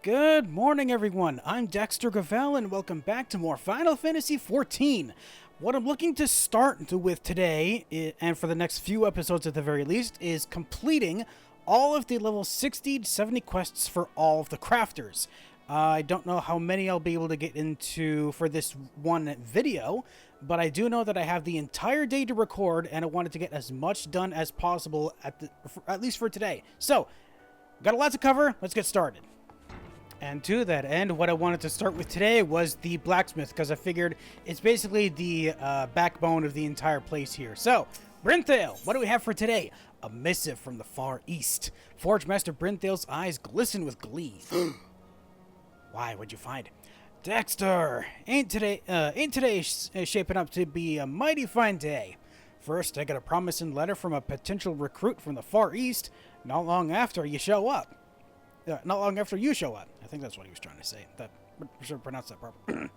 Good morning, everyone. I'm Dexter Gravel, and welcome back to more Final Fantasy XIV. What I'm looking to start with today, and for the next few episodes at the very least, is completing all of the level 60 to 70 quests for all of the crafters. I don't know how many I'll be able to get into for this one video, but I do know that I have the entire day to record, and I wanted to get as much done as possible at least for today. So, got a lot to cover. Let's get started. And to that end, what I wanted to start with today was the Blacksmith, because I figured it's basically the backbone of the entire place here. So, Brinthale, what do we have for today? A missive from the far east. Forge Master Brinthale's eyes glisten with glee. Why? What'd you find? Dexter, ain't today shaping up to be a mighty fine day. First, I got a promising letter from a potential recruit from the far east. Not long after you show up. I think that's what he was trying to say. I should pronounce that properly.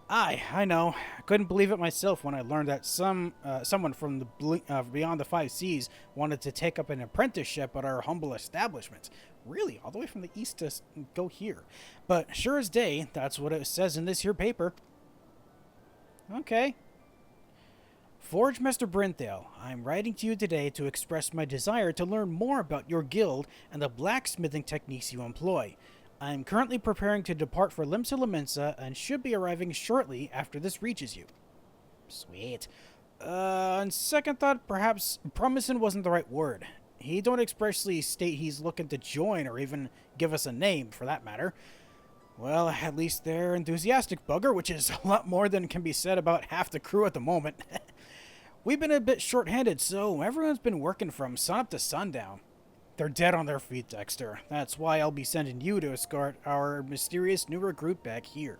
I know. I couldn't believe it myself when I learned that someone from the beyond the 5 seas wanted to take up an apprenticeship at our humble establishment. Really? All the way from the east to go here. But sure as day, that's what it says in this here paper. Okay. Forge Master Brinthale, I'm writing to you today to express my desire to learn more about your guild and the blacksmithing techniques you employ. I am currently preparing to depart for Limsa Lominsa and should be arriving shortly after this reaches you. Sweet. On second thought, perhaps promising wasn't the right word. He don't expressly state he's looking to join or even give us a name, for that matter. Well, at least they're enthusiastic, bugger, which is a lot more than can be said about half the crew at the moment. We've been a bit short-handed, so everyone's been working from sunup to sundown. They're dead on their feet, Dexter. That's why I'll be sending you to escort our mysterious new recruit back here.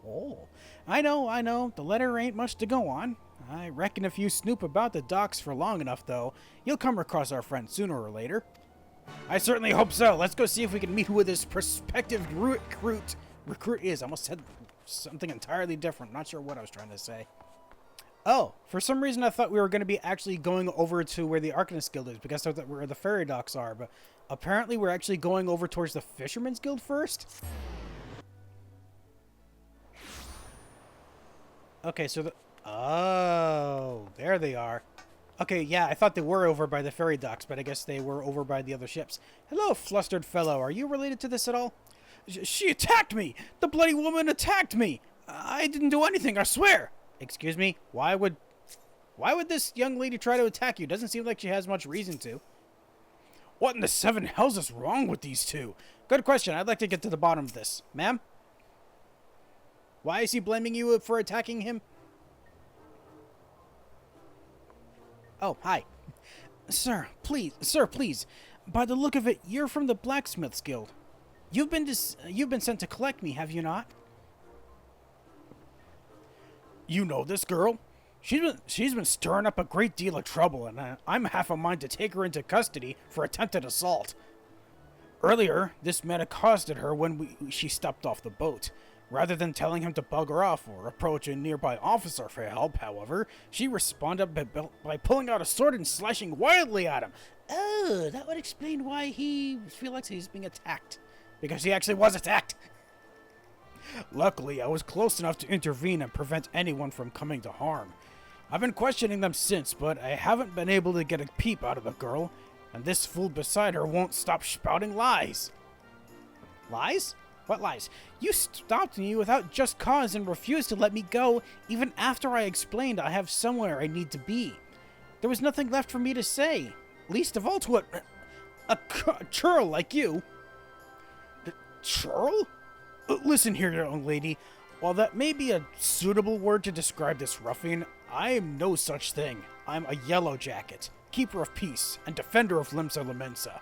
Oh, I know. The letter ain't much to go on. I reckon if you snoop about the docks for long enough, though, you'll come across our friend sooner or later. I certainly hope so. Let's go see if we can meet who this prospective recruit is. I almost said something entirely different. Not sure what I was trying to say. Oh, for some reason I thought we were going to be actually going over to where the Arcanist Guild is, because I thought where the ferry docks are, but apparently we're actually going over towards the Fisherman's Guild first? Okay, so oh, there they are. Okay, yeah, I thought they were over by the ferry docks, but I guess they were over by the other ships. Hello, flustered fellow. Are you related to this at all? She attacked me! The bloody woman attacked me! I didn't do anything, I swear! Excuse me? Why would this young lady try to attack you? Doesn't seem like she has much reason to. What in the seven hells is wrong with these two? Good question. I'd like to get to the bottom of this. Ma'am? Why is he blaming you for attacking him? Oh, hi. Sir, please. By the look of it, you're from the Blacksmith's Guild. You've been sent to collect me, have you not? You know this girl? She's been stirring up a great deal of trouble, and I'm half a mind to take her into custody for attempted assault. Earlier, this man accosted her when she stepped off the boat. Rather than telling him to bugger off or approach a nearby officer for help, however, she responded by pulling out a sword and slashing wildly at him. Oh, that would explain why he feels like he's being attacked. Because he actually was attacked. Luckily, I was close enough to intervene and prevent anyone from coming to harm. I've been questioning them since, but I haven't been able to get a peep out of the girl, and this fool beside her won't stop spouting lies. Lies? What lies? You stopped me without just cause and refused to let me go, even after I explained I have somewhere I need to be. There was nothing left for me to say, least of all to a churl like you. Churl? Listen here, young lady. While that may be a suitable word to describe this ruffian, I am no such thing. I'm a yellow jacket, keeper of peace, and defender of Limsa Lominsa.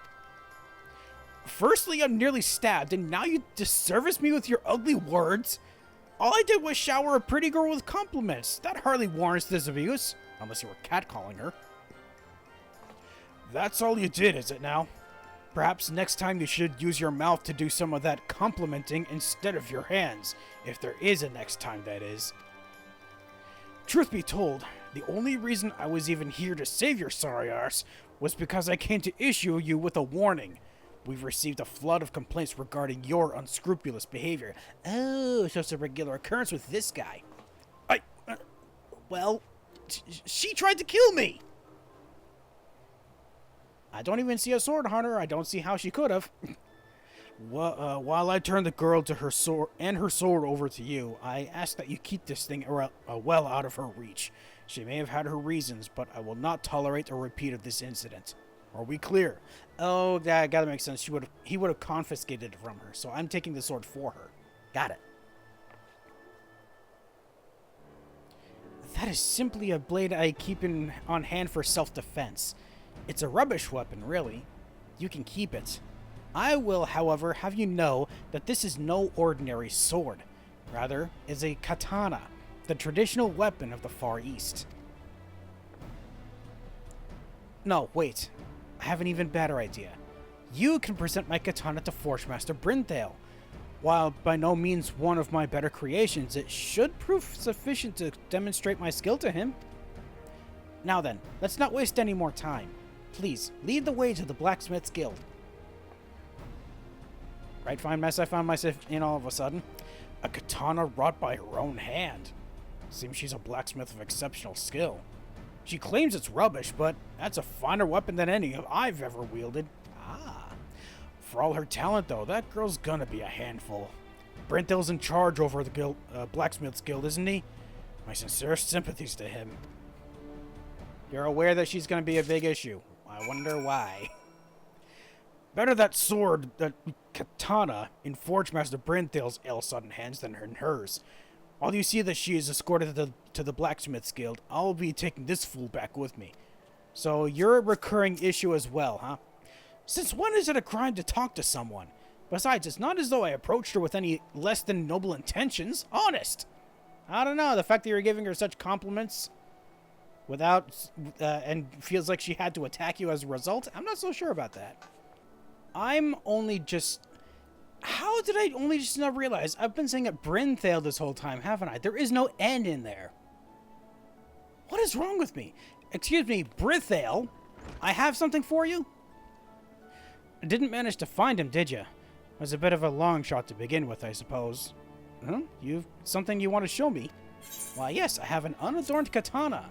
Firstly, I'm nearly stabbed, and now you disservice me with your ugly words? All I did was shower a pretty girl with compliments. That hardly warrants this abuse, unless you were catcalling her. That's all you did, is it now? Perhaps next time you should use your mouth to do some of that complimenting instead of your hands, if there is a next time, that is. Truth be told, the only reason I was even here to save your sorry arse was because I came to issue you with a warning. We've received a flood of complaints regarding your unscrupulous behavior. Oh, so it's a regular occurrence with this guy. Well, she tried to kill me! I don't even see a sword hunter. I don't see how she could have. While I turn the girl to her sword and her sword over to you, I ask that you keep this thing well out of her reach. She may have had her reasons, but I will not tolerate a repeat of this incident. Are we clear? Oh, that gotta make sense. He would have confiscated it from her, so I'm taking the sword for her. Got it. That is simply a blade I keep on hand for self-defense. It's a rubbish weapon, really. You can keep it. I will, however, have you know that this is no ordinary sword. Rather, is a katana, the traditional weapon of the Far East. No, wait. I have an even better idea. You can present my katana to Forgemaster Brinthale. While by no means one of my better creations, it should prove sufficient to demonstrate my skill to him. Now then, let's not waste any more time. Please, lead the way to the Blacksmith's Guild. Right fine mess I found myself in all of a sudden. A katana wrought by her own hand. Seems she's a blacksmith of exceptional skill. She claims it's rubbish, but that's a finer weapon than any I've ever wielded. Ah. For all her talent, though, that girl's gonna be a handful. Brinthale's in charge over the guild, Blacksmith's Guild, isn't he? My sincerest sympathies to him. You're aware that she's gonna be a big issue. I wonder why. Better that sword, that katana, in Forgemaster Brinthale's ill-sudden hands than in hers. While you see that she is escorted to the Blacksmith's Guild, I'll be taking this fool back with me. So you're a recurring issue as well, huh? Since when is it a crime to talk to someone? Besides, it's not as though I approached her with any less than noble intentions. Honest! I don't know, the fact that you're giving her such compliments without, and feels like she had to attack you as a result, I'm not so sure about that. I'm only just... How did I only just not realize? I've been saying it Brinthale this whole time, haven't I? There is no N in there. What is wrong with me? Excuse me, Brinthale? I have something for you? Didn't manage to find him, did you? It was a bit of a long shot to begin with, I suppose. Huh? You've something you want to show me? Why, yes, I have an unadorned katana.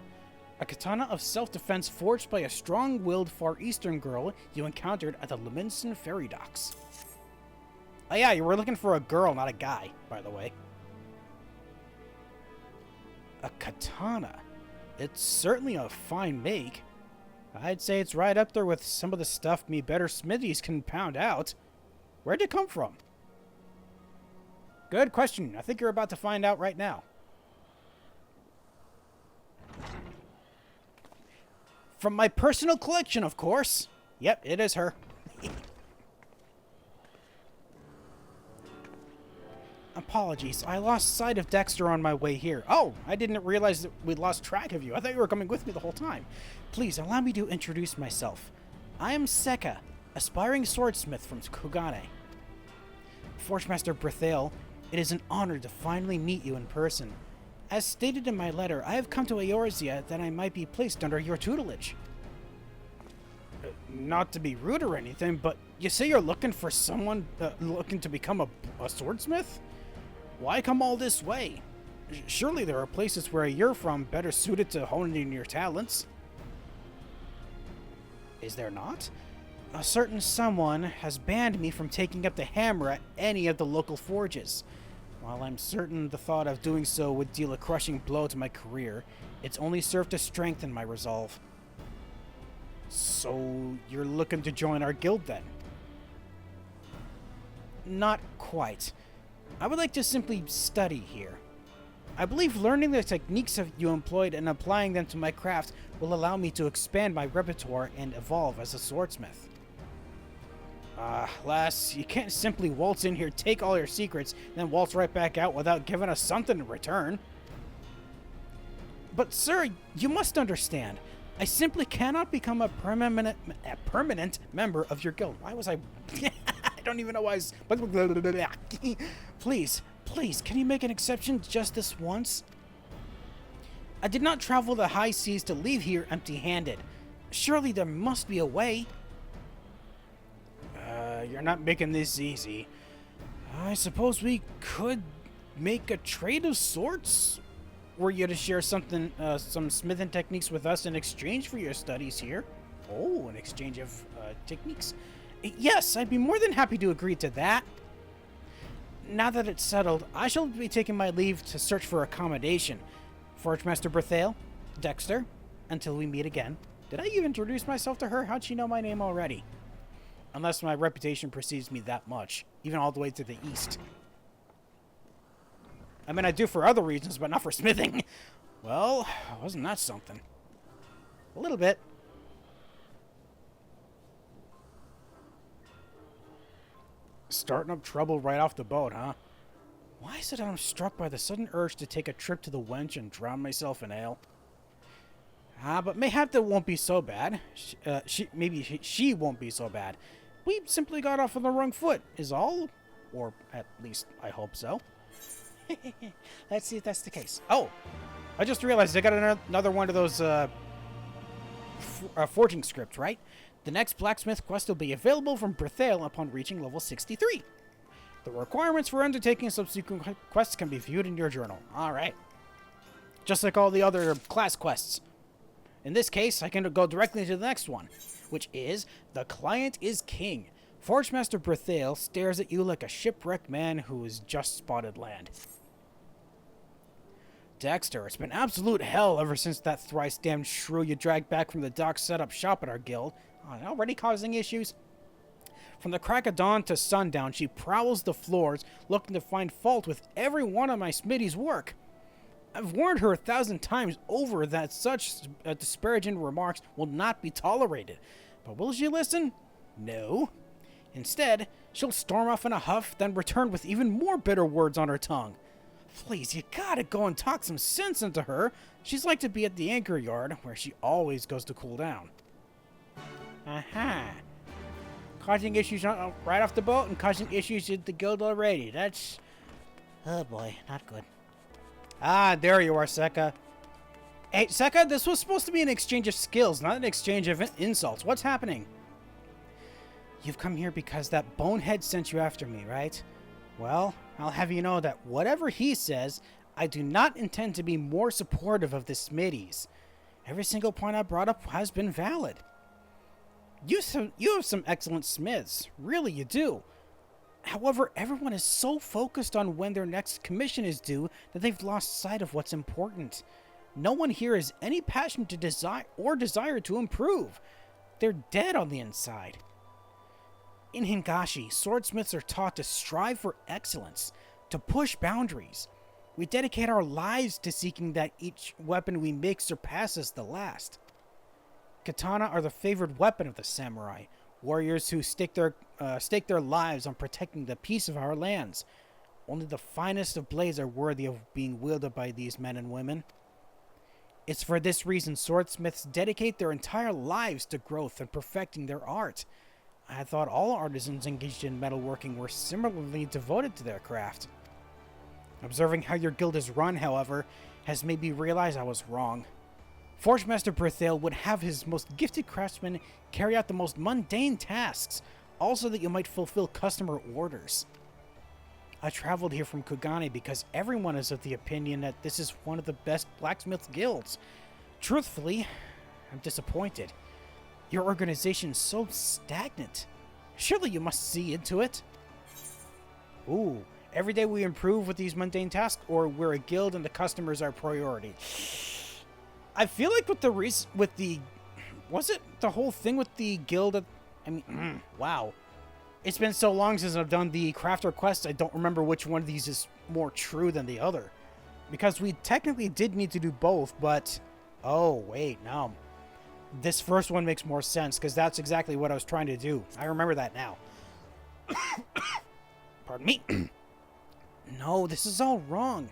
A katana of self-defense forged by a strong-willed Far Eastern girl you encountered at the Lominsa ferry docks. Oh yeah, you were looking for a girl, not a guy, by the way. A katana. It's certainly a fine make. I'd say it's right up there with some of the stuff me better smithies can pound out. Where'd it come from? Good question. I think you're about to find out right now. From my personal collection, of course. Yep, it is her. Apologies, I lost sight of Dexter on my way here. Oh, I didn't realize that we lost track of you. I thought you were coming with me the whole time. Please, allow me to introduce myself. I am Sekka, aspiring swordsmith from Kugane. Forgemaster Brinthale, it is an honor to finally meet you in person. As stated in my letter, I have come to Eorzea that I might be placed under your tutelage. Not to be rude or anything, but you say you're looking for someone looking to become a swordsmith? Why come all this way? Surely there are places where you're from better suited to honing your talents. Is there not? A certain someone has banned me from taking up the hammer at any of the local forges. While I'm certain the thought of doing so would deal a crushing blow to my career, it's only served to strengthen my resolve. So, you're looking to join our guild then? Not quite. I would like to simply study here. I believe learning the techniques you employed and applying them to my craft will allow me to expand my repertoire and evolve as a swordsmith. Lass, you can't simply waltz in here, take all your secrets, then waltz right back out without giving us something in return. But sir, you must understand, I simply cannot become a permanent member of your guild. Why was I... I don't even know why I was... Please, can you make an exception just this once? I did not travel the high seas to leave here empty-handed. Surely there must be a way. you're not making this easy. I suppose we could make a trade of sorts. Were you to share something, some smithing techniques with us in exchange for your studies here? Oh, an exchange of techniques? Yes, I'd be more than happy to agree to that. Now that it's settled, I shall be taking my leave to search for accommodation. Forge Master Berthale, Dexter, until we meet again. Did I even introduce myself to her? How'd she know my name already? Unless my reputation precedes me that much, even all the way to the east. I mean, I do for other reasons, but not for smithing. Well, wasn't that something? A little bit. Starting up trouble right off the boat, huh? Why is it I'm struck by the sudden urge to take a trip to the wench and drown myself in ale? But mayhap that won't be so bad. She won't be so bad. We simply got off on the wrong foot, is all. Or at least, I hope so. Let's see if that's the case. Oh! I just realized I got another one of those, forging scripts, right? The next blacksmith quest will be available from Berthale upon reaching level 63. The requirements for undertaking subsequent quests can be viewed in your journal. Alright. Just like all the other class quests. In this case, I can go directly to the next one, which is The Client is King. Forge Master Berthale stares at you like a shipwrecked man who has just spotted land. Dexter, it's been absolute hell ever since that thrice-damned shrew you dragged back from the docks set up shop at our guild. Already causing issues? From the crack of dawn to sundown, she prowls the floors, looking to find fault with every one of my Smitty's work. I've warned her 1,000 times over that such disparaging remarks will not be tolerated. But will she listen? No. Instead, she'll storm off in a huff, then return with even more bitter words on her tongue. Please, you gotta go and talk some sense into her. She's like to be at the anchor yard, where she always goes to cool down. Aha. Causing issues right off the boat and causing issues at the guild already. That's... oh boy, not good. Ah, there you are, Sekka. Hey, Sekka, this was supposed to be an exchange of skills, not an exchange of insults. What's happening? You've come here because that bonehead sent you after me, right? Well, I'll have you know that whatever he says, I do not intend to be more supportive of the Smitties. Every single point I brought up has been valid. You have some excellent smiths. Really, you do. However, everyone is so focused on when their next commission is due that they've lost sight of what's important. No one here has any passion to desire to improve. They're dead on the inside. In Hingashi, swordsmiths are taught to strive for excellence, to push boundaries. We dedicate our lives to seeking that each weapon we make surpasses the last. Katana are the favored weapon of the samurai, warriors who stake their lives on protecting the peace of our lands. Only the finest of blades are worthy of being wielded by these men and women. It's for this reason swordsmiths dedicate their entire lives to growth and perfecting their art. I thought all artisans engaged in metalworking were similarly devoted to their craft. Observing how your guild is run, however, has made me realize I was wrong. Forge Master Berthale would have his most gifted craftsmen carry out the most mundane tasks, also that you might fulfill customer orders. I traveled here from Kugane because everyone is of the opinion that this is one of the best blacksmith guilds. Truthfully, I'm disappointed. Your organization is so stagnant. Surely you must see into it. Ooh, every day we improve with these mundane tasks, or we're a guild and the customers are priority. I feel like with the was it the whole thing with the guild? Wow. It's been so long since I've done the crafter quests, I don't remember which one of these is more true than the other. Because we technically did need to do both, but... oh, wait, no. This first one makes more sense, because that's exactly what I was trying to do. I remember that now. Pardon me. No, this is all wrong.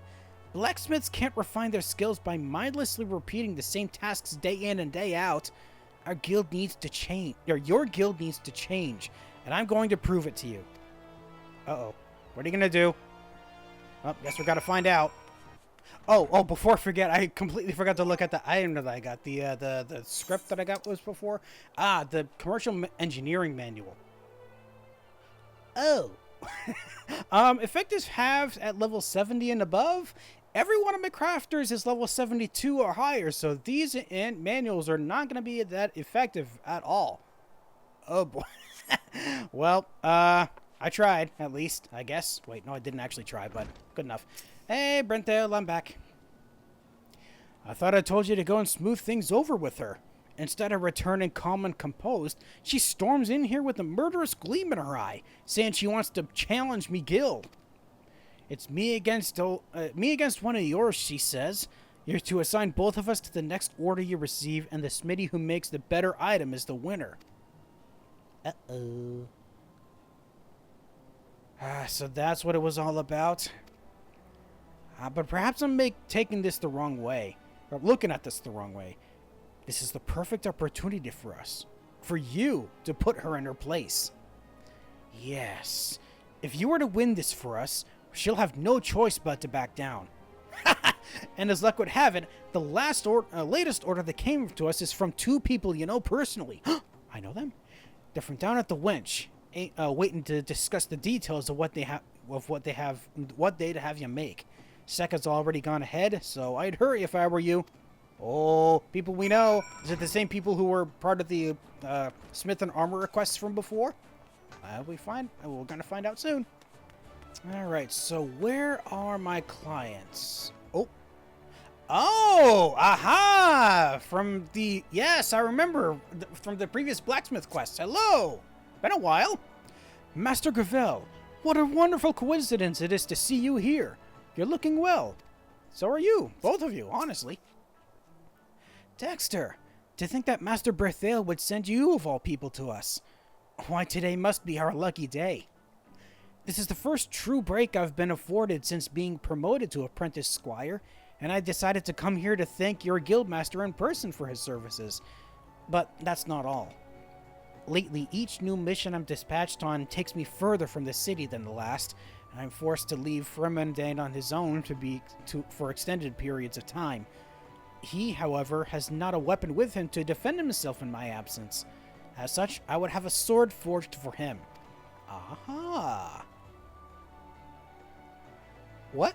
Blacksmiths can't refine their skills by mindlessly repeating the same tasks day in and day out. Our guild needs to change. Or your guild needs to change. And I'm going to prove it to you. Uh-oh. What are you going to do? Oh, guess we got to find out. Oh, before I forget, I completely forgot to look at the item that I got. The script that I got was before. The commercial engineering manual. Oh. Effective halves at level 70 and above. Every one of my crafters is level 72 or higher, so these manuals are not going to be that effective at all. Oh boy. Well, I tried, at least, I guess. Wait, no, I didn't actually try, but good enough. Hey, Brentel, I'm back. I thought I told you to go and smooth things over with her. Instead of returning calm and composed, she storms in here with a murderous gleam in her eye, saying she wants to challenge me guild. It's me against one of yours, she says. You're to assign both of us to the next order you receive, and the smithy who makes the better item is the winner. Uh-oh. So that's what it was all about. But perhaps I'm taking this the wrong way. Or looking at this the wrong way. This is the perfect opportunity for us. For you to put her in her place. Yes. If you were to win this for us, she'll have no choice but to back down. And as luck would have it, the latest order that came to us is from two people you know personally. I know them. They're from down at the Winch, waiting to discuss the details of what they'd have you make. Sekka's already gone ahead, so I'd hurry if I were you. Oh, people we know. Is it the same people who were part of the Smith and Armor requests from before? We're gonna find out soon. Alright, so where are my clients? Oh, aha! Yes, I remember, from the previous Blacksmith quest. Hello! Been a while. Master Gravel, what a wonderful coincidence it is to see you here. You're looking well. So are you, both of you, honestly. Dexter, to think that Master Berthale would send you of all people to us. Why, today must be our lucky day. This is the first true break I've been afforded since being promoted to apprentice squire, and I decided to come here to thank your guildmaster in person for his services. But that's not all. Lately, each new mission I'm dispatched on takes me further from the city than the last, and I'm forced to leave Fremendane on his own for extended periods of time. He, however, has not a weapon with him to defend himself in my absence. As such, I would have a sword forged for him. Aha! What?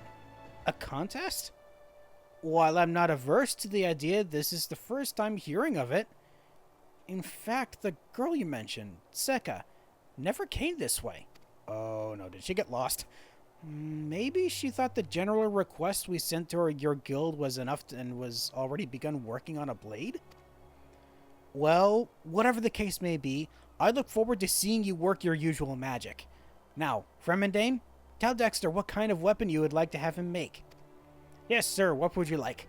A contest? While I'm not averse to the idea, this is the first time hearing of it. In fact, the girl you mentioned, Sekka, never came this way. Oh no, did she get lost? Maybe she thought the general request we sent to your guild was enough and was already begun working on a blade? Well, whatever the case may be, I look forward to seeing you work your usual magic. Now, Fremendane, tell Dexter what kind of weapon you would like to have him make. Yes, sir, what would you like?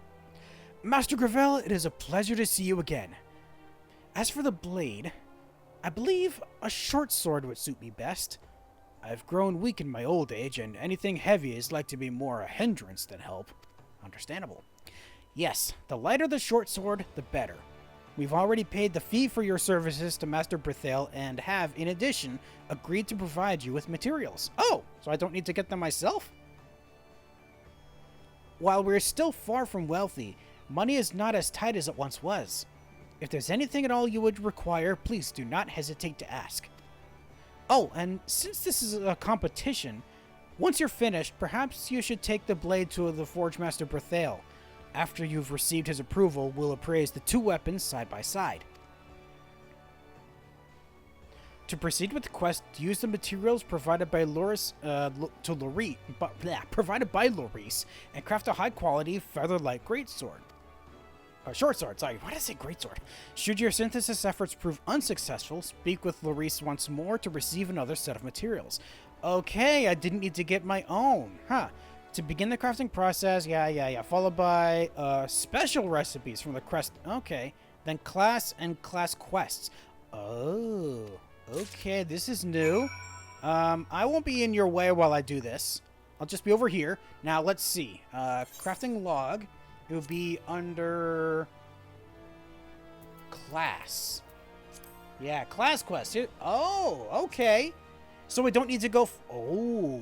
Master Gravel, it is a pleasure to see you again. As for the blade, I believe a short sword would suit me best. I've grown weak in my old age, and anything heavy is like to be more a hindrance than help. Understandable. Yes, the lighter the short sword, the better. We've already paid the fee for your services to Master Berthale and have, in addition, agreed to provide you with materials. Oh, so I don't need to get them myself? While we're still far from wealthy, money is not as tight as it once was. If there's anything at all you would require, please do not hesitate to ask. Oh, and since this is a competition, once you're finished, perhaps you should take the blade to the Forge Master Berthale. After you've received his approval, we'll appraise the two weapons side by side. To proceed with the quest, use the materials provided by Loris, and craft a high-quality, feather-light greatsword. Short sword, sorry. Why did I say greatsword? Should your synthesis efforts prove unsuccessful, speak with Loris once more to receive another set of materials. Okay, I didn't need to get my own. Huh. To begin the crafting process, followed by special recipes from the quest. Okay, then class and class quests. Oh, okay, this is new. I won't be in your way while I do this. I'll just be over here. Now, let's see. Crafting log. It would be under class. Yeah, class quest. Oh, okay. So we don't need to go... Oh.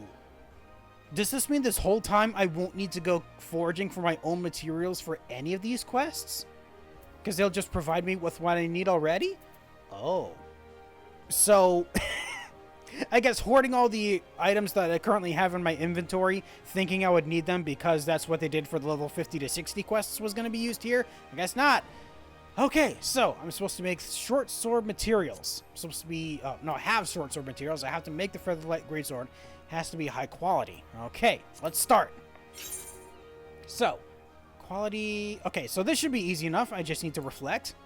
Does this mean this whole time I won't need to go foraging for my own materials for any of these quests? Because they'll just provide me with what I need already? Oh. So... I guess hoarding all the items that I currently have in my inventory, thinking I would need them because that's what they did for the level 50 to 60 quests was going to be used here. I guess not. Okay, so I'm supposed to make short sword materials. I'm supposed to be, no, I have short sword materials. I have to make the featherlight greatsword. It has to be high quality. Okay, let's start. So, quality. Okay, so this should be easy enough. I just need to reflect.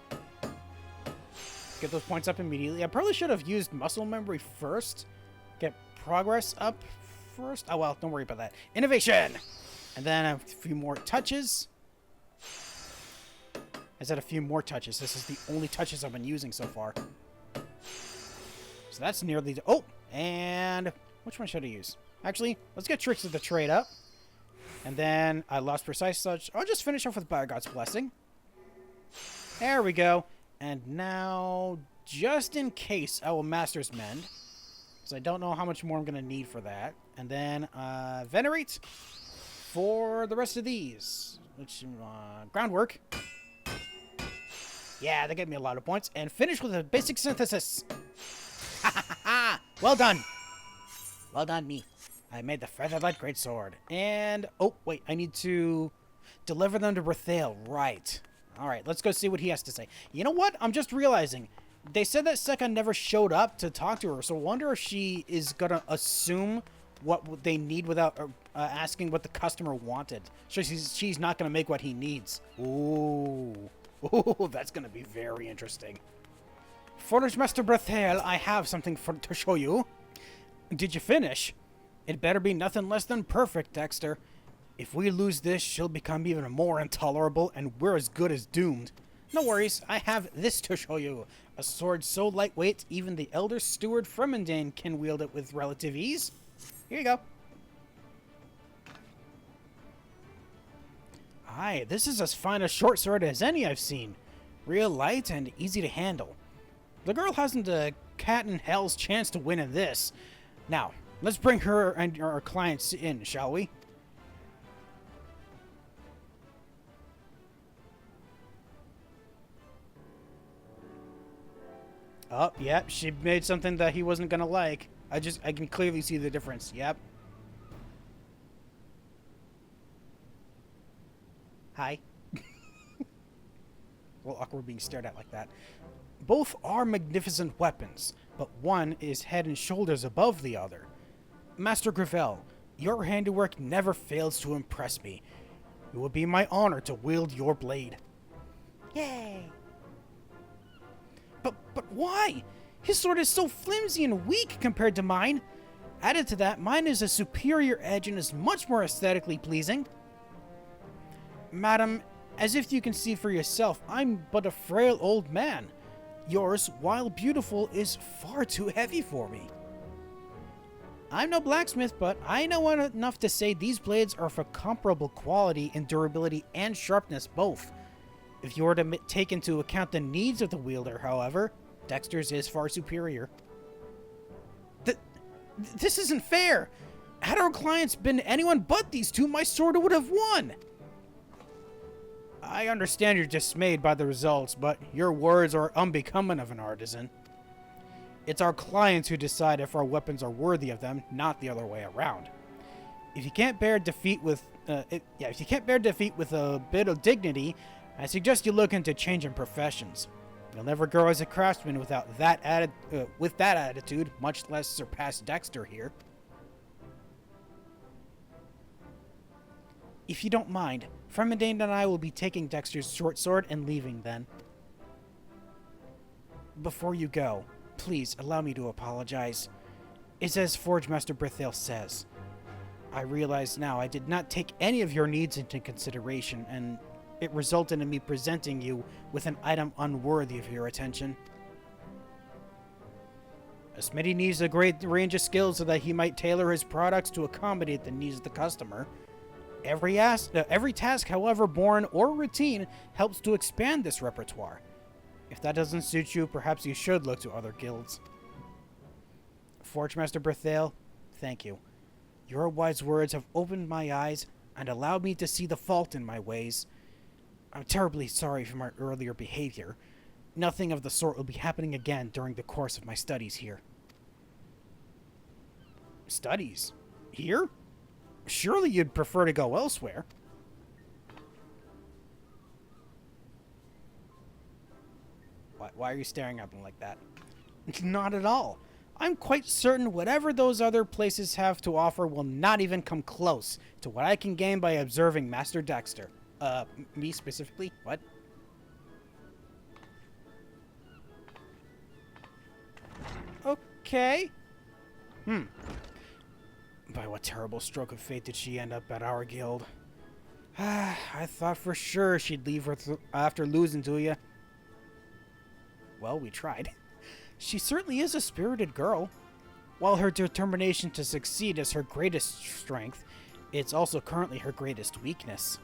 Get those points up immediately. I probably should have used muscle memory first. Get progress up first. Oh, well, don't worry about that. Innovation! And then a few more touches. I said a few more touches. This is the only touches I've been using so far. So that's nearly... Oh! And... which one should I use? Actually, let's get Tricks of the Trade up. And then I lost Precise Touch. I'll just finish off with By God's Blessing. There we go. And now, just in case, I will Master's Mend. Because I don't know how much more I'm going to need for that. And then, Venerate for the rest of these. Which, Groundwork. Yeah, they gave me a lot of points. And finish with a Basic Synthesis. Ha ha ha! Well done! Well done, me. I made the Featherlight Greatsword. And, oh, wait, I need to deliver them to Berthale. Right. Alright, let's go see what he has to say. You know what? I'm just realizing. They said that Sekka never showed up to talk to her, so I wonder if she is gonna assume what they need without asking what the customer wanted. So she's not gonna make what he needs. Ooh. Ooh, that's gonna be very interesting. Forge Master Berthale, I have something to show you. Did you finish? It better be nothing less than perfect, Dexter. If we lose this, she'll become even more intolerable, and we're as good as doomed. No worries, I have this to show you. A sword so lightweight, even the Elder Steward Fremendane can wield it with relative ease. Here you go. Aye, this is as fine a short sword as any I've seen. Real light and easy to handle. The girl hasn't a cat in hell's chance to win in this. Now, let's bring her and our clients in, shall we? Oh, yep, she made something that he wasn't gonna like. I can clearly see the difference, yep. Hi. A little awkward being stared at like that. Both are magnificent weapons, but one is head and shoulders above the other. Master Gravel, your handiwork never fails to impress me. It would be my honor to wield your blade. Yay! But why? His sword is so flimsy and weak compared to mine. Added to that, mine is a superior edge and is much more aesthetically pleasing. Madam, as if you can see for yourself, I'm but a frail old man. Yours, while beautiful, is far too heavy for me. I'm no blacksmith, but I know enough to say these blades are for comparable quality in durability and sharpness both. If you were to take into account the needs of the wielder, however, Dexter's is far superior. This isn't fair! Had our clients been anyone but these two, my sword would have won! I understand you're dismayed by the results, but your words are unbecoming of an artisan. It's our clients who decide if our weapons are worthy of them, not the other way around. If you can't bear defeat with, if you can't bear defeat with a bit of dignity, I suggest you look into changing professions. You'll never grow as a craftsman without that attitude, much less surpass Dexter here. If you don't mind, Fremendane and I will be taking Dexter's short sword and leaving then. Before you go, please allow me to apologize. It's as Forge Master Berthale says. I realize now I did not take any of your needs into consideration, and it resulted in me presenting you with an item unworthy of your attention. A smithy needs a great range of skills so that he might tailor his products to accommodate the needs of the customer. Every task, however boring or routine, helps to expand this repertoire. If that doesn't suit you, perhaps you should look to other guilds. Forge Master Berthale, thank you. Your wise words have opened my eyes and allowed me to see the fault in my ways. I'm terribly sorry for my earlier behavior. Nothing of the sort will be happening again during the course of my studies here. Studies? Here? Surely you'd prefer to go elsewhere. Why are you staring at me like that? Not at all. I'm quite certain whatever those other places have to offer will not even come close to what I can gain by observing Master Dexter. Me specifically? What? Okay. By what terrible stroke of fate did she end up at our guild? I thought for sure she'd leave her after losing to you. Well, we tried. She certainly is a spirited girl. While her determination to succeed is her greatest strength, it's also currently her greatest weakness.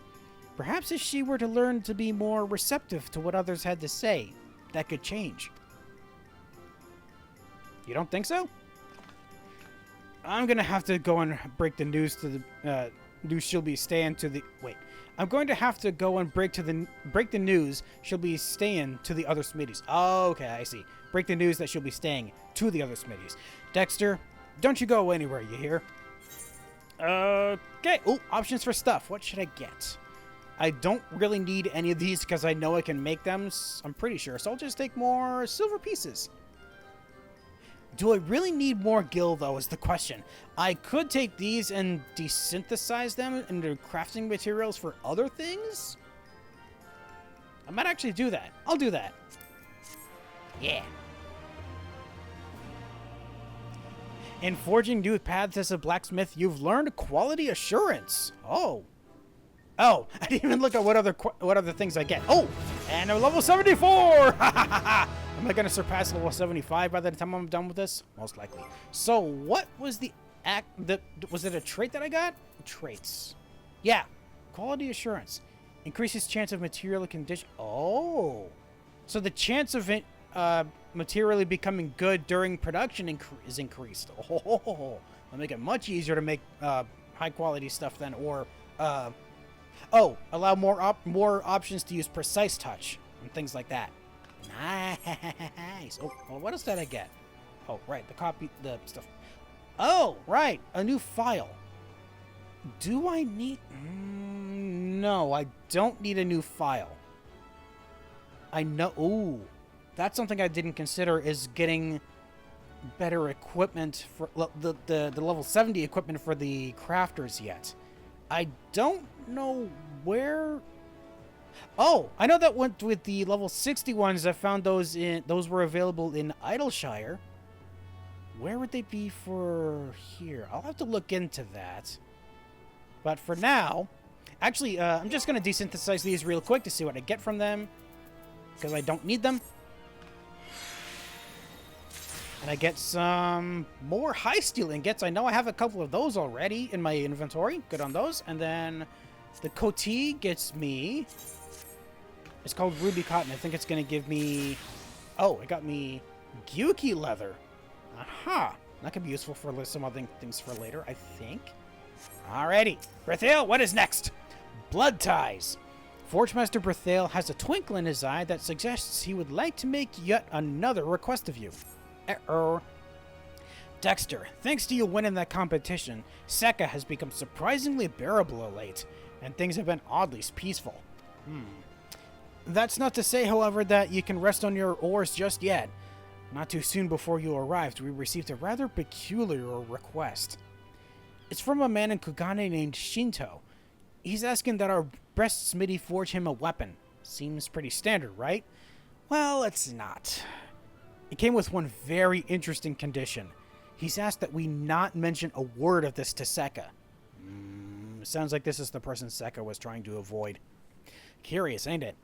Perhaps if she were to learn to be more receptive to what others had to say, that could change. You don't think so? I'm gonna have to go and break the news to the news she'll be staying to the I'm going to have to go and break the news she'll be staying to the other Smitties. Oh, okay, I see. Break the news that she'll be staying to the other Smitties. Dexter, don't you go anywhere, you hear? Okay. Oh, options for stuff. What should I get? I don't really need any of these because I know I can make them, I'm pretty sure. So I'll just take more silver pieces. Do I really need more gil, though, is the question. I could take these and desynthesize them into crafting materials for other things? I might actually do that. I'll do that. Yeah. In forging new paths as a blacksmith, you've learned quality assurance. Oh, I didn't even look at what other things I get. Oh, and I'm level 74! Am I going to surpass level 75 by the time I'm done with this? Most likely. So, what was was it a trait that I got? Traits. Yeah. Quality assurance. Increases chance of material condition. Oh. So the chance of it materially becoming good during production is increased. Oh. That'll make it much easier to make high quality stuff then, or allow more options to use precise touch and things like that. Nice. Oh, well, what else did I get? Oh, right, the stuff. Oh, right, a new file. Do I need... no, I don't need a new file. I know... Ooh, that's something I didn't consider, is getting better equipment for the level 70 equipment for the crafters yet. I don't know where... Oh, I know that went with the level 60 ones. I found those were available in Idleshire. Where would they be for here? I'll have to look into that. But for now, actually, I'm just going to desynthesize these real quick to see what I get from them, because I don't need them. And I get some more high steel ingots. I know I have a couple of those already in my inventory. Good on those. And then the coatee gets me... It's called Ruby Cotton. I think it's going to give me... Oh, it got me Gyuki leather. Aha. That could be useful for some other things for later, I think. Alrighty. Berthale, what is next? Blood ties. Forgemaster Berthale has a twinkle in his eye that suggests he would like to make yet another request of you. Dexter, thanks to you winning that competition, Sekka has become surprisingly bearable of late, and things have been oddly peaceful. That's not to say, however, that you can rest on your oars just yet. Not too soon before you arrived, we received a rather peculiar request. It's from a man in Kugane named Shinto. He's asking that our best smithy forge him a weapon. Seems pretty standard, right? Well, it's not. It came with one very interesting condition. He's asked that we not mention a word of this to Sekka. Sounds like this is the person Sekka was trying to avoid. Curious, ain't it?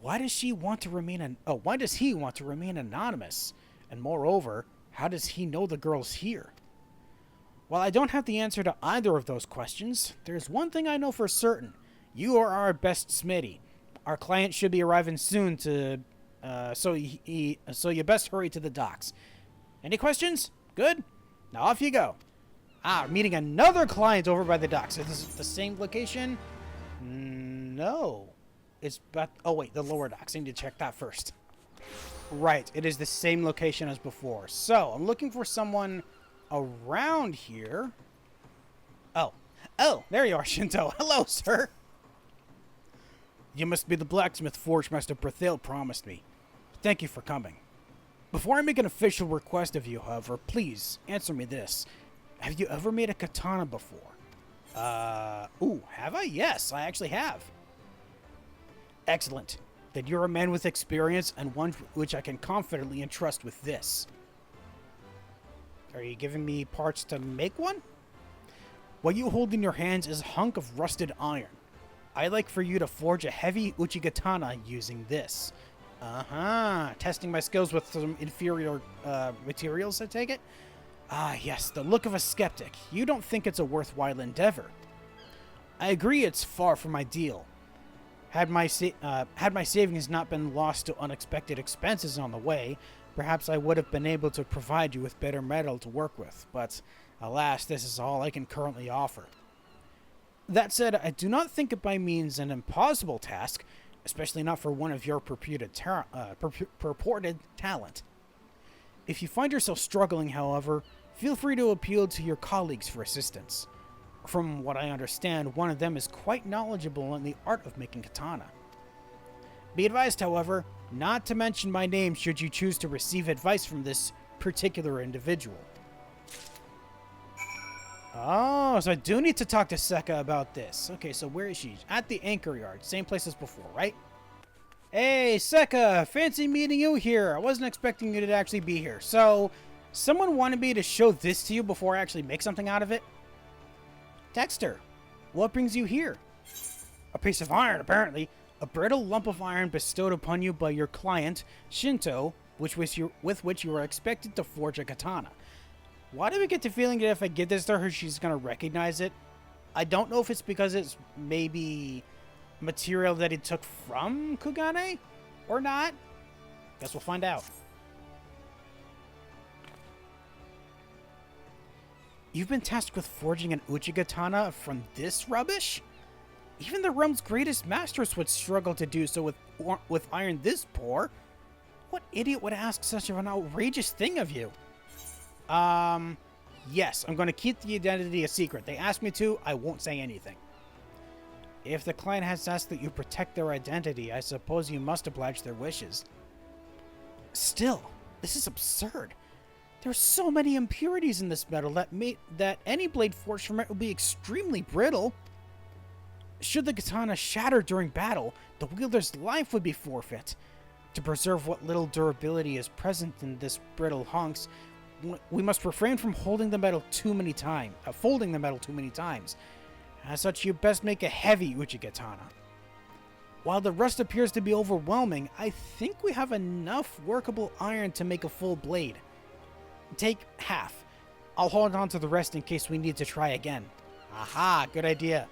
Why does he want to remain anonymous? And moreover, how does he know the girl's here? While I don't have the answer to either of those questions, there's one thing I know for certain. You are our best smithy. Our client should be arriving soon so you best hurry to the docks. Any questions? Good? Now off you go. Meeting another client over by the docks. Is this the same location? No. It's the lower docks. I need to check that first. Right, it is the same location as before. So, I'm looking for someone around here... Oh. Oh, there you are, Shinto. Hello, sir. You must be the blacksmith Forge Master Berthel promised me. Thank you for coming. Before I make an official request of you, however, please answer me this. Have you ever made a katana before? Ooh, have I? Yes, I actually have. Excellent. Then you're a man with experience and one which I can confidently entrust with this. Are you giving me parts to make one? What you hold in your hands is a hunk of rusted iron. I'd like for you to forge a heavy uchi-katana using this. Testing my skills with some inferior materials, I take it? Ah, yes, the look of a skeptic. You don't think it's a worthwhile endeavor. I agree it's far from ideal. Had my savings not been lost to unexpected expenses on the way, perhaps I would have been able to provide you with better metal to work with, but alas, this is all I can currently offer. That said, I do not think it by means an impossible task, especially not for one of your purported talent. If you find yourself struggling, however, feel free to appeal to your colleagues for assistance. From what I understand, one of them is quite knowledgeable in the art of making katana. Be advised, however, not to mention my name should you choose to receive advice from this particular individual. Oh, so I do need to talk to Sekka about this. Okay, so where is she? At the anchor yard. Same place as before, right? Hey, Sekka! Fancy meeting you here. I wasn't expecting you to actually be here. So, someone wanted me to show this to you before I actually make something out of it? Dexter, what brings you here? A piece of iron, apparently. A brittle lump of iron bestowed upon you by your client, Shinto, with which you were expected to forge a katana. Why do we get the feeling that if I give this to her, she's going to recognize it? I don't know if it's because it's maybe material that he took from Kugane or not. Guess we'll find out. You've been tasked with forging an uchi-katana from this rubbish? Even the realm's greatest masters would struggle to do so with iron this poor. What idiot would ask such an outrageous thing of you? Yes, I'm going to keep the identity a secret. They asked me to, I won't say anything. If the client has asked that you protect their identity, I suppose you must oblige their wishes. Still, this is absurd. There are so many impurities in this metal that any blade forged from it would be extremely brittle. Should the katana shatter during battle, the wielder's life would be forfeit. To preserve what little durability is present in this brittle hunks, we must refrain from folding the metal too many times. As such, you best make a heavy uchi-katana. While the rust appears to be overwhelming, I think we have enough workable iron to make a full blade. Take half. I'll hold on to the rest in case we need to try again. Aha, good idea.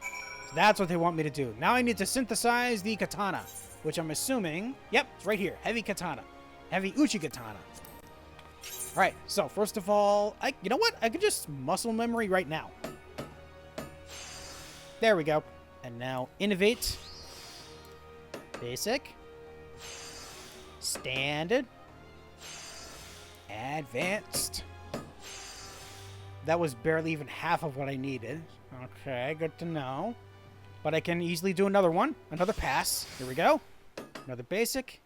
So that's what they want me to do. Now I need to synthesize the katana, which I'm assuming, yep, it's right here. Heavy katana. Heavy uchi-katana. Alright, so first of all, you know what? I could just muscle memory right now. There we go. And now innovate. Basic. Standard. Advanced. That was barely even half of what I needed. Okay, good to know. But I can easily do another one. Another pass. Here we go. Another basic.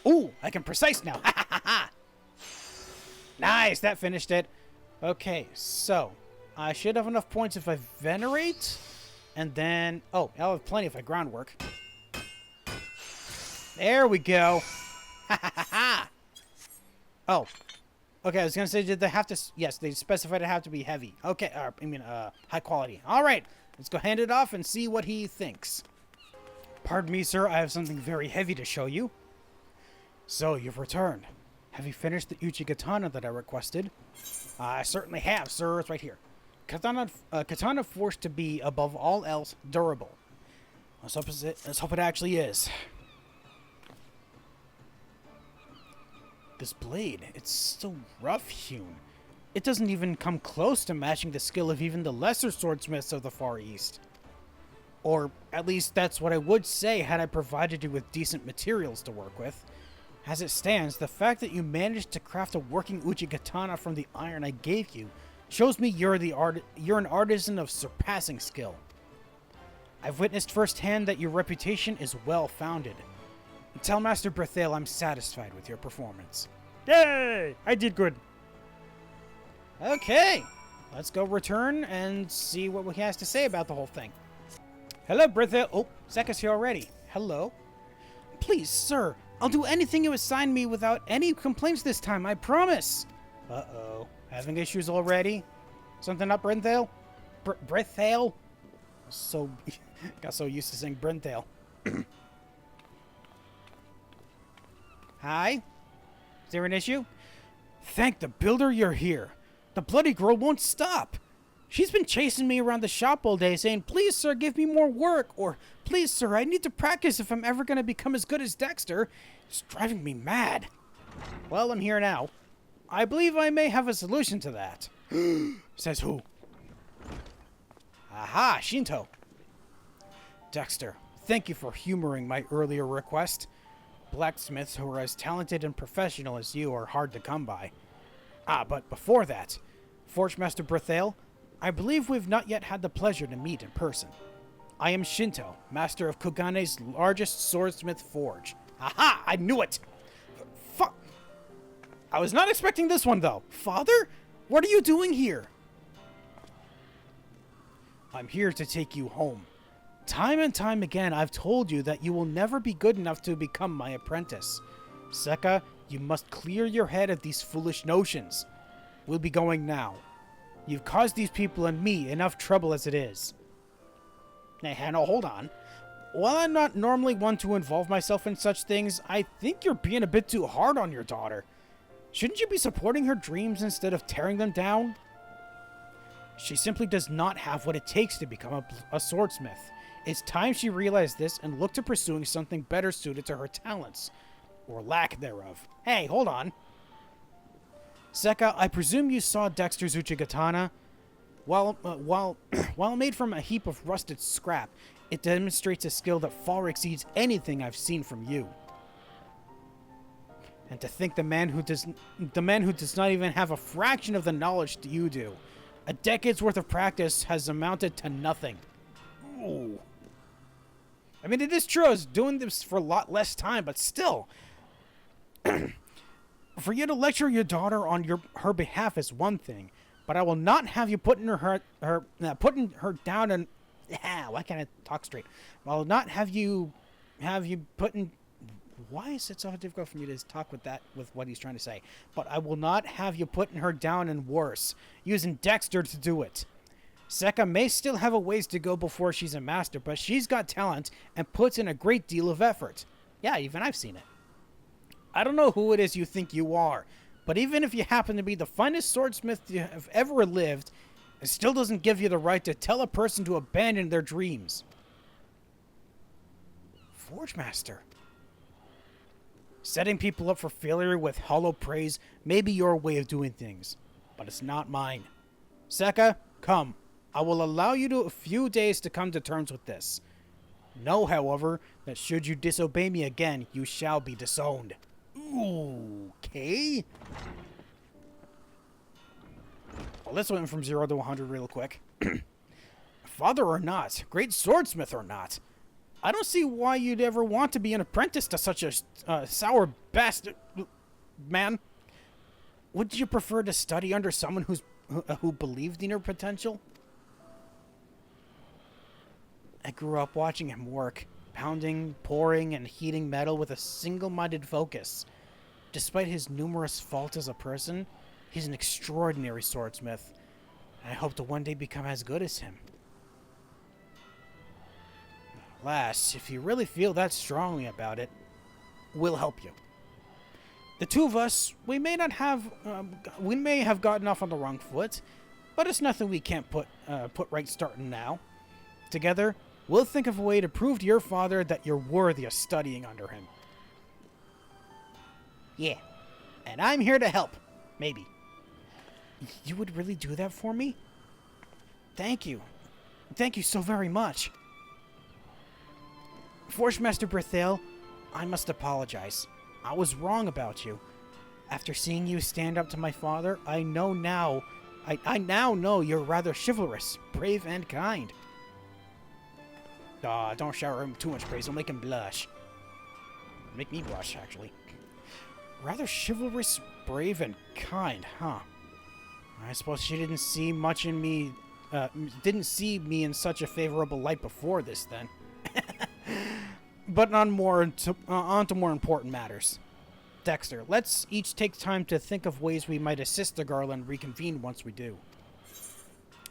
Ooh, I can precise now. Ha ha ha ha. Nice, that finished it. Okay, so I should have enough points if I venerate. And then, oh, I'll have plenty if I groundwork. There we go. Ha ha ha ha. Oh, okay, I was going to say, did they have to, yes, they specified it have to be heavy. Okay, high quality. All right, let's go hand it off and see what he thinks. Pardon me, sir, I have something very heavy to show you. So, you've returned. Have you finished the uchi-katana that I requested? I certainly have, sir. It's right here. Katana forced to be, above all else, durable. Let's hope it actually is. This blade, it's so rough-hewn. It doesn't even come close to matching the skill of even the lesser swordsmiths of the Far East. Or, at least that's what I would say had I provided you with decent materials to work with. As it stands, the fact that you managed to craft a working Uchigatana from the iron I gave you shows me you're an artisan of surpassing skill. I've witnessed firsthand that your reputation is well-founded. Tell Master Berthale I'm satisfied with your performance. Yay! I did good. Okay, let's go return and see what he has to say about the whole thing. Hello, Berthale. Oh, Sekka's here already. Hello. Please, sir, I'll do anything you assign me without any complaints this time, I promise. Uh-oh. Having issues already? Something up, Brinthale? Brithale? Got so used to saying Brinthale. Hi? Is there an issue? Thank the builder you're here. The bloody girl won't stop. She's been chasing me around the shop all day saying, please, sir, give me more work. Or, please, sir, I need to practice if I'm ever going to become as good as Dexter. It's driving me mad. Well, I'm here now. I believe I may have a solution to that. Says who? Aha, Shinto. Dexter, thank you for humoring my earlier request. Blacksmiths who are as talented and professional as you are hard to come by. But before that, Forgemaster Berthale, I believe we've not yet had the pleasure to meet in person. I am Shinto, master of Kogane's largest swordsmith forge. Aha! I knew it! Fuck! I was not expecting this one, though. Father? What are you doing here? I'm here to take you home. Time and time again, I've told you that you will never be good enough to become my apprentice. Sekka, you must clear your head of these foolish notions. We'll be going now. You've caused these people and me enough trouble as it is. Hey, no, hold on. While I'm not normally one to involve myself in such things, I think you're being a bit too hard on your daughter. Shouldn't you be supporting her dreams instead of tearing them down? She simply does not have what it takes to become a swordsmith. It's time she realized this and looked to pursuing something better suited to her talents. Or lack thereof. Hey, hold on. Sekka, I presume you saw Dexter's Uchigatana? While made from a heap of rusted scrap, it demonstrates a skill that far exceeds anything I've seen from you. And to think the man who does not even have a fraction of the knowledge that you do. A decade's worth of practice has amounted to nothing. Ooh. I mean, it is true I was doing this for a lot less time, but still. For you to lecture your daughter on her behalf is one thing, but I will not have you putting her down and why can't I talk straight? I will not have you putting. Why is it so difficult for me to talk with what he's trying to say? But I will not have you putting her down and worse, using Dexter to do it. Sekka may still have a ways to go before she's a master, but she's got talent and puts in a great deal of effort. Yeah, even I've seen it. I don't know who it is you think you are, but even if you happen to be the finest swordsmith you have ever lived, it still doesn't give you the right to tell a person to abandon their dreams. Forgemaster. Setting people up for failure with hollow praise may be your way of doing things, but it's not mine. Sekka, come. I will allow you a few days to come to terms with this. Know, however, that should you disobey me again, you shall be disowned. Okay. Well, this went from 0 to 100 real quick. Father or not, great swordsmith or not, I don't see why you'd ever want to be an apprentice to such a sour bastard, man. Would you prefer to study under someone who believed in your potential? I grew up watching him work, pounding, pouring, and heating metal with a single-minded focus. Despite his numerous faults as a person, he's an extraordinary swordsmith, and I hope to one day become as good as him. Alas, if you really feel that strongly about it, we'll help you. The two of us, we may have gotten off on the wrong foot, but it's nothing we can't put right starting now. Together, we'll think of a way to prove to your father that you're worthy of studying under him. Yeah, and I'm here to help. Maybe. You would really do that for me? Thank you. Thank you so very much. Forgemaster Berthale, I must apologize. I was wrong about you. After seeing you stand up to my father, I now know you're rather chivalrous, brave, and kind. Don't shower him too much praise. It'll make him blush. Make me blush, actually. Rather chivalrous, brave, and kind, huh? I suppose she didn't see much in me, didn't see me in such a favorable light before this, then. But on to more important matters. Dexter, let's each take time to think of ways we might assist the girl and reconvene once we do.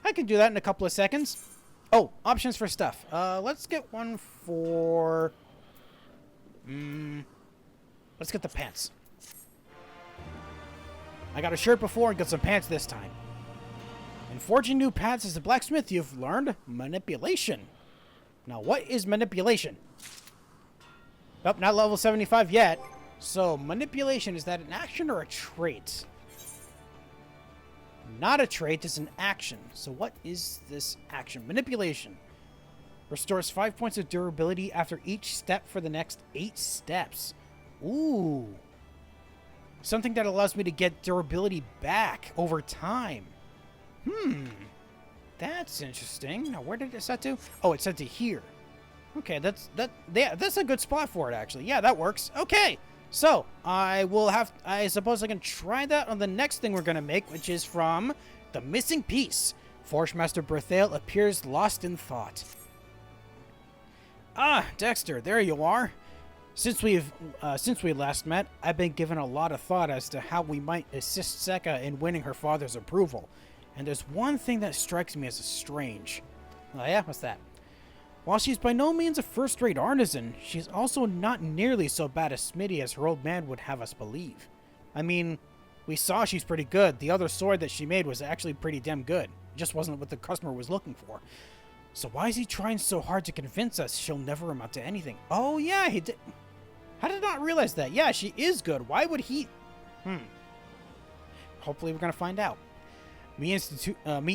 I can do that in a couple of seconds. Oh, options for stuff. Let's get one for... let's get the pants. I got a shirt before and got some pants this time. In forging new paths as a blacksmith, you've learned manipulation. Now, what is manipulation? Nope, not level 75 yet. So, manipulation, is that an action or a trait? Not a trait, it's an action. So what is this action? Manipulation. Restores 5 points of durability after each step for the next 8 steps. Ooh. Something that allows me to get durability back over time. That's interesting. Now, where did it set to? Oh, it set to here. Okay, that's a good spot for it, actually. Yeah, that works. Okay. So, I suppose I can try that on the next thing we're going to make, which is from The Missing Piece. Forgemaster Berthale appears lost in thought. Ah, Dexter, there you are. Since we last met, I've been given a lot of thought as to how we might assist Sekka in winning her father's approval. And there's one thing that strikes me as strange. Oh yeah, what's that? While she's by no means a first-rate artisan, she's also not nearly so bad a smithy as her old man would have us believe. I mean, we saw she's pretty good. The other sword that she made was actually pretty damn good. It just wasn't what the customer was looking for. So why is he trying so hard to convince us she'll never amount to anything? Oh yeah, he did. How did I not realize that? Yeah, she is good. Why would he... Hopefully we're gonna find out. Me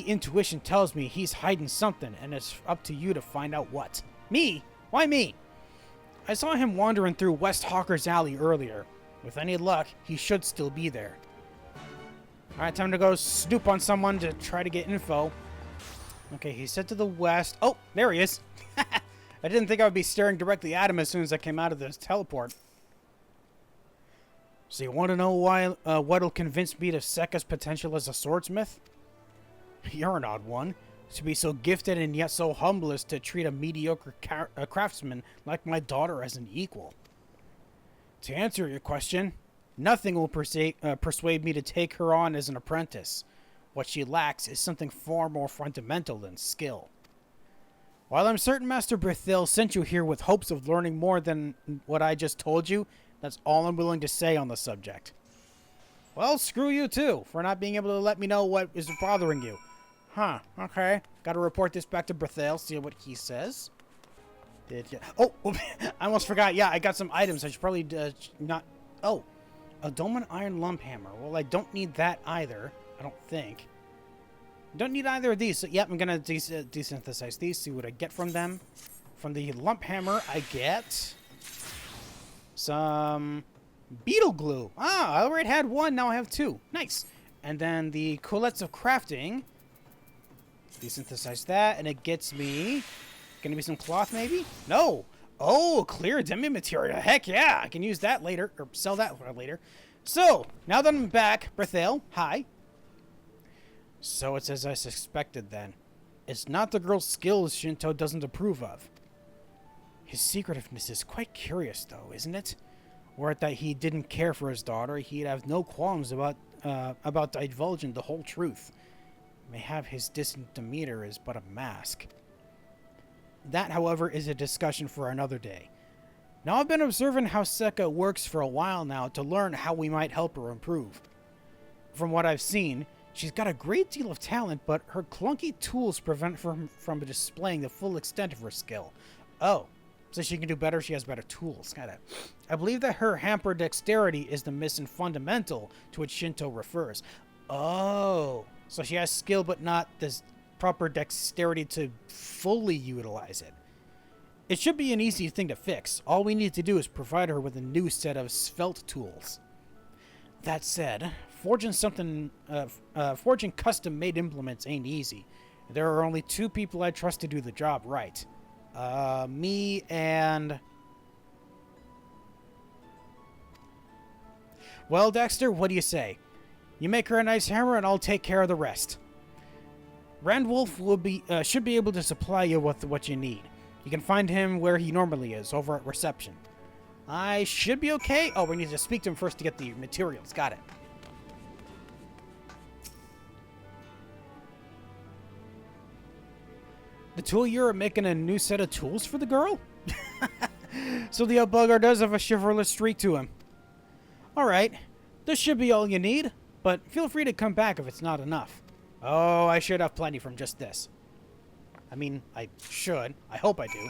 intuition tells me he's hiding something, and it's up to you to find out what. Me? Why me? I saw him wandering through West Hawker's Alley earlier. With any luck, he should still be there. Alright, time to go snoop on someone to try to get info. Okay, he's head to the west. Oh, there he is. I didn't think I would be staring directly at him as soon as I came out of this teleport. So you want to know why what'll convince me to Sekka's potential as a swordsmith? You're an odd one. To be so gifted and yet so humble as to treat a mediocre craftsman like my daughter as an equal. To answer your question, nothing will persuade me to take her on as an apprentice. What she lacks is something far more fundamental than skill. While I'm certain Master Berthale sent you here with hopes of learning more than what I just told you, that's all I'm willing to say on the subject. Well, screw you too, for not being able to let me know what is bothering you. Huh, okay. Gotta report this back to Berthale, see what he says. Oh, I almost forgot. Yeah, I got some items. I should probably not... Oh, a Dolmen Iron Lump Hammer. Well, I don't need that either, I don't think. Don't need either of these. So, yep, I'm gonna desynthesize these, see what I get from them. From the Lump Hammer, I get... some beetle glue. Ah, I already had one, now I have two. Nice. And then the Colettes of Crafting. Desynthesize that, and it gets me... Gonna be some cloth, maybe? No. Oh, clear demi material. Heck yeah, I can use that later, or sell that later. So, now that I'm back, Berthale, hi. So it's as I suspected then. It's not the girl's skills Shinto doesn't approve of. His secretiveness is quite curious, though, isn't it? Were it that he didn't care for his daughter, he'd have no qualms about divulging the whole truth. May have his distant demeanor is but a mask. That, however, is a discussion for another day. Now I've been observing how Sekka works for a while now to learn how we might help her improve. From what I've seen, she's got a great deal of talent, but her clunky tools prevent her from displaying the full extent of her skill. Oh, so she can do better, she has better tools. Got it. I believe that her hampered dexterity is the missing fundamental to which Shinto refers. Oh, so she has skill but not this proper dexterity to fully utilize it. It should be an easy thing to fix. All we need to do is provide her with a new set of svelte tools. That said, forging custom-made implements ain't easy. There are only 2 people I trust to do the job right. Me and... Well, Dexter, what do you say? You make her a nice hammer and I'll take care of the rest. Raulf should be able to supply you with what you need. You can find him where he normally is, over at reception. I should be okay. Oh, we need to speak to him first to get the materials. Got it. The tool you're making a new set of tools for the girl? So the bugger does have a chivalrous streak to him. Alright, this should be all you need, but feel free to come back if it's not enough. Oh, I should have plenty from just this. I mean, I should. I hope I do.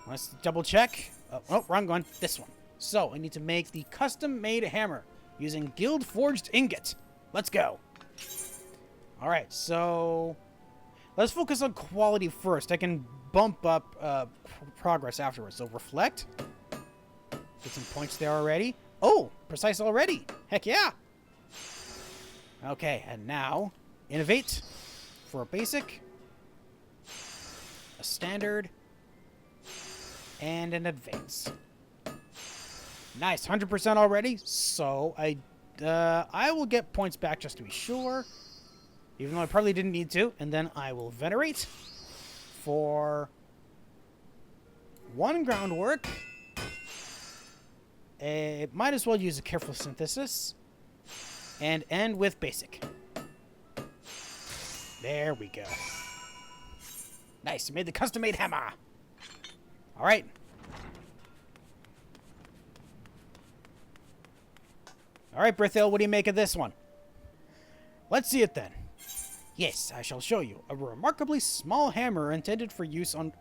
Let's double check. Oh, wrong one. This one. So, I need to make the custom-made hammer using guild-forged ingot. Let's go. Alright, so... let's focus on quality first. I can bump up progress afterwards. So, reflect. Get some points there already. Oh, precise already. Heck yeah. Okay, and now, innovate for a basic, a standard, and an advance. Nice, 100% already. So I will get points back just to be sure, even though I probably didn't need to. And then I will venerate for 1 groundwork. Might as well use a careful synthesis and end with basic. There we go. Nice, made the custom-made hammer. All right. All right, Brithil, what do you make of this one? Let's see it then. Yes, I shall show you. A remarkably small hammer intended for use on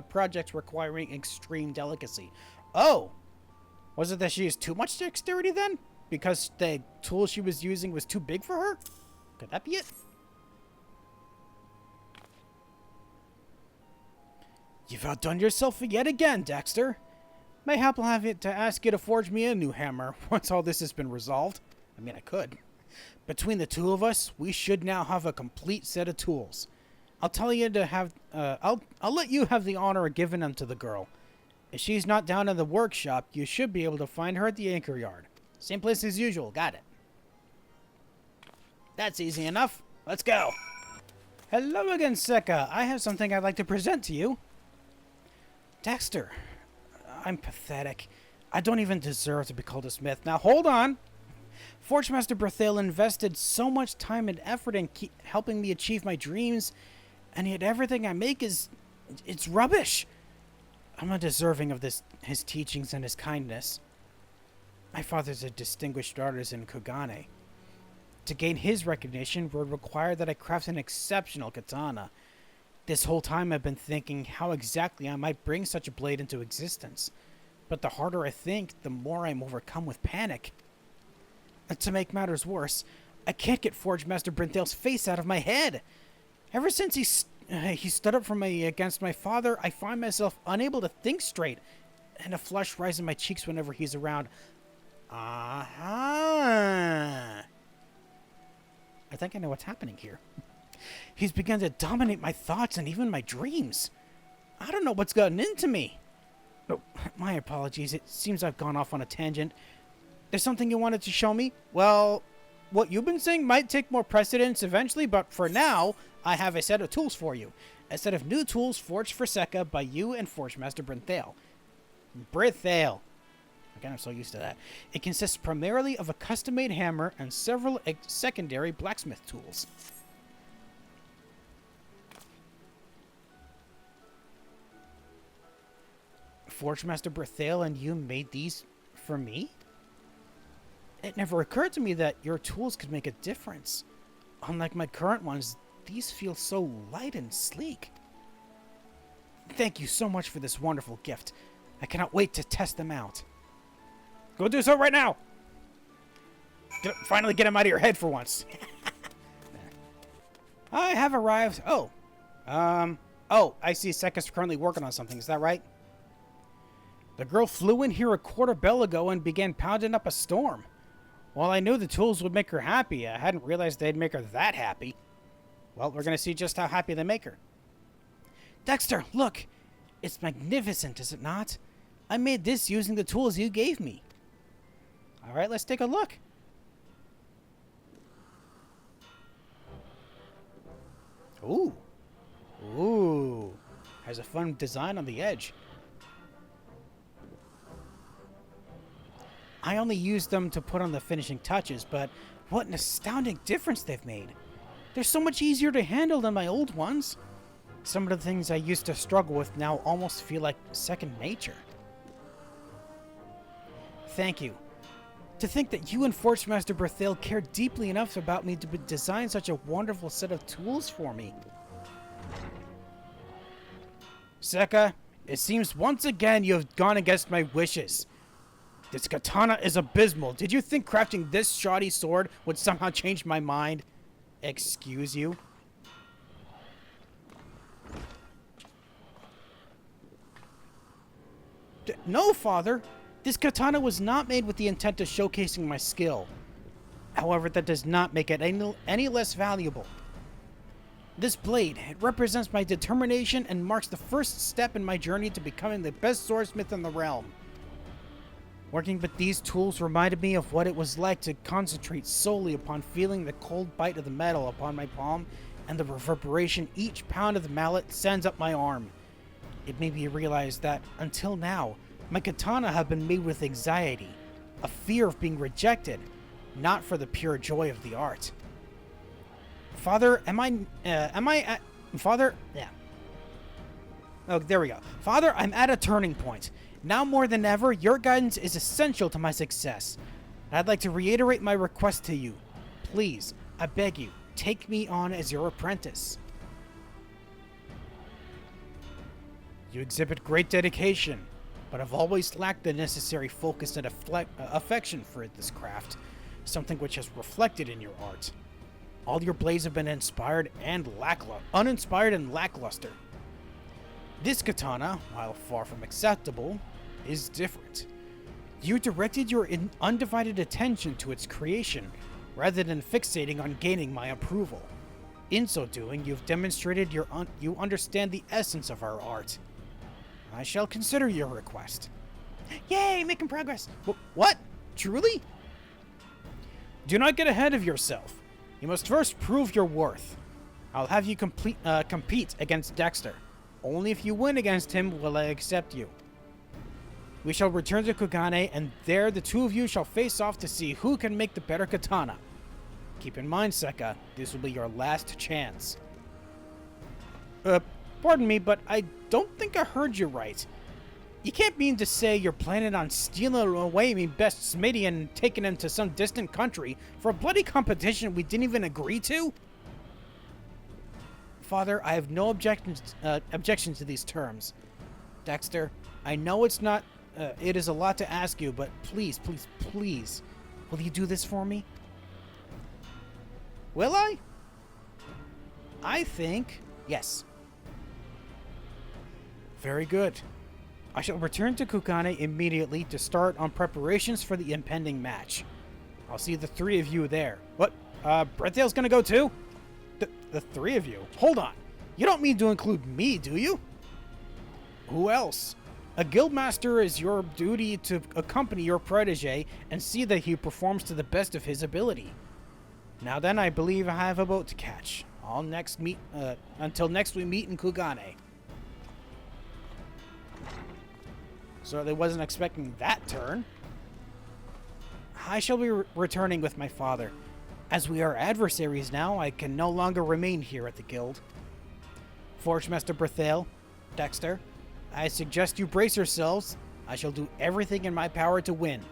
projects requiring extreme delicacy. Oh! Was it that she used too much dexterity then? Because the tool she was using was too big for her? Could that be it? You've outdone yourself yet again, Dexter. Mayhap I'll have it to ask you to forge me a new hammer once all this has been resolved. I mean, I could. Between the 2 of us, we should now have a complete set of tools. I'll tell you to have. I'll let you have the honor of giving them to the girl. If she's not down in the workshop, you should be able to find her at the anchor yard. Same place as usual. Got it. That's easy enough. Let's go. Hello again, Sekka. I have something I'd like to present to you. Dexter, I'm pathetic. I don't even deserve to be called a smith. Now, hold on. Forgemaster Brithil invested so much time and effort in helping me achieve my dreams, and yet everything I make it's rubbish. I'm undeserving of his teachings and his kindness. My father's a distinguished artist in Kugane. To gain his recognition would require that I craft an exceptional katana. This whole time I've been thinking how exactly I might bring such a blade into existence. But the harder I think, the more I'm overcome with panic. And to make matters worse, I can't get Forgemaster Brithil's face out of my head. Ever since he stood up for me against my father, I find myself unable to think straight, and a flush rises in my cheeks whenever he's around. Aha! I think I know what's happening here. He's begun to dominate my thoughts and even my dreams. I don't know what's gotten into me. Oh, my apologies. It seems I've gone off on a tangent. There's something you wanted to show me? Well, what you've been saying might take more precedence eventually, but for now, I have a set of tools for you. A set of new tools forged for Sekka by you and Forgemaster Brithil. Brithil. Again, I'm so used to that. It consists primarily of a custom-made hammer and several secondary blacksmith tools. Forgemaster Brithil and you made these for me? It never occurred to me that your tools could make a difference. Unlike my current ones, these feel so light and sleek. Thank you so much for this wonderful gift. I cannot wait to test them out. Go do so right now! Finally get him out of your head for once. I have arrived. Oh, I see Sekka's currently working on something. Is that right? The girl flew in here a quarter bell ago and began pounding up a storm. While I knew the tools would make her happy, I hadn't realized they'd make her that happy. Well, we're going to see just how happy they make her. Dexter, look! It's magnificent, is it not? I made this using the tools you gave me. Alright, let's take a look. Ooh. Ooh. Has a fun design on the edge. I only used them to put on the finishing touches, but what an astounding difference they've made. They're so much easier to handle than my old ones. Some of the things I used to struggle with now almost feel like second nature. Thank you. To think that you and Forgemaster Berthel cared deeply enough about me to design such a wonderful set of tools for me. Sekka, it seems once again you have gone against my wishes. This katana is abysmal. Did you think crafting this shoddy sword would somehow change my mind? Excuse you? No, Father. This katana was not made with the intent of showcasing my skill. However, that does not make it any less valuable. This blade, it represents my determination and marks the first step in my journey to becoming the best swordsmith in the realm. Working with these tools reminded me of what it was like to concentrate solely upon feeling the cold bite of the metal upon my palm and the reverberation each pound of the mallet sends up my arm. It made me realize that, until now, my katana have been made with anxiety, a fear of being rejected, not for the pure joy of the art. Father, Father, yeah. Oh, there we go. Father, I'm at a turning point. Now more than ever, your guidance is essential to my success. I'd like to reiterate my request to you. Please, I beg you, take me on as your apprentice. You exhibit great dedication, but I've always lacked the necessary focus and affection for this craft, something which has reflected in your art. All your blades have been uninspired and lackluster. This katana, while far from acceptable, is different. You directed your undivided attention to its creation, rather than fixating on gaining my approval. In so doing, you've demonstrated you understand the essence of our art. I shall consider your request. Yay, making progress! What? Truly? Do not get ahead of yourself. You must first prove your worth. I'll have you compete against Dexter. Only if you win against him will I accept you. We shall return to Kugane, and there the two of you shall face off to see who can make the better katana. Keep in mind, Sekka, this will be your last chance. Pardon me, but I don't think I heard you right. You can't mean to say you're planning on stealing away me best smitty and taking him to some distant country for a bloody competition we didn't even agree to? Father, I have no objections to these terms. Dexter, I know it is a lot to ask you, but please, please, please, will you do this for me? Will I? I think yes. Very good. I shall return to Kugane immediately to start on preparations for the impending match. I'll see the three of you there. What? Breadtail's gonna go too? The three of you? Hold on. You don't mean to include me, do you? Who else? A guildmaster is your duty to accompany your protege and see that he performs to the best of his ability. Now then, I believe I have a boat to catch. Until next we meet in Kugane. So they wasn't expecting that turn. I shall be returning with my father. As we are adversaries now, I can no longer remain here at the guild. Forgemaster Berthel, Dexter, I suggest you brace yourselves. I shall do everything in my power to win.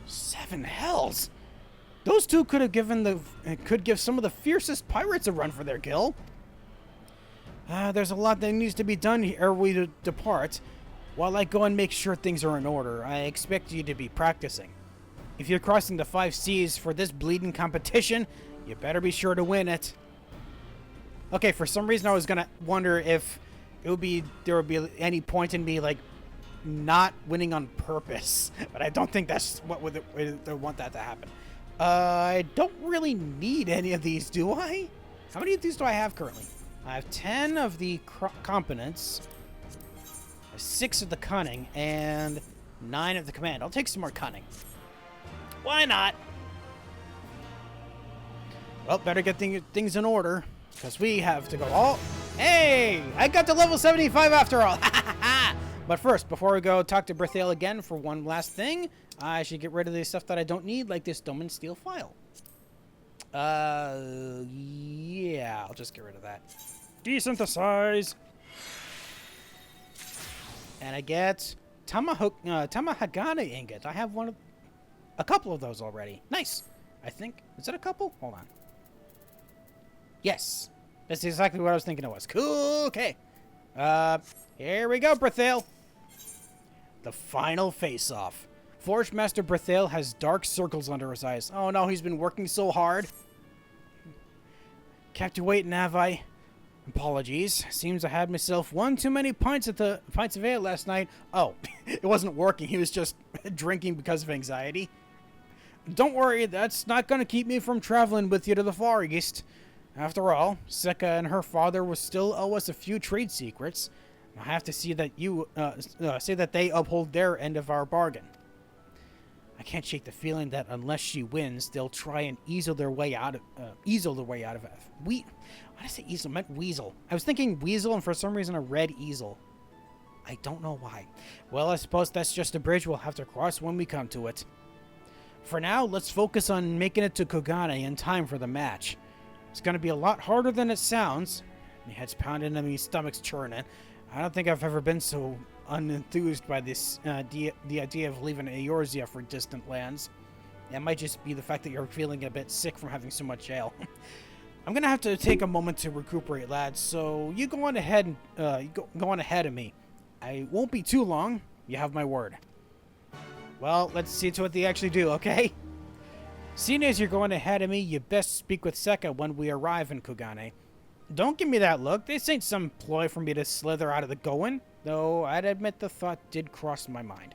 Seven hells! Those two could give some of the fiercest pirates a run for their kill. There's a lot that needs to be done ere we depart. While I go and make sure things are in order, I expect you to be practicing. If you're crossing the 5 seas for this bleeding competition, you better be sure to win it. Okay, for some reason I was gonna wonder if there would be any point in me, like, not winning on purpose. But I don't think that's what would want that to happen. I don't really need any of these, do I? How many of these do I have currently? I have 10 of the competence, 6 of the cunning, and 9 of the command. I'll take some more cunning. Why not? Well, better get things in order, because we have to go all... Hey! I got to level 75 after all! But first, before we go talk to Berthale again for one last thing, I should get rid of the stuff that I don't need, like this Dome and Steel file. Yeah, I'll just get rid of that. Desynthesize. And I get Tamahagane ingot. I have a couple of those already. Nice. I think. Is it a couple? Hold on. Yes. That's exactly what I was thinking it was. Cool. Okay. Here we go, Berthale. The final face-off. Forge Master Berthale has dark circles under his eyes. Oh no, he's been working so hard. Kept you waiting, have I? Apologies. Seems I had myself one too many pints of ale last night. Oh, it wasn't working. He was just drinking because of anxiety. Don't worry, that's not going to keep me from traveling with you to the Far East. After all, Sekka and her father will still owe us a few trade secrets. I have to see that say that they uphold their end of our bargain. I can't shake the feeling that unless she wins, they'll try and easel their way out of it. Why did I say easel? I meant weasel. I was thinking weasel, and for some reason I read easel. I don't know why. Well, I suppose that's just a bridge we'll have to cross when we come to it. For now, let's focus on making it to Kugane in time for the match. It's going to be a lot harder than it sounds. My head's pounding and my stomach's churning. I don't think I've ever been so unenthused by this the idea of leaving Eorzea for distant lands. It might just be the fact that you're feeling a bit sick from having so much ale. I'm gonna have to take a moment to recuperate, lads. So you go on ahead and go on ahead of me. I won't be too long. You have my word. Well, let's see to what they actually do, okay? Seeing as you're going ahead of me, you best speak with Sekka when we arrive in Kugane. Don't give me that look. This ain't some ploy for me to slither out of the going, though I'd admit the thought did cross my mind.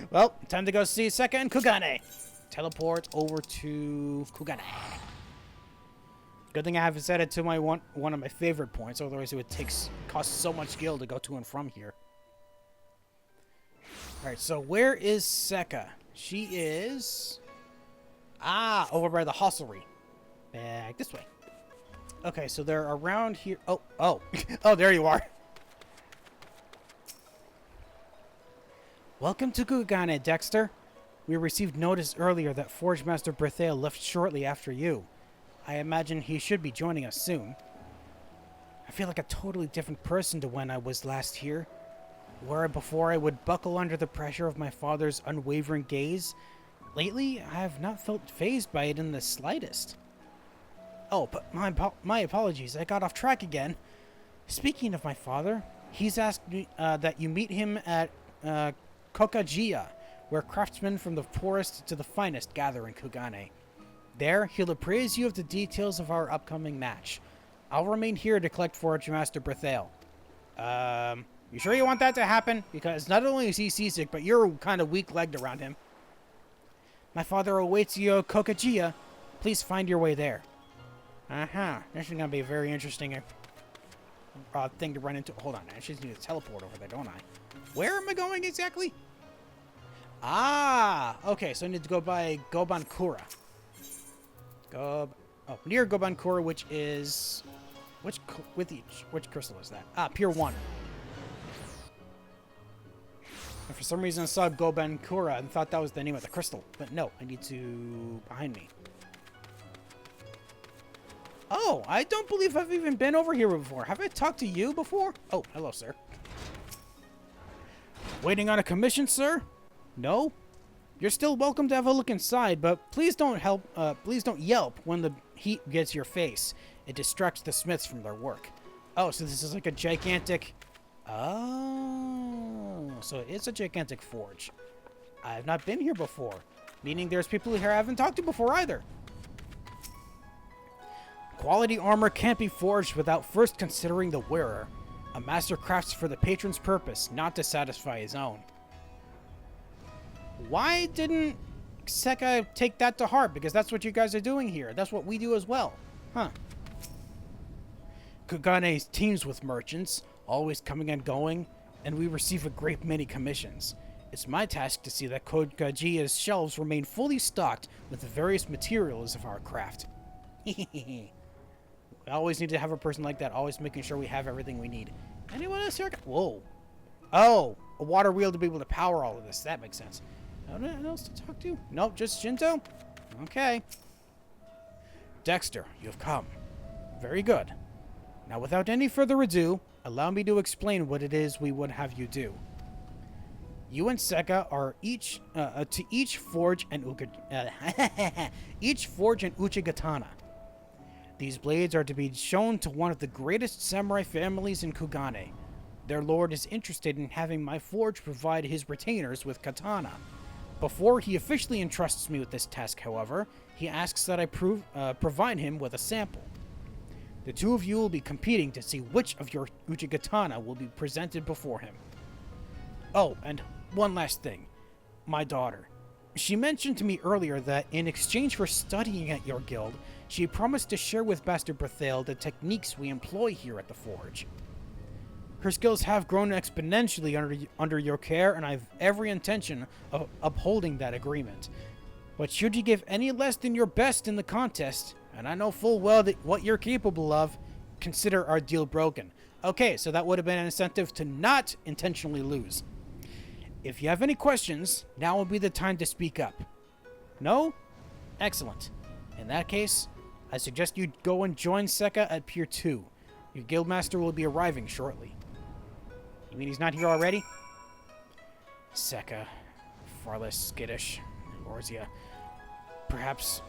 Well, time to go see Sekka and Kugane. Teleport over to Kugane. Good thing I haven't set it to my one of my favorite points, otherwise it would cost so much skill to go to and from here. Alright, so where is Sekka? She is... over by the hostelry. Back this way. Okay, so they're around here. Oh. Oh, there you are. Welcome to Kugane, Dexter. We received notice earlier that Forge Master Berthale left shortly after you. I imagine he should be joining us soon. I feel like a totally different person to when I was last here. Where before I would buckle under the pressure of my father's unwavering gaze, lately I have not felt fazed by it in the slightest. Oh, but my apologies, I got off track again. Speaking of my father, he's asked me that you meet him at Kokajia, where craftsmen from the poorest to the finest gather in Kugane. There, he'll appraise you of the details of our upcoming match. I'll remain here to collect Forge Master Berthale. You sure you want that to happen? Because not only is he seasick, but you're kind of weak-legged around him. My father awaits you at Kokajia. Please find your way there. This is going to be a very interesting thing to run into. Hold on, I just need to teleport over there, don't I? Where am I going exactly? Okay, so I need to go by Gobankura. Near Gobankura, which is... Which crystal is that? Pure 1. And for some reason I saw Gobankura and thought that was the name of the crystal. But no, I need to... Behind me. Oh, I don't believe I've even been over here before. Have I talked to you before? Oh, hello, sir. Waiting on a commission, sir? No? You're still welcome to have a look inside, but please don't yelp when the heat gets your face. It distracts the smiths from their work. Oh, so this is like a gigantic... Oh, so it's a gigantic forge. I have not been here before, meaning there's people here I haven't talked to before either. Quality armor can't be forged without first considering the wearer. A master crafts for the patron's purpose, not to satisfy his own. Why didn't Sekka take that to heart? Because that's what you guys are doing here. That's what we do as well. Huh. Kugane teams with merchants, always coming and going, and we receive a great many commissions. It's my task to see that Kogajia's shelves remain fully stocked with the various materials of our craft. We always need to have a person like that, always making sure we have everything we need. Anyone else here? Whoa. Oh, a water wheel to be able to power all of this. That makes sense. Anyone else to talk to? Nope, just Shinto? Okay. Dexter, you've come. Very good. Now, without any further ado, allow me to explain what it is we would have you do. You and Sekka are each forge an uchigatana. These blades are to be shown to one of the greatest samurai families in Kugane. Their lord is interested in having my forge provide his retainers with katana. Before he officially entrusts me with this task, however, he asks that I provide him with a sample. The two of you will be competing to see which of your uchigatana will be presented before him. Oh, and one last thing. My daughter. She mentioned to me earlier that in exchange for studying at your guild, she promised to share with Master Berthale the techniques we employ here at the Forge. Her skills have grown exponentially under your care, and I have every intention of upholding that agreement. But should you give any less than your best in the contest, and I know full well that what you're capable of, consider our deal broken. Okay, so that would have been an incentive to not intentionally lose. If you have any questions, now will be the time to speak up. No? Excellent. In that case, I suggest you go and join Sekka at Pier 2. Your guildmaster will be arriving shortly. You mean he's not here already? Sekka, far less skittish. Orzia, perhaps...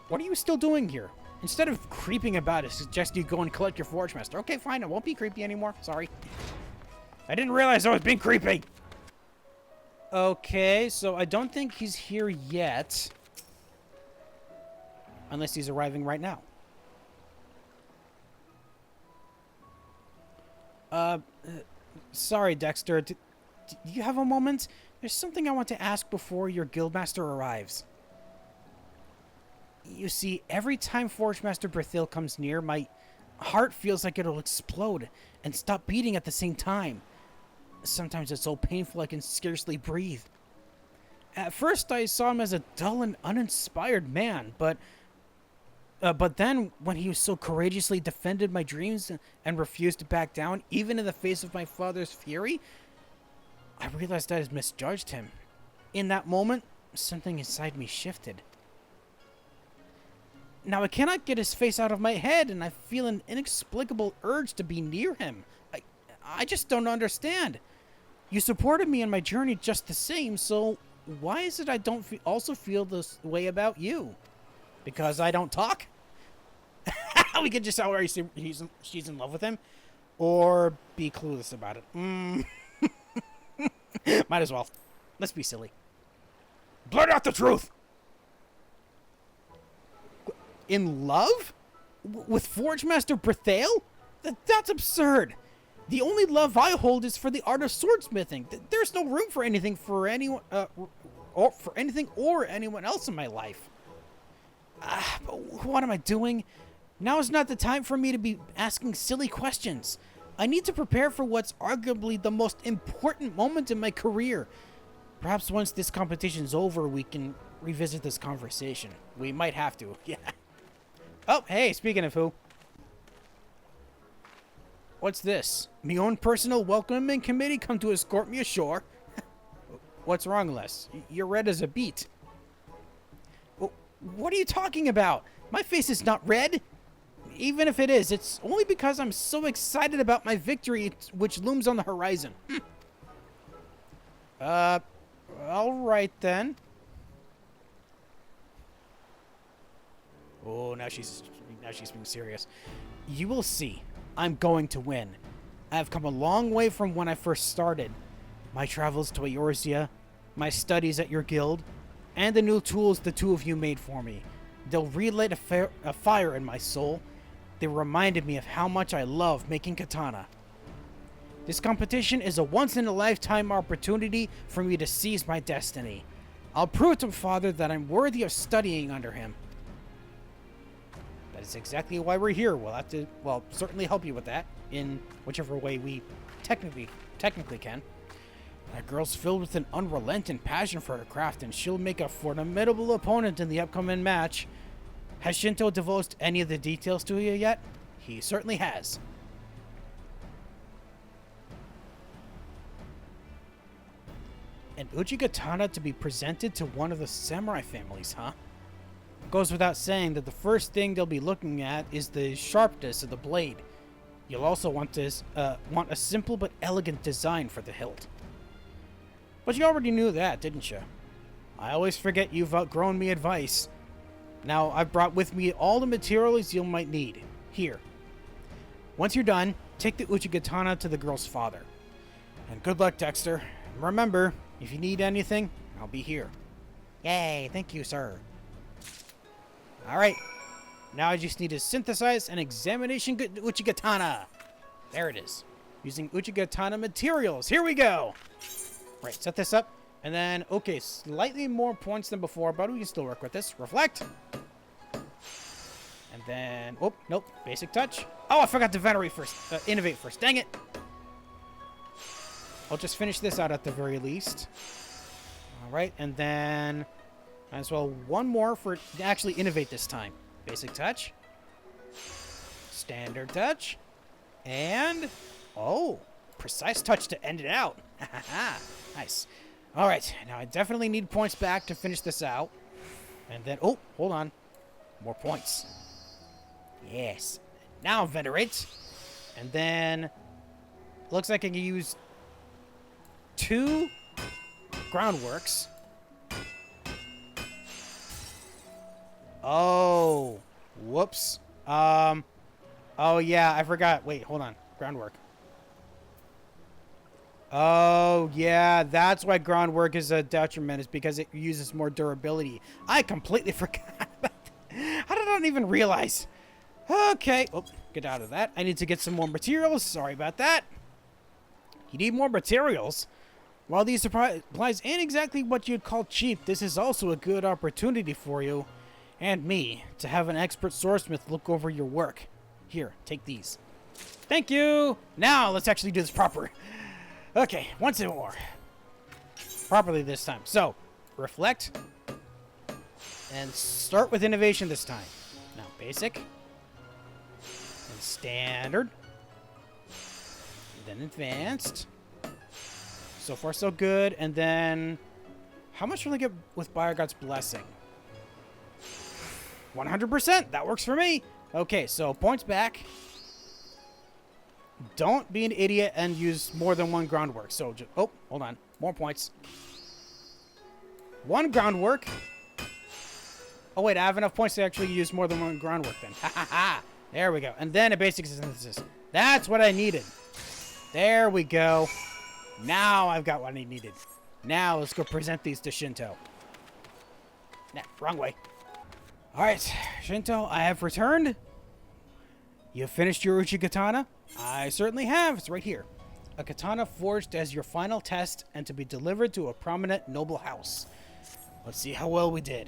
What are you still doing here? Instead of creeping about, I suggest you go and collect your Forge Master. Okay, fine, I won't be creepy anymore. Sorry. I didn't realize I was being creepy! Okay, so I don't think he's here yet. Unless he's arriving right now. Sorry, Dexter. Do you have a moment? There's something I want to ask before your guildmaster arrives. You see, every time Forge Master Berthale comes near, my heart feels like it'll explode and stop beating at the same time. Sometimes it's so painful I can scarcely breathe. At first, I saw him as a dull and uninspired man, but then, when he so courageously defended my dreams and refused to back down, even in the face of my father's fury, I realized I had misjudged him. In that moment, something inside me shifted. Now, I cannot get his face out of my head, and I feel an inexplicable urge to be near him. I just don't understand. You supported me in my journey just the same, so why is it I don't also feel this way about you? Because I don't talk? We could just tell her she's in love with him. Or be clueless about it. Might as well. Let's be silly. Blurt out the truth! In love? With Forge Master Berthale? That's absurd. The only love I hold is for the art of swordsmithing. There's no room for anything for anyone, or for anything or anyone else in my life. But what am I doing? Now is not the time for me to be asking silly questions. I need to prepare for what's arguably the most important moment in my career. Perhaps once this competition's over, we can revisit this conversation. We might have to, yeah. Oh, hey, speaking of who. What's this? Me own personal welcoming committee come to escort me ashore? What's wrong, Les? You're red as a beet. What are you talking about? My face is not red. Even if it is, it's only because I'm so excited about my victory, which looms on the horizon. All right then. Oh, now she's being serious. You will see. I'm going to win. I have come a long way from when I first started. My travels to Eorzea, my studies at your guild, and the new tools the two of you made for me. They'll relight a fire in my soul. They reminded me of how much I love making katana. This competition is a once-in-a-lifetime opportunity for me to seize my destiny. I'll prove to Father that I'm worthy of studying under him. That is exactly why we're here. We'll have to, well, certainly help you with that in whichever way we technically can. That girl's filled with an unrelenting passion for her craft, and she'll make a formidable opponent in the upcoming match. Has Shinto divulged any of the details to you yet? He certainly has. An Uchigatana to be presented to one of the samurai families, huh? Goes without saying that the first thing they'll be looking at is the sharpness of the blade. You'll also want a simple but elegant design for the hilt. But you already knew that, didn't you? I always forget you've outgrown me advice. Now, I've brought with me all the materials you might need. Here. Once you're done, take the Uchigatana to the girl's father. And good luck, Dexter. Remember, if you need anything, I'll be here. Yay, thank you, sir. Alright. Now I just need to synthesize an examination Uchigatana. There it is. Using Uchigatana materials. Here we go! Right, set this up. And then, okay, slightly more points than before, but we can still work with this. Reflect. And then, oh, nope, basic touch. Oh, I forgot to venerate first, innovate first. Dang it. I'll just finish this out at the very least. All right, and then might as well one more for actually innovate this time. Basic touch. Standard touch. And, oh, precise touch to end it out. Nice. All right, now I definitely need points back to finish this out. And then, oh, hold on. More points. Yes. Now venerate. And then, looks like I can use 2 groundworks. Oh, whoops. Oh yeah, I forgot. Wait, hold on. Groundwork. Oh, yeah, that's why groundwork is a detriment, is because it uses more durability. I completely forgot about that. How did I not even realize? Okay. Oh, get out of that. I need to get some more materials. Sorry about that. You need more materials? While these supplies ain't exactly what you'd call cheap, this is also a good opportunity for you and me to have an expert swordsmith look over your work. Here, take these. Thank you. Now, let's actually do this proper. Okay, once more. Properly this time. So, reflect. And start with innovation this time. Now, basic. And standard. Then advanced. So far, so good. And then, how much will I get with Bayergod's Blessing? 100%. That works for me. Okay, so points back. Don't be an idiot and use more than 1 groundwork. So, just, oh, hold on. More points. 1 groundwork. Oh, wait, I have enough points to actually use more than 1 groundwork then. Ha ha ha. There we go. And then a basic synthesis. That's what I needed. There we go. Now I've got what I needed. Now let's go present these to Shinto. Nah, wrong way. Alright, Shinto, I have returned. You finished your Uchigatana? I certainly have. It's right here. A katana forged as your final test and to be delivered to a prominent noble house. Let's see how well we did.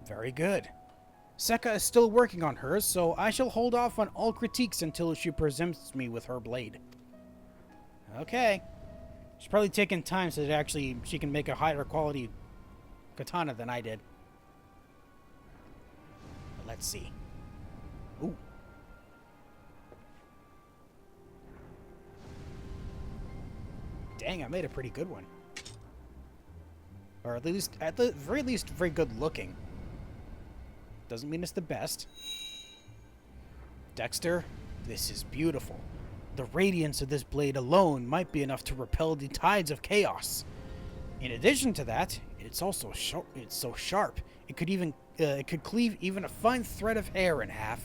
Very good. Sekka is still working on hers, so I shall hold off on all critiques until she presents me with her blade. Okay. She's probably taking time so that actually she can make a higher quality katana than I did. But let's see. Ooh. Dang, I made a pretty good one. Or at the very least, very good looking. Doesn't mean it's the best. Dexter, this is beautiful. The radiance of this blade alone might be enough to repel the tides of chaos. In addition to that, it's also sharp. It's so sharp it could even it could cleave even a fine thread of hair in half.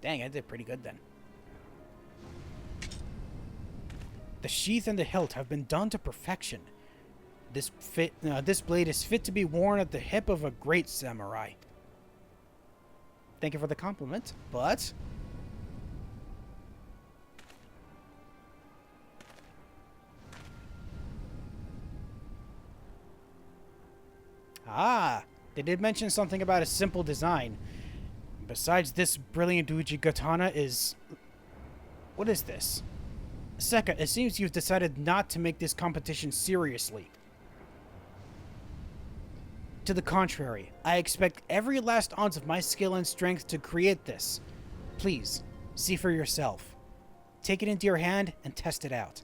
Dang, I did pretty good then. The sheath and the hilt have been done to perfection. This blade is fit to be worn at the hip of a great samurai. Thank you for the compliment, but... Ah, they did mention something about a simple design. Besides this brilliant Uji katana is... What is this? Sekka, it seems you've decided not to make this competition seriously. To the contrary, I expect every last ounce of my skill and strength to create this. Please, see for yourself. Take it into your hand and test it out.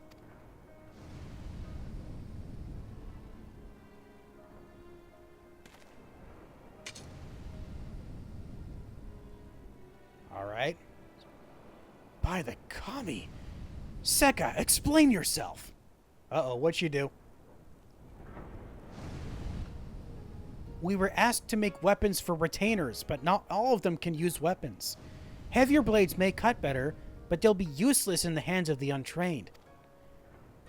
Alright. By the kami! Sekka, explain yourself! Uh-oh, what'd she do? We were asked to make weapons for retainers, but not all of them can use weapons. Heavier blades may cut better, but they'll be useless in the hands of the untrained.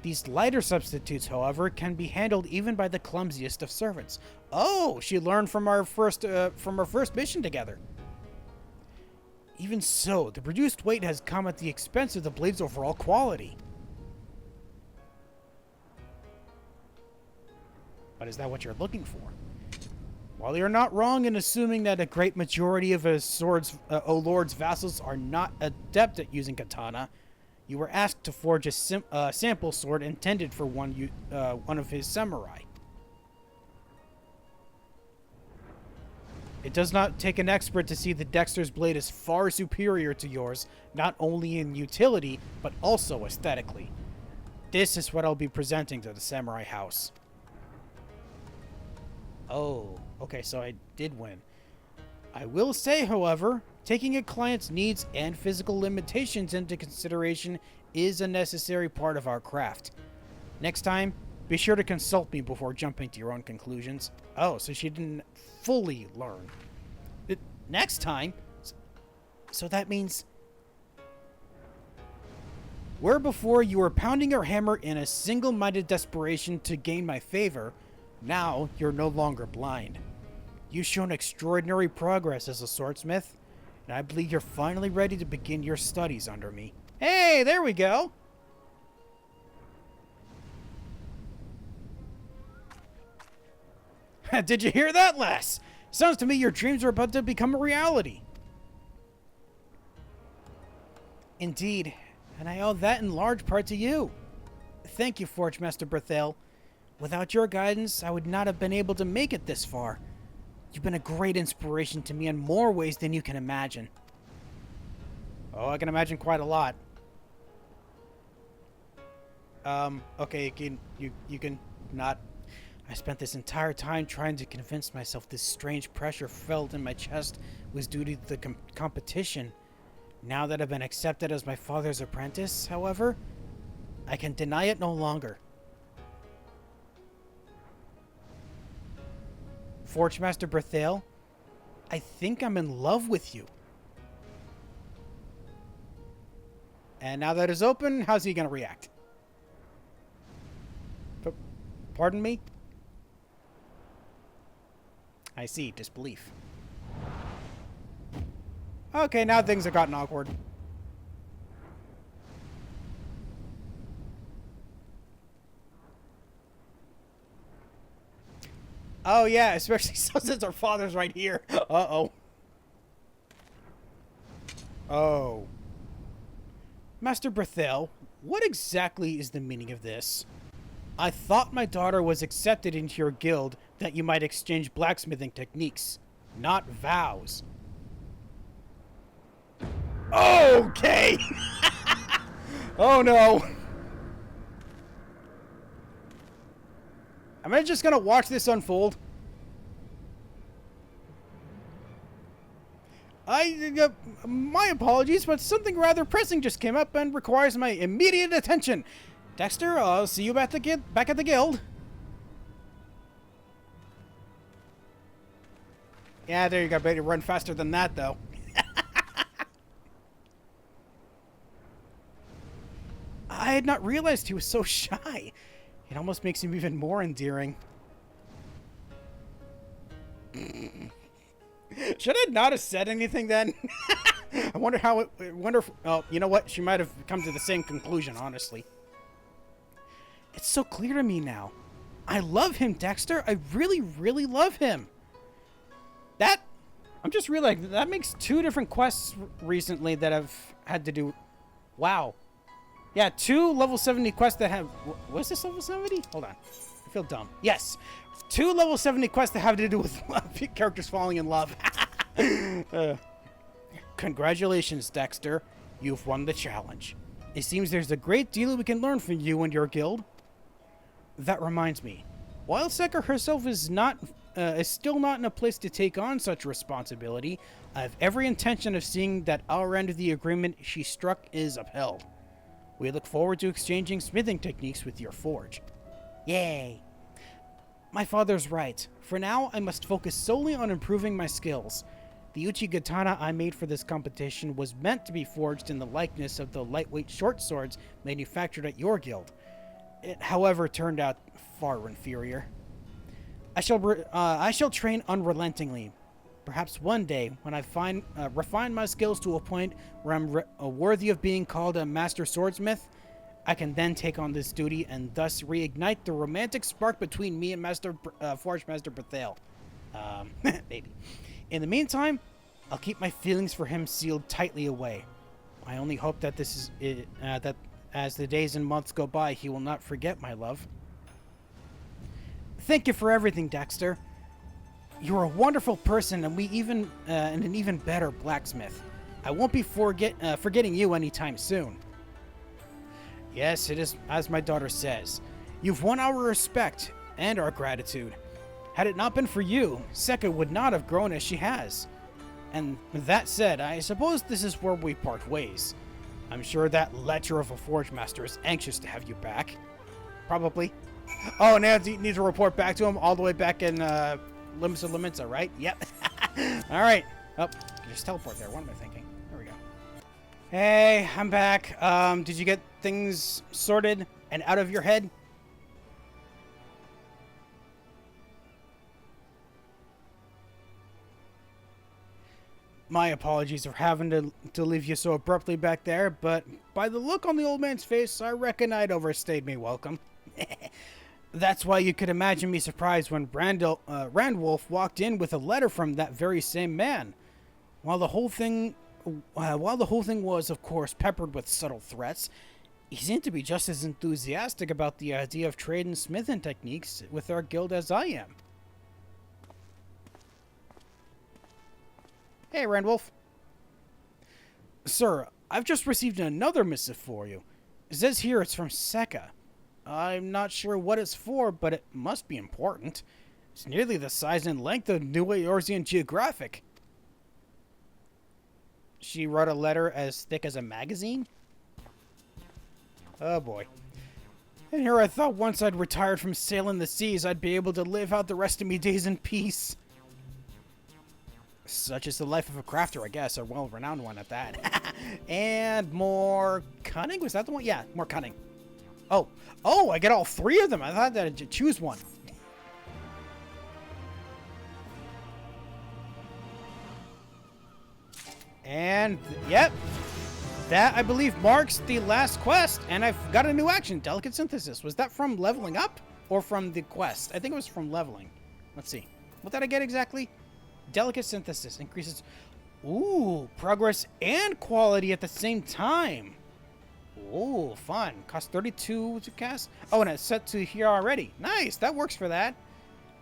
These lighter substitutes, however, can be handled even by the clumsiest of servants. Oh, she learned from our first mission together. Even so, the reduced weight has come at the expense of the blade's overall quality. But is that what you're looking for? While you're not wrong in assuming that a great majority of a lord's vassals are not adept at using katana, you were asked to forge a sample sword intended for one of his samurai. It does not take an expert to see that Dexter's blade is far superior to yours, not only in utility, but also aesthetically. This is what I'll be presenting to the samurai house. Oh, okay, so I did win. I will say, however, taking a client's needs and physical limitations into consideration is a necessary part of our craft. Next time, be sure to consult me before jumping to your own conclusions. Oh, so she didn't fully learn. Next time? So that means... Where before you were pounding your hammer in a single-minded desperation to gain my favor, now you're no longer blind. You've shown extraordinary progress as a swordsmith, and I believe you're finally ready to begin your studies under me. Hey, there we go! Did you hear that, lass? Sounds to me your dreams are about to become a reality. Indeed, and I owe that in large part to you. Thank you, Forge Master Berthel. Without your guidance, I would not have been able to make it this far. You've been a great inspiration to me in more ways than you can imagine. Oh, I can imagine quite a lot. Okay, you can not... I spent this entire time trying to convince myself this strange pressure felt in my chest was due to the competition. Now that I've been accepted as my father's apprentice, however, I can deny it no longer. Forge Master Berthel, I think I'm in love with you. And now that it's open, how's he gonna react? Pardon me? I see, disbelief. Okay, now things have gotten awkward. Oh yeah, especially since our father's right here. Uh-oh. Oh. Master Berthel, what exactly is the meaning of this? I thought my daughter was accepted into your guild that you might exchange blacksmithing techniques, not vows. Okay! Oh no! Am I just gonna watch this unfold? My apologies, but something rather pressing just came up and requires my immediate attention. Dexter, I'll see you back at the guild. Yeah, there you go. Better run faster than that, though. I had not realized he was so shy. It almost makes him even more endearing. Should I not have said anything then? I wonder how it... Oh, you know what? She might have come to the same conclusion, honestly. It's so clear to me now. I love him, Dexter. I really, really love him. That... I'm just realizing that makes 2 different quests recently that I've had to do. Wow. Yeah, 2 level 70 quests that have... Was this level 70? Hold on. I feel dumb. Yes. 2 level 70 quests that have to do with characters falling in love. Congratulations, Dexter. You've won the challenge. It seems there's a great deal we can learn from you and your guild. That reminds me. While Sekka herself is still not in a place to take on such responsibility, I have every intention of seeing that our end of the agreement she struck is upheld. We look forward to exchanging smithing techniques with your forge. Yay! My father's right. For now, I must focus solely on improving my skills. The Uchi katana I made for this competition was meant to be forged in the likeness of the lightweight short swords manufactured at your guild. It, however, turned out far inferior. I shall train unrelentingly. Perhaps one day, when I refine my skills to a point where I'm worthy of being called a master swordsmith, I can then take on this duty and thus reignite the romantic spark between me and Forge Master Berthale. Maybe. In the meantime, I'll keep my feelings for him sealed tightly away. I only hope that that as the days and months go by, he will not forget my love. Thank you for everything, Dexter. You're a wonderful person, and and an even better blacksmith. I won't be forgetting you anytime soon. Yes, it is as my daughter says. You've won our respect and our gratitude. Had it not been for you, Sekka would not have grown as she has. And with that said, I suppose this is where we part ways. I'm sure that lecher of a forge master is anxious to have you back. Probably. Oh, now you need to report back to him all the way back in Limsa Lominsa, right? Yep. All right. Oh, just teleport there. What am I thinking? There we go. Hey, I'm back. Did you get things sorted and out of your head? My apologies for having to leave you so abruptly back there, but by the look on the old man's face, I reckon I'd overstayed me welcome. That's why you could imagine me surprised when Raulf walked in with a letter from that very same man. While the whole thing was, of course, peppered with subtle threats, he seemed to be just as enthusiastic about the idea of trading smithing techniques with our guild as I am. Hey, Raulf. Sir, I've just received another missive for you. It says here it's from Sekka. I'm not sure what it's for, but it must be important. It's nearly the size and length of New Eorzean Geographic. She wrote a letter as thick as a magazine? Oh boy. And here I thought once I'd retired from sailing the seas, I'd be able to live out the rest of me days in peace. Such is the life of a crafter, I guess, a well-renowned one at that. And more cunning? Was that the one? Yeah, more cunning. Oh, I get all 3 of them. I thought that I'd choose one. And, yep. That, I believe, marks the last quest. And I've got a new action, Delicate Synthesis. Was that from leveling up or from the quest? I think it was from leveling. Let's see. What did I get exactly? Delicate Synthesis increases... Ooh, progress and quality at the same time. Ooh, fun. Costs 32 to cast. Oh, and it's set to here already. Nice, that works for that.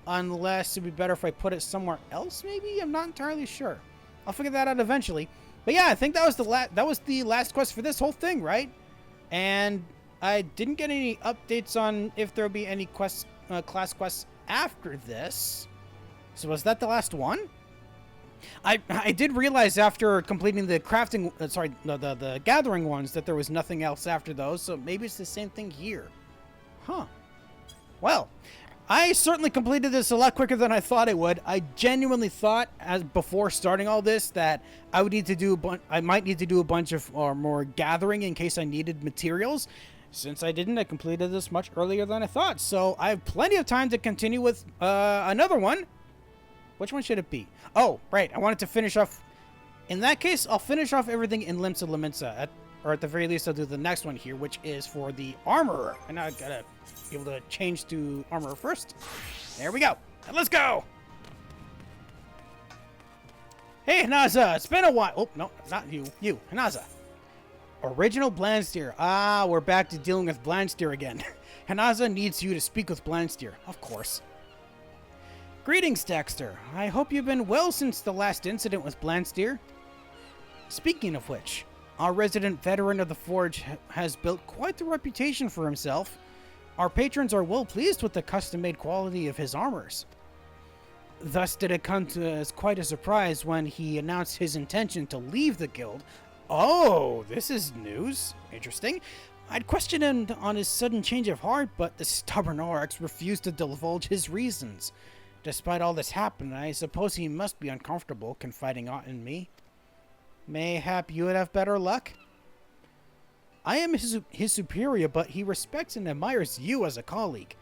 Unless it'd be better if I put it somewhere else, maybe? I'm not entirely sure. I'll figure that out eventually. But yeah, I think that was the last quest for this whole thing, right? And I didn't get any updates on if there'll be any class quests after this. So was that the last one? I did realize after completing the crafting, the gathering ones, that there was nothing else after those, so maybe it's the same thing here. Huh. Well, I certainly completed this a lot quicker than I thought I would. I genuinely thought, before starting all this, that I might need to do a bunch of more gathering in case I needed materials. Since I didn't, I completed this much earlier than I thought, so I have plenty of time to continue with another one. Which one should it be? Oh, right, I wanted to finish off... In that case, I'll finish off everything in Limsa Lominsa, or at the very least, I'll do the next one here, which is for the Armorer. And I gotta be able to change to Armorer first. There we go. And let's go! Hey, Hanaza, it's been a while. Oh, no, not you. You, Hanaza. Original Blanstyr. Ah, we're back to dealing with Blanstyr again. Hanaza needs you to speak with Blanstyr, of course. Greetings, Dexter. I hope you've been well since the last incident with Blanstyr. Speaking of which, our resident veteran of the Forge has built quite the reputation for himself. Our patrons are well pleased with the custom-made quality of his armors. Thus did it come to as quite a surprise when he announced his intention to leave the guild. Oh, this is news. Interesting. I'd questioned him on his sudden change of heart, but the stubborn Oryx refused to divulge his reasons. Despite all this happening, I suppose he must be uncomfortable confiding in me. Mayhap you would have better luck? I am his superior, but he respects and admires you as a colleague.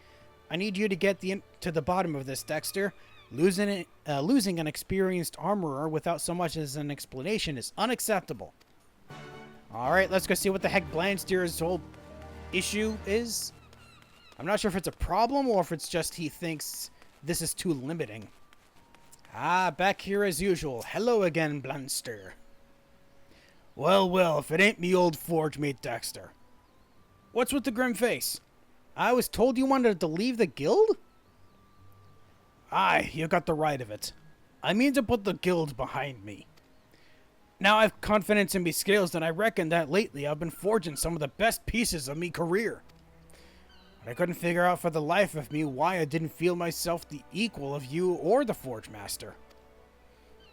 I need you to get to the bottom of this, Dexter. Losing an experienced armorer without so much as an explanation is unacceptable. Alright, let's go see what the heck Blastyr's whole issue is. I'm not sure if it's a problem or if it's just he thinks this is too limiting. Ah, back here as usual. Hello again, Blanstyr. Well, well, if it ain't me old forge mate Dexter. What's with the grim face? I was told you wanted to leave the guild? Aye, you got the right of it. I mean to put the guild behind me. Now I've confidence in me skills, and I reckon that lately I've been forging some of the best pieces of me career. But I couldn't figure out for the life of me why I didn't feel myself the equal of you or the Forge Master.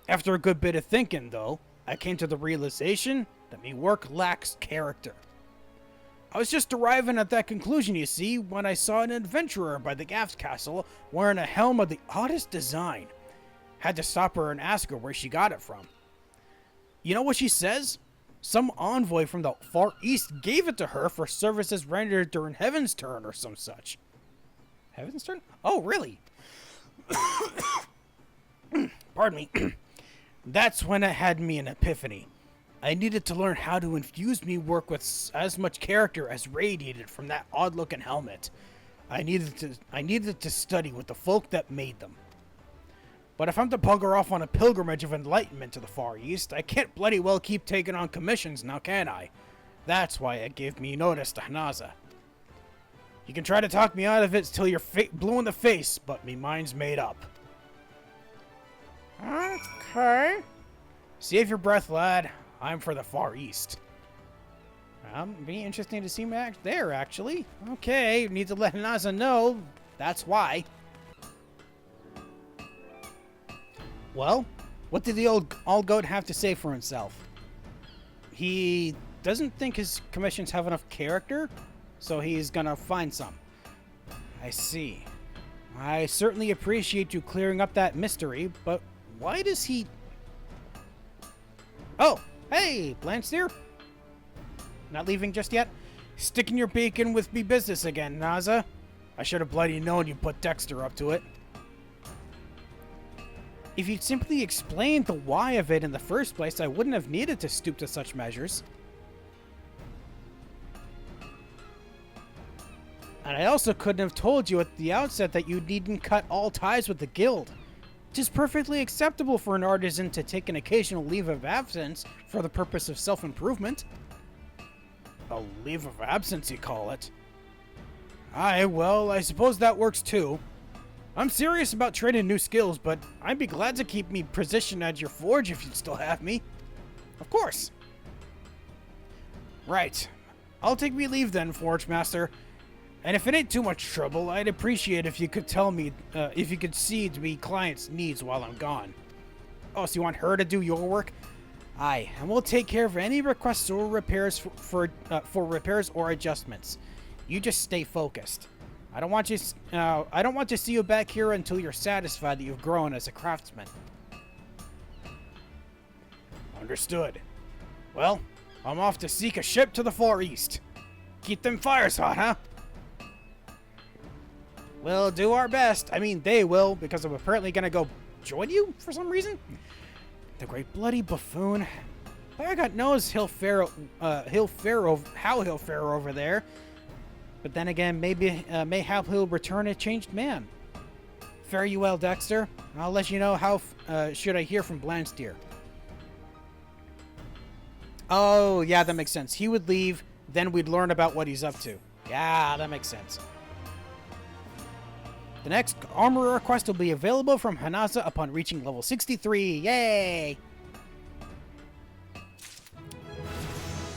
After a good bit of thinking, though, I came to the realization that me work lacks character. I was just arriving at that conclusion, you see, when I saw an adventurer by the Gaft Castle wearing a helm of the oddest design. Had to stop her and ask her where she got it from. You know what she says? Some envoy from the Far East gave it to her for services rendered during Heaven's Turn or some such. Heaven's Turn? Oh, really? Pardon me. That's when it had me an epiphany. I needed to learn how to infuse me work with as much character as radiated from that odd-looking helmet. I needed to study with the folk that made them. But if I'm to bugger off on a pilgrimage of enlightenment to the Far East, I can't bloody well keep taking on commissions now, can I? That's why it gave me notice to Hanaza. You can try to talk me out of it till you're blue in the face, but me mind's made up. Okay. Save your breath, lad. I'm for the Far East. Be interesting to see me there, actually. Okay, need to let Hanaza know. That's why. Well, what did the old goat have to say for himself? He doesn't think his commissions have enough character, so he's gonna find some. I see. I certainly appreciate you clearing up that mystery, but why does he... Oh, hey, Blanstyr. Not leaving just yet? Sticking your beak in with me business again, Naza. I should have bloody known you put Dexter up to it. If you'd simply explained the why of it in the first place, I wouldn't have needed to stoop to such measures. And I also couldn't have told you at the outset that you needn't cut all ties with the guild. It is perfectly acceptable for an artisan to take an occasional leave of absence for the purpose of self-improvement. A leave of absence, you call it? Aye, well, I suppose that works too. I'm serious about training new skills, but I'd be glad to keep me positioned at your forge if you'd still have me. Of course. Right. I'll take me leave then, Forge Master. And if it ain't too much trouble, I'd appreciate if you could tell me, if you could see to me clients' needs while I'm gone. Oh, so you want her to do your work? Aye, and we'll take care of any requests or repairs for repairs or adjustments. You just stay focused. I don't want to see you back here until you're satisfied that you've grown as a craftsman. Understood. Well, I'm off to seek a ship to the Far East. Keep them fires hot, huh? We'll do our best. I mean, they will, because I'm apparently gonna go join you for some reason. The great bloody buffoon. By God knows how he'll fare over there. But then again, mayhap he'll return a changed man. Fare you well, Dexter. I'll let you know how should I hear from Blanstyr. Oh, yeah, that makes sense. He would leave, then we'd learn about what he's up to. Yeah, that makes sense. The next armorer quest will be available from Hanaza upon reaching level 63. Yay!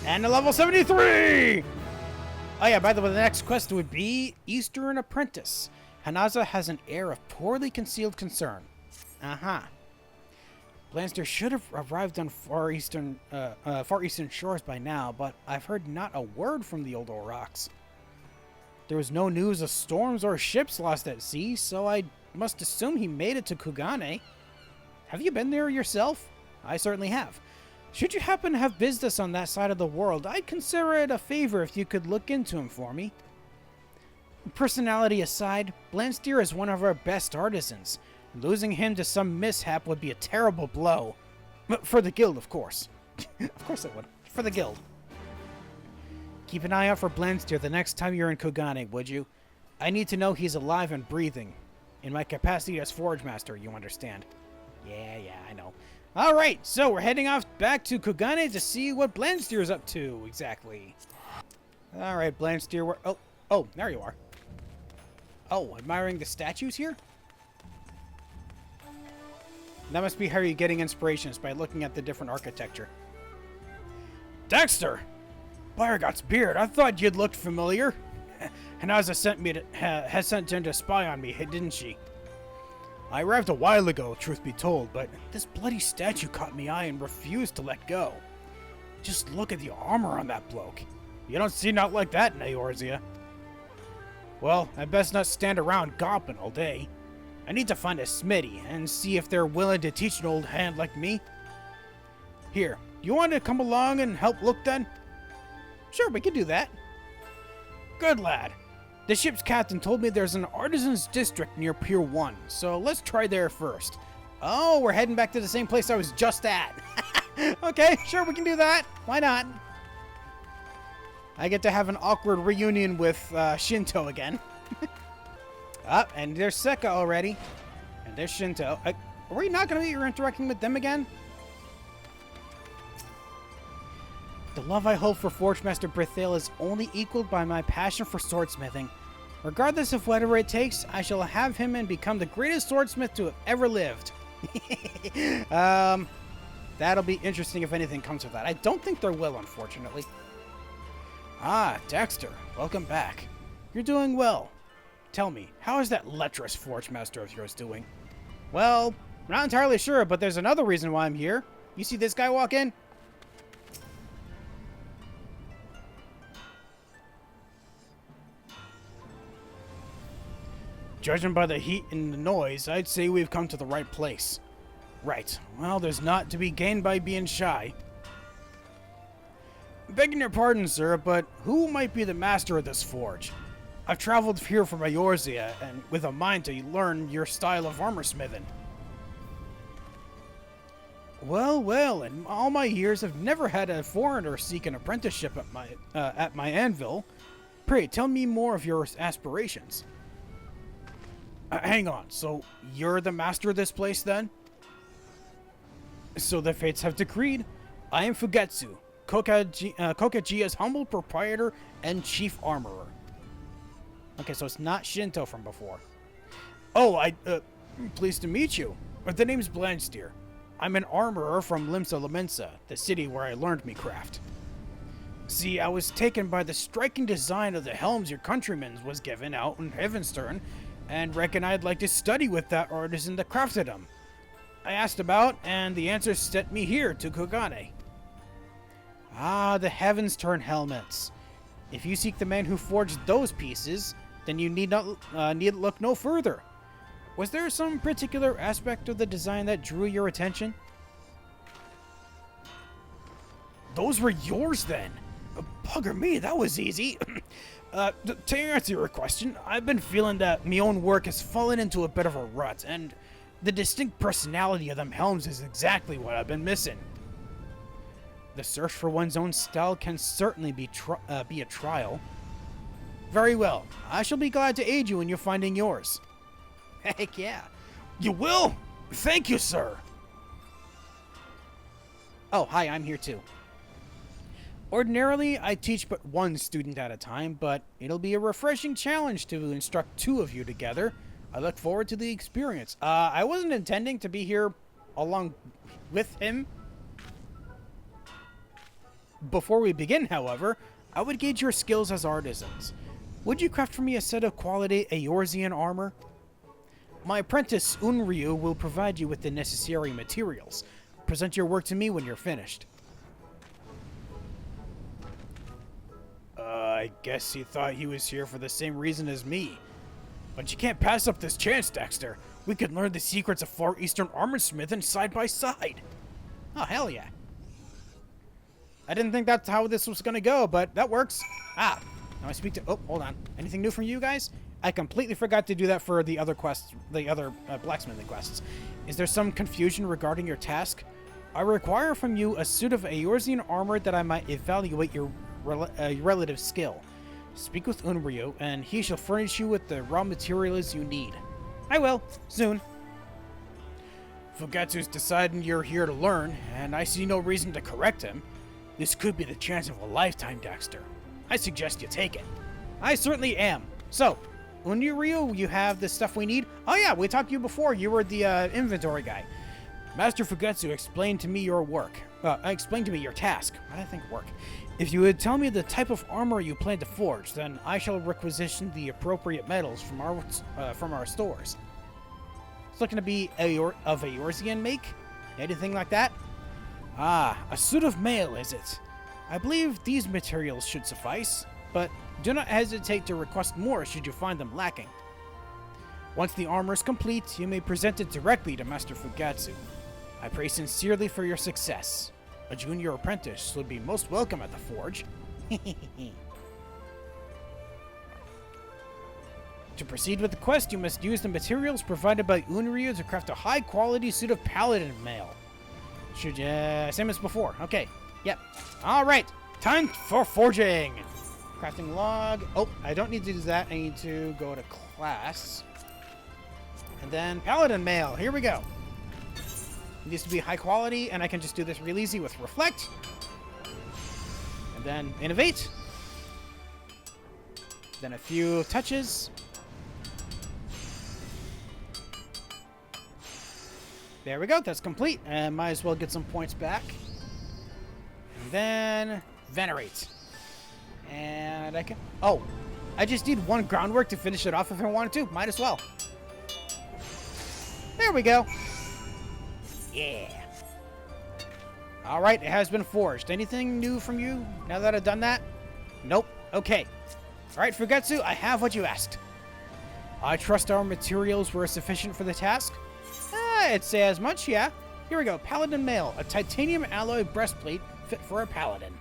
And a level 73! Oh yeah, by the way, the next quest would be Eastern Apprentice. Hanaza has an air of poorly concealed concern. Blanstyr should have arrived on far eastern shores by now, but I've heard not a word from the old Aurochs. There was no news of storms or ships lost at sea, so I must assume he made it to Kugane. Have you been there yourself? I certainly have. Should you happen to have business on that side of the world, I'd consider it a favor if you could look into him for me. Personality aside, Blanstyr is one of our best artisans. Losing him to some mishap would be a terrible blow. But for the guild, of course. Of course it would. For the guild. Keep an eye out for Blanstyr the next time you're in Kugane, would you? I need to know he's alive and breathing. In my capacity as Forge Master, you understand. Yeah, I know. Alright, so we're heading off back to Kugane to see what Blanstyr's up to, exactly. Alright, Blanstyr, where... Oh, there you are. Oh, admiring the statues here? That must be how you're getting inspirations, by looking at the different architecture. Dexter! Byregot's beard, I thought you'd looked familiar. Hanaza has sent in to spy on me, didn't she? I arrived a while ago, truth be told, but this bloody statue caught me eye and refused to let go. Just look at the armor on that bloke. You don't see not like that in Eorzea. Well, I best not stand around gawping all day. I need to find a smithy and see if they're willing to teach an old hand like me. Here, you want to come along and help look then? Sure, we can do that. Good lad. The ship's captain told me there's an artisan's district near Pier 1, so let's try there first. Oh, we're heading back to the same place I was just at. Okay, sure, we can do that. Why not? I get to have an awkward reunion with Shinto again. And there's Sekka already. And there's Shinto. Are we not going to be interacting with them again? The love I hold for Forge Master Brithale is only equaled by my passion for swordsmithing. Regardless of whatever it takes, I shall have him and become the greatest swordsmith to have ever lived. That'll be interesting if anything comes of that. I don't think there will, unfortunately. Ah, Dexter, welcome back. You're doing well. Tell me, how is that lecherous Forge Master of yours doing? Well, I'm not entirely sure, but there's another reason why I'm here. You see this guy walk in? Judging by the heat and the noise, I'd say we've come to the right place. Right. Well, there's not to be gained by being shy. Begging your pardon, sir, but who might be the master of this forge? I've traveled here from Eorzea, and with a mind to learn your style of armor smithing. Well, in all my years, I've never had a foreigner seek an apprenticeship at my anvil. Pray, tell me more of your aspirations. Hang on, so you're the master of this place, then? So the fates have decreed. I am Fugetsu, Kokajia's humble proprietor and chief armorer. Okay, so it's not Shinto from before. Oh, pleased to meet you. The name's Blanstyr. I'm an armorer from Limsa Lominsa, the city where I learned me craft. See, I was taken by the striking design of the helms your countrymen was given out in Heavenstern, and reckon I'd like to study with that artisan that crafted them. I asked about, and the answer sent me here to Kugane. Ah, the Heavenstern helmets. If you seek the man who forged those pieces, then you need look no further. Was there some particular aspect of the design that drew your attention? Those were yours then. bugger me, that was easy. To answer your question, I've been feeling that my own work has fallen into a bit of a rut, and the distinct personality of them helms is exactly what I've been missing. The search for one's own style can certainly be a trial. Very well, I shall be glad to aid you in your finding yours. Heck yeah. You will? Thank you, sir. Oh, hi, I'm here too. Ordinarily, I teach but one student at a time, but it'll be a refreshing challenge to instruct two of you together. I look forward to the experience. I wasn't intending to be here along with him. Before we begin, however, I would gauge your skills as artisans. Would you craft for me a set of quality Eorzean armor? My apprentice, Unryu, will provide you with the necessary materials. Present your work to me when you're finished. I guess he thought he was here for the same reason as me. But you can't pass up this chance, Dexter. We could learn the secrets of Far Eastern armorsmithing side by side. Oh, hell yeah. I didn't think that's how this was gonna go, but that works. Now I speak to... Oh, hold on. Anything new from you guys? I completely forgot to do that for the other quests, the other blacksmithing quests. Is there some confusion regarding your task? I require from you a suit of Eorzean armor that I might evaluate your relative skill. Speak with Unryu, and he shall furnish you with the raw materials you need. I will, soon. Fugetsu's deciding you're here to learn, and I see no reason to correct him. This could be the chance of a lifetime, Dexter. I suggest you take it. I certainly am. So, Unryu, you have the stuff we need? Oh yeah, we talked to you before. You were the inventory guy. Master Fugetsu explained to me your work. Explained to me your task. Why did I think work? If you would tell me the type of armor you plan to forge, then I shall requisition the appropriate metals from our stores. It's looking to be of Eorzean make? Anything like that? A suit of mail, is it? I believe these materials should suffice, but do not hesitate to request more should you find them lacking. Once the armor is complete, you may present it directly to Master Fugetsu. I pray sincerely for your success. A junior apprentice would be most welcome at the forge. To proceed with the quest, you must use the materials provided by Unryu to craft a high-quality suit of paladin mail. Should you... same as before. Okay. Yep. Alright. Time for forging. Crafting log. Oh, I don't need to do that. I need to go to class. And then paladin mail. Here we go. It needs to be high quality, and I can just do this real easy with reflect. And then innovate. Then a few touches. There we go, that's complete. And might as well get some points back. And then venerate. And I can... Oh, I just need one groundwork to finish it off if I wanted to. Might as well. There we go. Yeah. Alright, it has been forged. Anything new from you now that I've done that? Nope. Okay. Alright, Fugetsu, I have what you asked. I trust our materials were sufficient for the task? I'd say as much, yeah. Here we go. Paladin mail. A titanium alloy breastplate fit for a paladin.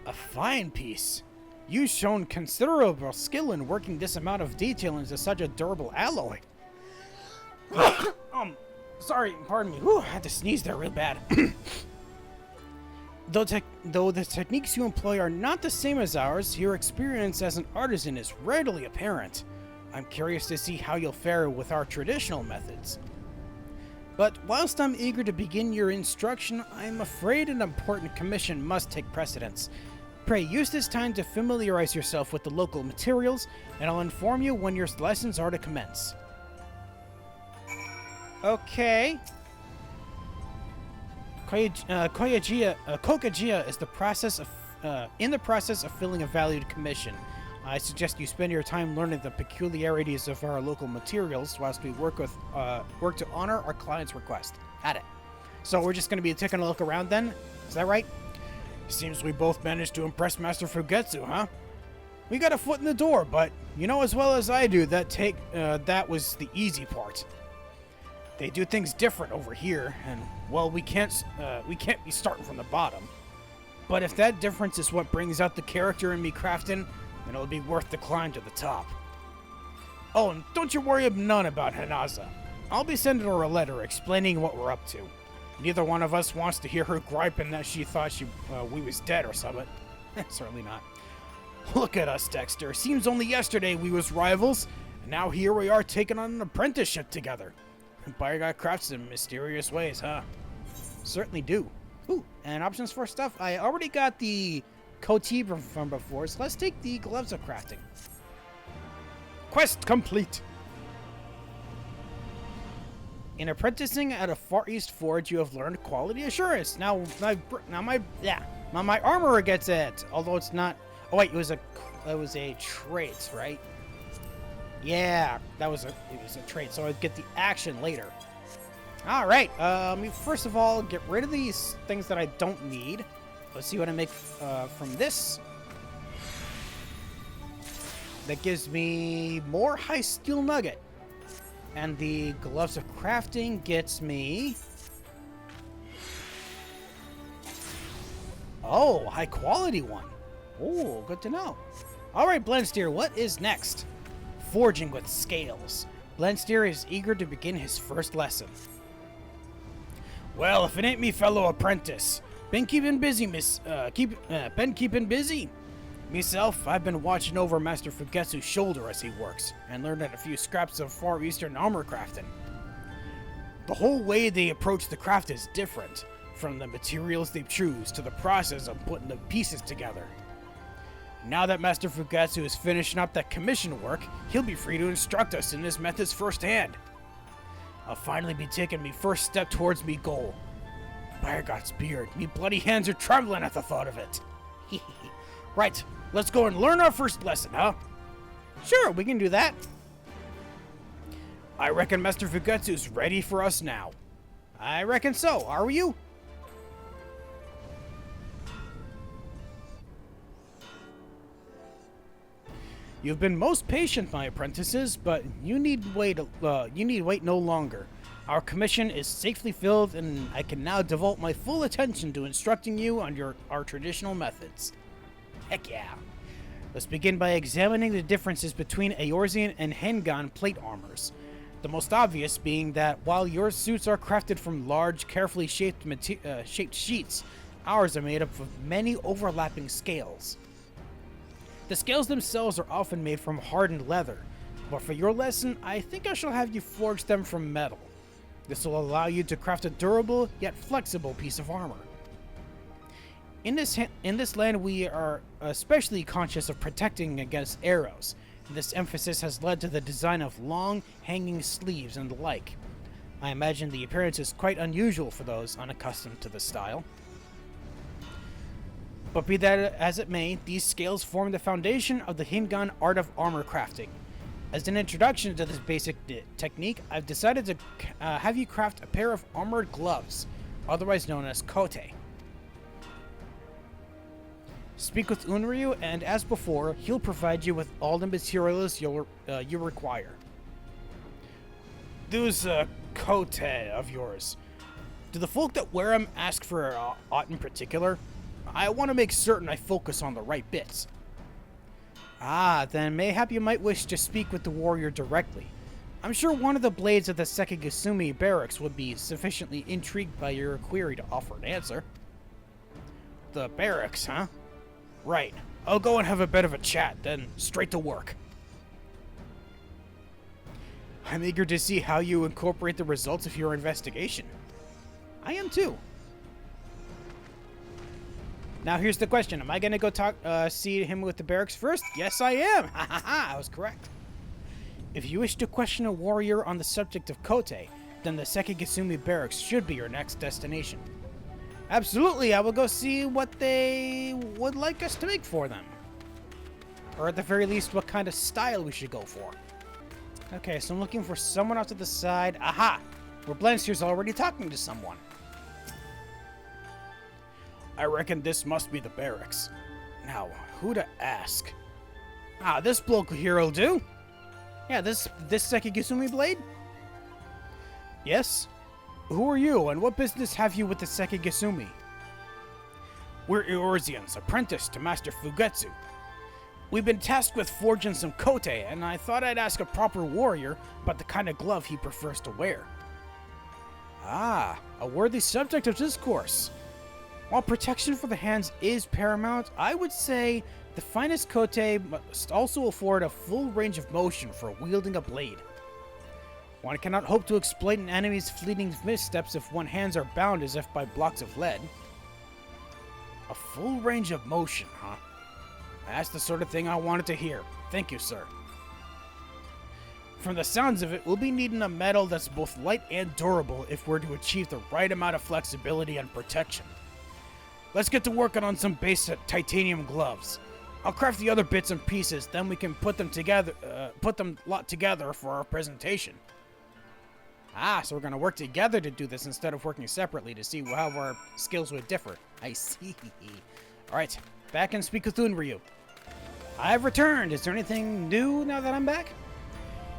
A fine piece. You've shown considerable skill in working this amount of detail into such a durable alloy. Sorry, pardon me. Whew, I had to sneeze there real bad. Though the techniques you employ are not the same as ours, your experience as an artisan is readily apparent. I'm curious to see how you'll fare with our traditional methods. But whilst I'm eager to begin your instruction, I'm afraid an important commission must take precedence. Pray use this time to familiarize yourself with the local materials, and I'll inform you when your lessons are to commence. Okay. Kokagia is in the process of filling a valued commission. I suggest you spend your time learning the peculiarities of our local materials whilst we work to honor our client's request. Got it. So we're just going to be taking a look around then? Is that right? Seems we both managed to impress Master Fugetsu, huh? We got a foot in the door, but you know as well as I do that was the easy part. They do things different over here, and, well, we can't be starting from the bottom. But if that difference is what brings out the character in me crafting, then it'll be worth the climb to the top. Oh, and don't you worry none about Hanaza. I'll be sending her a letter explaining what we're up to. Neither one of us wants to hear her griping that she thought we was dead or something. Certainly not. Look at us, Dexter. Seems only yesterday we was rivals, and now here we are taking on an apprenticeship together. Buyer guy crafts in mysterious ways, huh? Certainly do. Ooh, and options for stuff. I already got the coatee from before, so let's take the gloves of crafting. Quest complete! In apprenticing at a Far East forge, you have learned quality assurance. Now my armorer gets it, although it's not. Oh wait, it was a trait, right? Yeah, it was a trait, so I'd get the action later. All right. First of all, get rid of these things that I don't need. Let's see what I make from this. That gives me more high steel nugget. And the gloves of crafting gets me... Oh, high quality one. Oh, good to know. All right, Blanstyr, what is next? Forging with scales. Blanstyr is eager to begin his first lesson. Well, if it ain't me fellow apprentice. Been keeping busy, been keeping busy. Myself, I've been watching over Master Fugetsu's shoulder as he works, and learning a few scraps of Far Eastern armor crafting. The whole way they approach the craft is different, from the materials they choose to the process of putting the pieces together. Now that Master Fugetsu is finishing up that commission work, he'll be free to instruct us in his methods firsthand. I'll finally be taking me first step towards me goal. By God's beard, me bloody hands are trembling at the thought of it. Right, let's go and learn our first lesson, huh? Sure, we can do that. I reckon Master Fugetsu's ready for us now. I reckon so, are you? You've been most patient, my apprentices, but you need wait no longer. Our commission is safely filled, and I can now devote my full attention to instructing you on our traditional methods. Heck yeah. Let's begin by examining the differences between Eorzean and Hengan plate armors. The most obvious being that while your suits are crafted from large, carefully shaped sheets, ours are made up of many overlapping scales. The scales themselves are often made from hardened leather, but for your lesson, I think I shall have you forge them from metal. This will allow you to craft a durable, yet flexible piece of armor. In this land, we are especially conscious of protecting against arrows. This emphasis has led to the design of long, hanging sleeves and the like. I imagine the appearance is quite unusual for those unaccustomed to the style. But be that as it may, these scales form the foundation of the Hingan art of armor crafting. As an introduction to this basic technique, I've decided to have you craft a pair of armored gloves, otherwise known as kote. Speak with Unryu, and as before, he'll provide you with all the materials you require. Those kote of yours, do the folk that wear them ask for aught in particular? I want to make certain I focus on the right bits. Ah, then mayhap you might wish to speak with the warrior directly. I'm sure one of the blades of the Sekka barracks would be sufficiently intrigued by your query to offer an answer. The barracks, huh? Right. I'll go and have a bit of a chat, then straight to work. I'm eager to see how you incorporate the results of your investigation. I am too. Now here's the question. Am I going to go see him with the barracks first? Yes, I am. Ha ha ha, I was correct. If you wish to question a warrior on the subject of kote, then the Sekka barracks should be your next destination. Absolutely, I will go see what they would like us to make for them. Or at the very least, what kind of style we should go for. Okay, so I'm looking for someone off to the side. Aha! Where Blastyr's already talking to someone. I reckon this must be the barracks. Now, who to ask? Ah, this bloke here'll do. Yeah, this Sekka blade? Yes? Who are you, and what business have you with the Sekka Gisumi? We're Eorzean's apprentice to Master Fugetsu. We've been tasked with forging some kote, and I thought I'd ask a proper warrior about the kind of glove he prefers to wear. Ah, a worthy subject of discourse. While protection for the hands is paramount, I would say the finest kote must also afford a full range of motion for wielding a blade. One cannot hope to exploit an enemy's fleeting missteps if one's hands are bound as if by blocks of lead. A full range of motion, huh? That's the sort of thing I wanted to hear. Thank you, sir. From the sounds of it, we'll be needing a metal that's both light and durable if we're to achieve the right amount of flexibility and protection. Let's get to working on some basic titanium gloves. I'll craft the other bits and pieces, then we can put them together for our presentation. Ah, so we're going to work together to do this instead of working separately to see how our skills would differ. I see. Alright, back in Speak Cthulhu Ryu. I've returned. Is there anything new now that I'm back?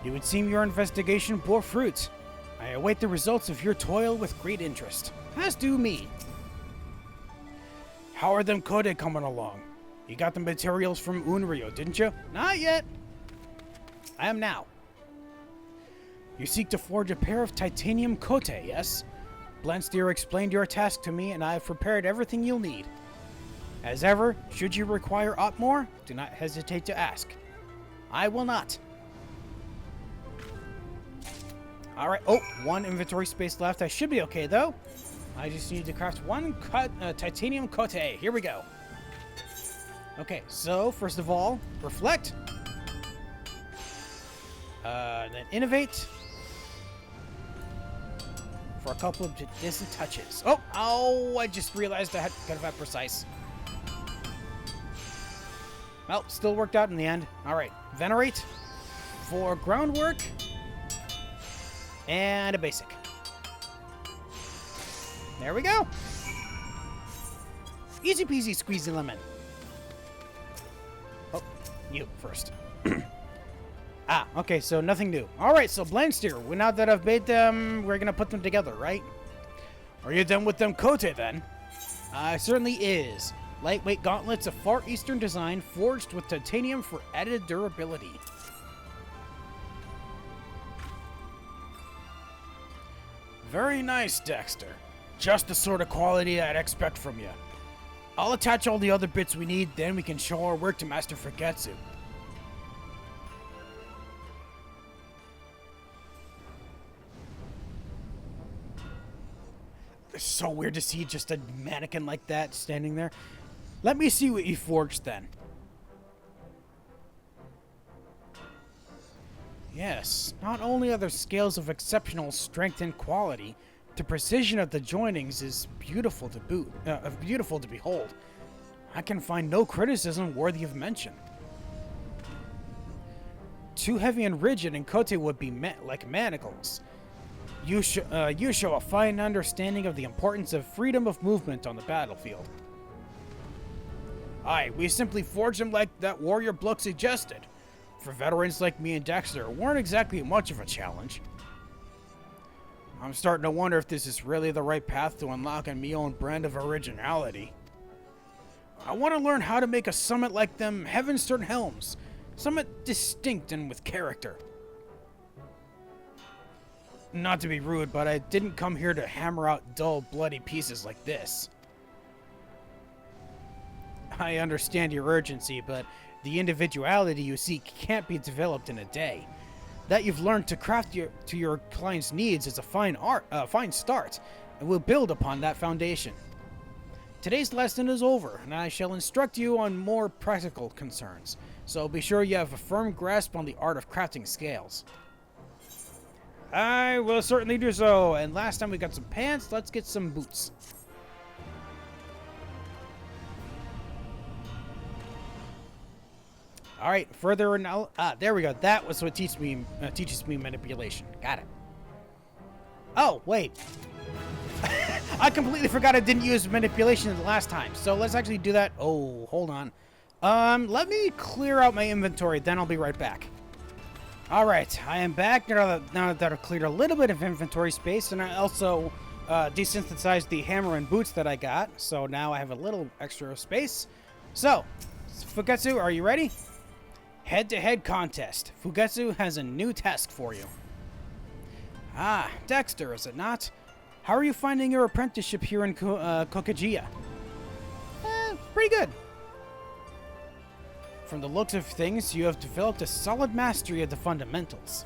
It would seem your investigation bore fruit. I await the results of your toil with great interest. As do me. How are them Kode coming along? You got the materials from Unryo, didn't you? Not yet. I am now. You seek to forge a pair of titanium kote, yes? Blanstyr explained your task to me, and I have prepared everything you'll need. As ever, should you require aught more, do not hesitate to ask. I will not. Alright, oh, one inventory space left. I should be okay, though. I just need to craft one titanium kote. Here we go. Okay, so, first of all, reflect. Then innovate. For a couple of distant touches. Oh, I just realized I could have had precise. Well, still worked out in the end. Alright, venerate. For groundwork. And a basic. There we go. Easy peasy squeezy lemon. Oh, you first. Ah, okay, so nothing new. Alright, so Blanstyr, now that I've made them, we're gonna put them together, right? Are you done with them kote then? Certainly is. Lightweight gauntlets of Far Eastern design forged with titanium for added durability. Very nice, Dexter. Just the sort of quality I'd expect from you. I'll attach all the other bits we need, then we can show our work to Master Fugetsu. It's so weird to see just a mannequin like that standing there. Let me see what you forged then. Yes, not only are there scales of exceptional strength and quality, the precision of the joinings is beautiful to behold. I can find no criticism worthy of mention. Too heavy and rigid and kote would be like manacles. You show a fine understanding of the importance of freedom of movement on the battlefield. Aye, we simply forged them like that warrior bloke suggested. For veterans like me and Dexter, weren't exactly much of a challenge. I'm starting to wonder if this is really the right path to unlocking me own brand of originality. I want to learn how to make a summit like them Heavenstern helms. Summit distinct and with character. Not to be rude, but I didn't come here to hammer out dull, bloody pieces like this. I understand your urgency, but the individuality you seek can't be developed in a day. That you've learned to craft to your client's needs is a fine start, and we'll build upon that foundation. Today's lesson is over, and I shall instruct you on more practical concerns, so be sure you have a firm grasp on the art of crafting scales. I will certainly do so, and last time we got some pants, let's get some boots. Alright, further now. There we go. That was what teaches me manipulation. Got it. Oh, wait. I completely forgot I didn't use manipulation the last time. So let's actually do that. Oh, hold on. Let me clear out my inventory, then I'll be right back. Alright, I am back now that I've cleared a little bit of inventory space, and I also desynthesized the hammer and boots that I got, so now I have a little extra space. So, Fugetsu, are you ready? Head-to-head contest. Fugetsu has a new task for you. Ah, Dexter, is it not? How are you finding your apprenticeship here in Kokajiya? Pretty good. From the looks of things, you have developed a solid mastery of the fundamentals.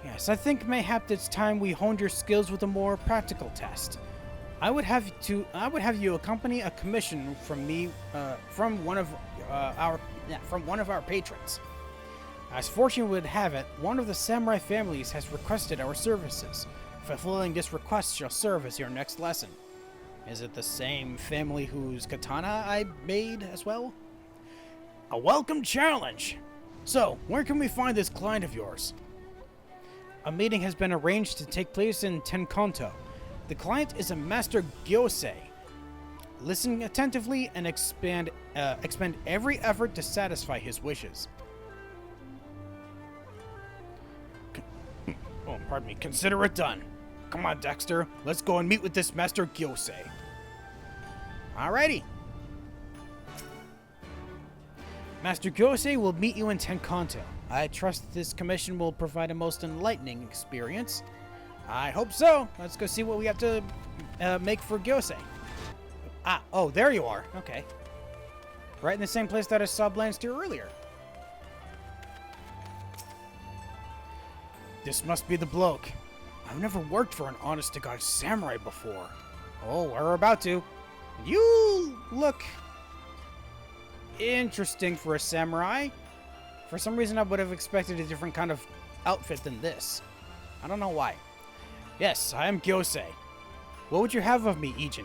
Yes, I think mayhap it's time we honed your skills with a more practical test. I would have you accompany a commission from me, from one of our patrons. As fortune would have it, one of the samurai families has requested our services. Fulfilling this request shall serve as your next lesson. Is it the same family whose katana I made as well? A welcome challenge! So, where can we find this client of yours? A meeting has been arranged to take place in Tenkanto. The client is a master gyosei. Listen attentively and expend every effort to satisfy his wishes. Oh, pardon me. Consider it done. Come on, Dexter. Let's go and meet with this master gyosei. Alrighty. Master Gyosei will meet you in Tenkanto. I trust this commission will provide a most enlightening experience. I hope so. Let's go see what we have to make for Gyosei. Ah, oh, there you are. Okay. Right in the same place that I saw Blanstyr earlier. This must be the bloke. I've never worked for an honest-to-God samurai before. Oh, we're about to. You look interesting for a samurai. For some reason, I would have expected a different kind of outfit than this. I don't know why. Yes, I am Gyosei. What would you have of me, Ijin?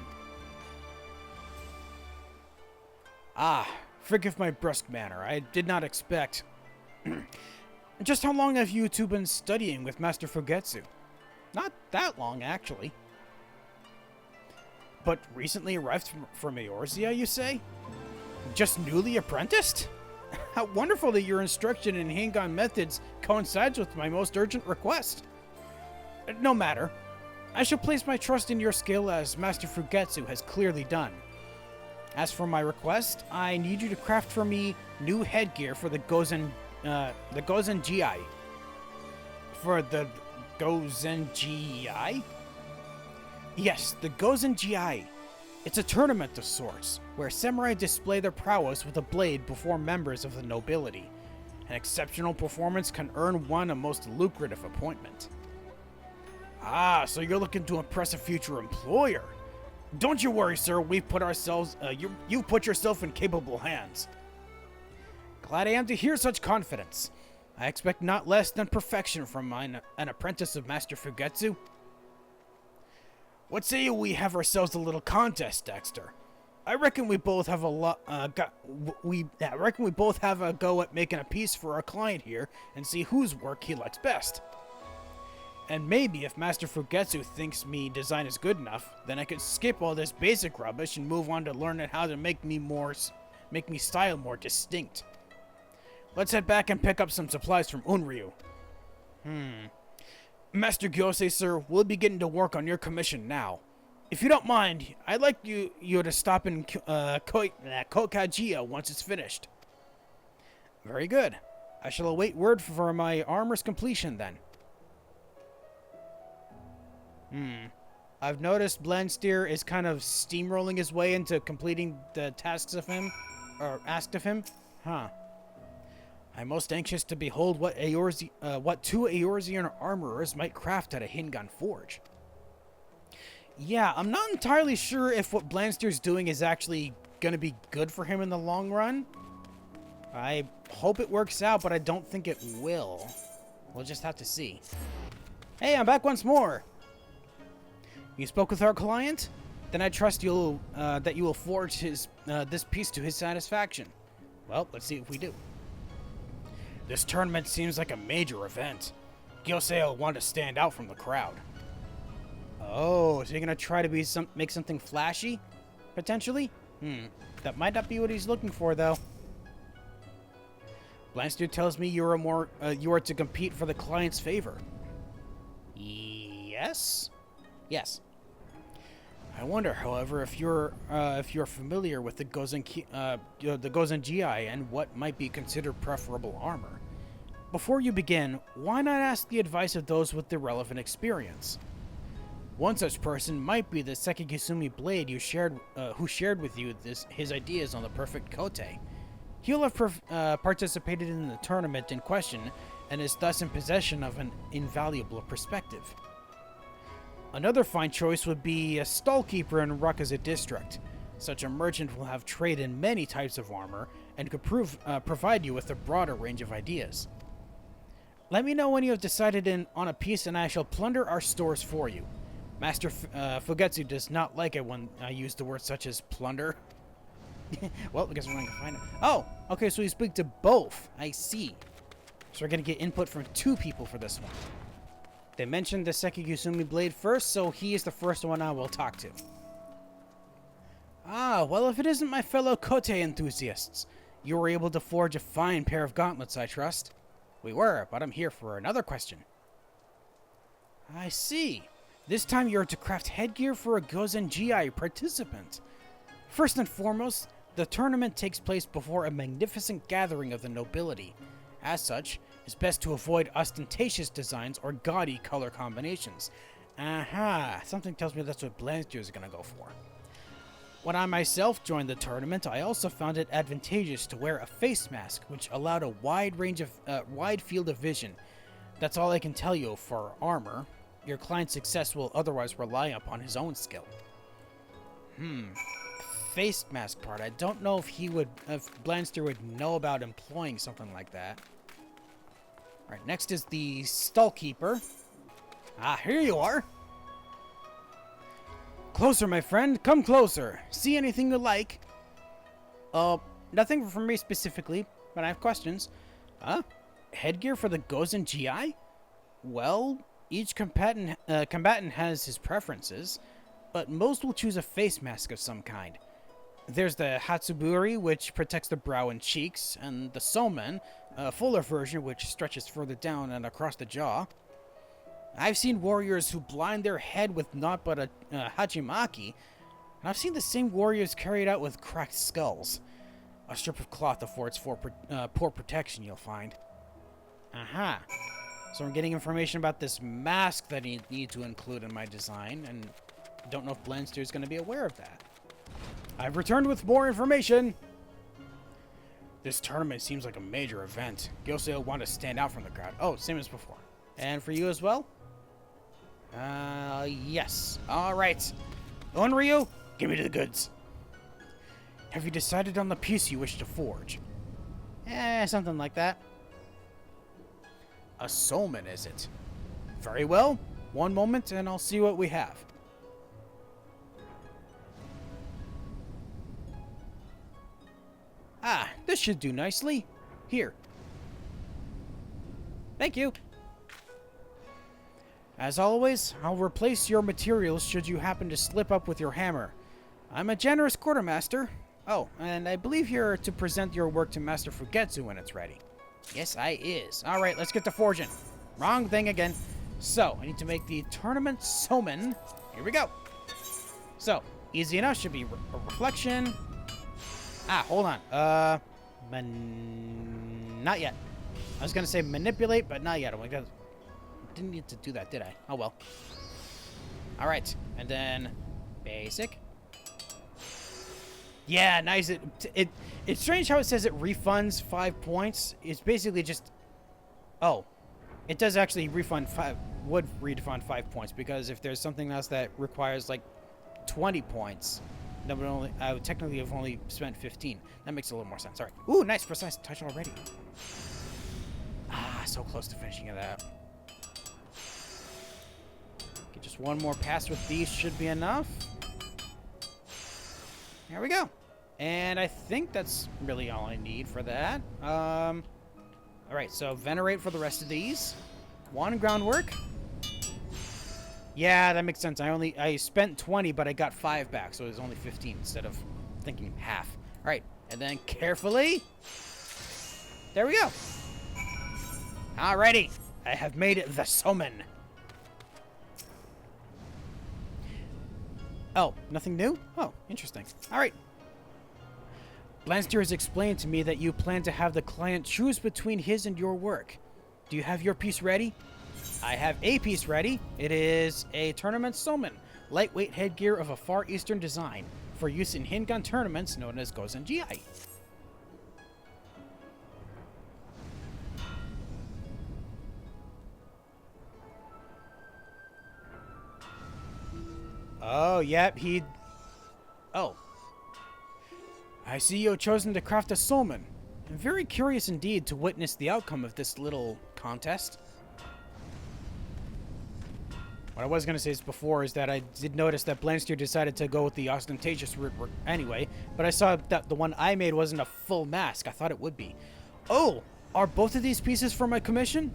Ah, forgive my brusque manner. I did not expect... Just how long have you two been studying with Master Fugetsu? Not that long, actually. But recently arrived from Eorzea, you say? Just newly apprenticed? How wonderful that your instruction in Hingan methods coincides with my most urgent request. No matter. I shall place my trust in your skill as Master Fugetsu has clearly done. As for my request, I need you to craft for me new headgear for the Gozen Gi. For the Gozen Gi? Yes, the Gozen Gi. It's a tournament of sorts, where samurai display their prowess with a blade before members of the nobility. An exceptional performance can earn one a most lucrative appointment. Ah, so you're looking to impress a future employer. Don't you worry, sir. We've put ourselves, you put yourself in capable hands. Glad I am to hear such confidence. I expect not less than perfection from an apprentice of Master Fugetsu. What say we have ourselves a little contest, Dexter? I reckon we both have I reckon we both have a go at making a piece for our client here and see whose work he likes best. And maybe if Master Fugetsu thinks me design is good enough, then I could skip all this basic rubbish and move on to learning how to make me style more distinct. Let's head back and pick up some supplies from Unryu. Master Gyosei, sir, we'll be getting to work on your commission now. If you don't mind, I'd like you to stop in Kokajiya once it's finished. Very good. I shall await word for my armor's completion then. I've noticed Blanstyr is kind of steamrolling his way into completing the tasks of him, or asked of him. Huh. I'm most anxious to behold what two Eorzean armorers might craft at a Hingan forge. Yeah, I'm not entirely sure if what Blastyr's doing is actually going to be good for him in the long run. I hope it works out, but I don't think it will. We'll just have to see. Hey, I'm back once more. You spoke with our client? Then I trust that you will forge this piece to his satisfaction. Well, let's see if we do. This tournament seems like a major event. Gyosei will want to stand out from the crowd. Oh, so you're gonna try to make something flashy? Potentially? That might not be what he's looking for, though. Blanstyr tells me you are to compete for the client's favor. Yes? Yes. I wonder, however, if you're familiar with the Gozen GI and what might be considered preferable armor. Before you begin, why not ask the advice of those with the relevant experience? One such person might be the Sekka Blade who shared with you his ideas on the perfect kote. He'll have participated in the tournament in question and is thus in possession of an invaluable perspective. Another fine choice would be a stallkeeper in Rakaza district. Such a merchant will have trade in many types of armor and could provide you with a broader range of ideas. Let me know when you have decided on a piece and I shall plunder our stores for you. Master Fugetsu does not like it when I use the words such as plunder. Well, I guess we're going to find it. Oh, okay, so you speak to both. I see. So we're going to get input from two people for this one. They mentioned the Sekka Blade first, so he is the first one I will talk to. Ah, well, if it isn't my fellow kote enthusiasts, you were able to forge a fine pair of gauntlets, I trust. We were, but I'm here for another question. I see. This time you're to craft headgear for a Gozen GI participant. First and foremost, the tournament takes place before a magnificent gathering of the nobility. As such, it's best to avoid ostentatious designs or gaudy color combinations. Aha, something tells me that's what Blanstyr is going to go for. When I myself joined the tournament, I also found it advantageous to wear a face mask, which allowed a wide field of vision. That's all I can tell you for armor. Your client's success will otherwise rely upon his own skill. Face mask part. I don't know if Blanstyr would know about employing something like that. Alright, next is the stallkeeper. Ah, here you are. Closer, my friend. Come closer. See anything you like? Nothing from me specifically, but I have questions. Headgear for the Gozen GI? Well, each combatant has his preferences, but most will choose a face mask of some kind. There's the Hatsuburi, which protects the brow and cheeks, and the Somen, a fuller version which stretches further down and across the jaw. I've seen warriors who blind their head with naught but a hachimaki, and I've seen the same warriors carried out with cracked skulls. A strip of cloth affords poor protection, you'll find. Aha. So I'm getting information about this mask that I need to include in my design, and I don't know if Blanstyr is going to be aware of that. I've returned with more information. This tournament seems like a major event. Gyosei will want to stand out from the crowd. Oh, same as before. And for you as well? Yes. All right. Onryu, give me the goods. Have you decided on the piece you wish to forge? Something like that. A soulman, is it? Very well. One moment, and I'll see what we have. Ah, this should do nicely. Here. Thank you. As always, I'll replace your materials should you happen to slip up with your hammer. I'm a generous quartermaster. Oh, and I believe you're to present your work to Master Fugetsu when it's ready. Yes, I is. Alright, let's get to forging. Wrong thing again. So, I need to make the tournament Somen. Here we go. So, easy enough. Should be a reflection. Ah, hold on. Not yet. I was going to say manipulate, but not yet. I'm like, didn't need to do that, did I? Oh, well. Alright, and then basic. Yeah, nice. It's strange how it says it refunds 5 points. It's basically just... Oh. It does actually would refund 5 points, because if there's something else that requires, like, 20 points, then I would technically have only spent 15. That makes a little more sense. Alright. Ooh, nice precise touch already. Ah, so close to finishing it out. Okay, just one more pass with these should be enough. There we go. And I think that's really all I need for that. Alright, so venerate for the rest of these. One groundwork. Yeah, that makes sense. I spent 20, but I got 5 back, so it was only 15 instead of thinking half. Alright, and then carefully. There we go. Alrighty. I have made the summon. Oh, nothing new? Oh, interesting. Alright. Blanstyr has explained to me that you plan to have the client choose between his and your work. Do you have your piece ready? I have a piece ready. It is a tournament summon. Lightweight headgear of a Far Eastern design. For use in Hingun tournaments known as Gozen GI. Oh, yep, Oh. I see you have chosen to craft a summon. I'm very curious indeed to witness the outcome of this little contest. What I was going to say is before is that I did notice that Blanstyr decided to go with the ostentatious route anyway, but I saw that the one I made wasn't a full mask. I thought it would be. Oh, are both of these pieces for my commission?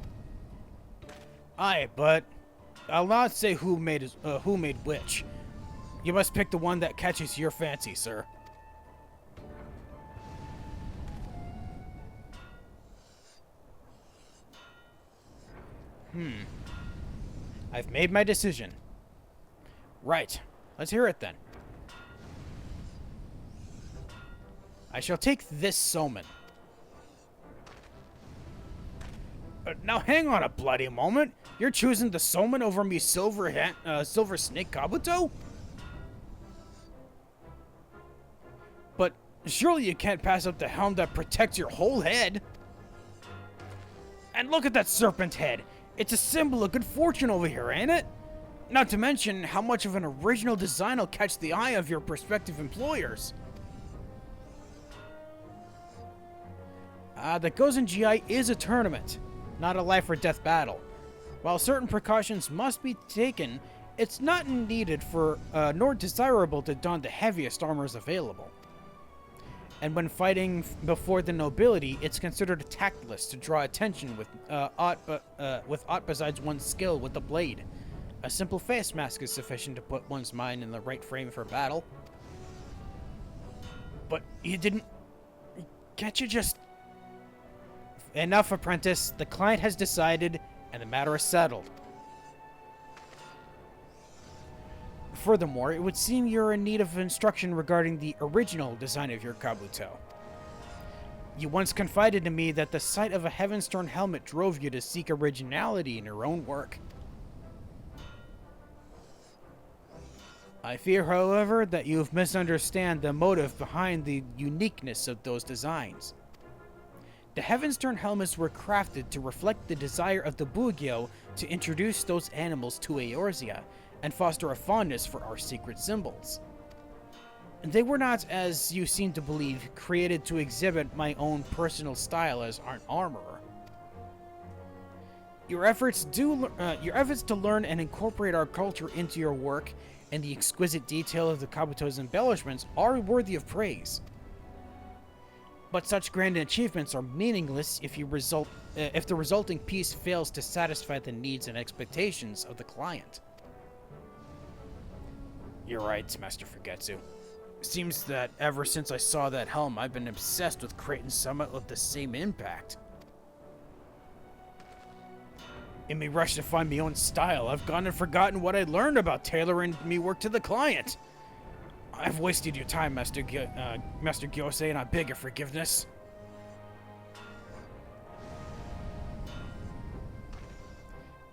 Aye, but I'll not say who made which. You must pick the one that catches your fancy, sir. I've made my decision. Right. Let's hear it then. I shall take this summon. Now hang on a bloody moment. You're choosing the summon over me silver snake Kabuto? But surely you can't pass up the helm that protects your whole head. And look at that serpent head. It's a symbol of good fortune over here, ain't it? Not to mention how much of an original design will catch the eye of your prospective employers. The Gozen GI is a tournament, not a life or death battle. While certain precautions must be taken, it's not needed for, nor desirable to don the heaviest armors available. And when fighting before the nobility, it's considered tactless to draw attention with aught besides one's skill with the blade. A simple face mask is sufficient to put one's mind in the right frame for battle. But you didn't... Can't you just... Enough, apprentice. The client has decided, and the matter is settled. Furthermore, it would seem you're in need of instruction regarding the original design of your Kabuto. You once confided to me that the sight of a Heavenstone helmet drove you to seek originality in your own work. I fear, however, that you have misunderstood the motive behind the uniqueness of those designs. The Heavenstone helmets were crafted to reflect the desire of the Bugyo to introduce those animals to Eorzea, and foster a fondness for our secret symbols. They were not, as you seem to believe, created to exhibit my own personal style as an armorer. Your efforts to learn and incorporate our culture into your work and the exquisite detail of the Kabuto's embellishments are worthy of praise. But such grand achievements are meaningless if the resulting piece fails to satisfy the needs and expectations of the client. You're right, Master Fugetsu. Seems that ever since I saw that helm, I've been obsessed with creating somewhat of the same impact. In me rush to find my own style, I've gone and forgotten what I learned about tailoring me work to the client. I've wasted your time, Master Gyosei, and I beg your forgiveness.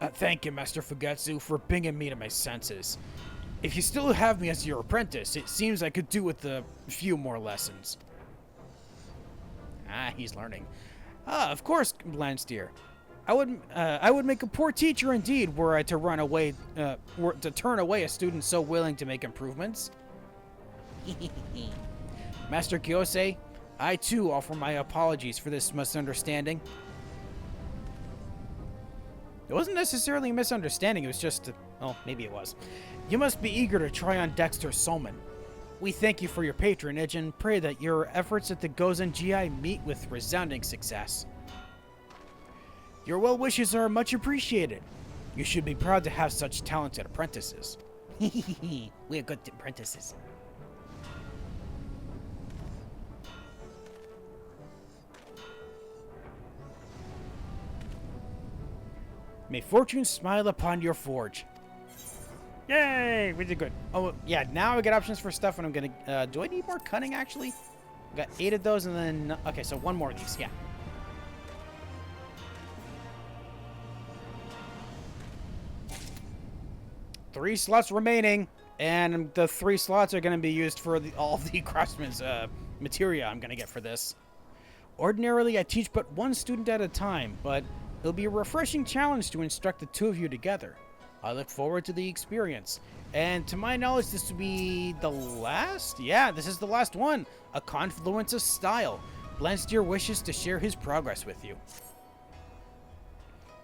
Thank you, Master Fugetsu, for bringing me to my senses. If you still have me as your apprentice, it seems I could do with a few more lessons. He's learning. Of course, Blanstyr. I would make a poor teacher indeed were I to to turn away a student so willing to make improvements. Master Gyosei, I too offer my apologies for this misunderstanding. It wasn't necessarily a misunderstanding, it was just oh, maybe it was. You must be eager to try on Dexter's summon. We thank you for your patronage and pray that your efforts at the Gozen GI meet with resounding success. Your well wishes are much appreciated. You should be proud to have such talented apprentices. We are good apprentices. May fortune smile upon your forge. Yay! We did good. Oh, yeah, now I get options for stuff, and I'm gonna... do I need more cutting, actually? I got 8 of those, and then... Okay, so 1 more of these, yeah. Three slots remaining, and the 3 slots are going to be used for all the craftsman's materia I'm going to get for this. Ordinarily, I teach but 1 student at a time, but it'll be a refreshing challenge to instruct the 2 of you together. I look forward to the experience. And to my knowledge, this will be the last? Yeah, this is the last one. A confluence of style. Blanstyr wishes to share his progress with you.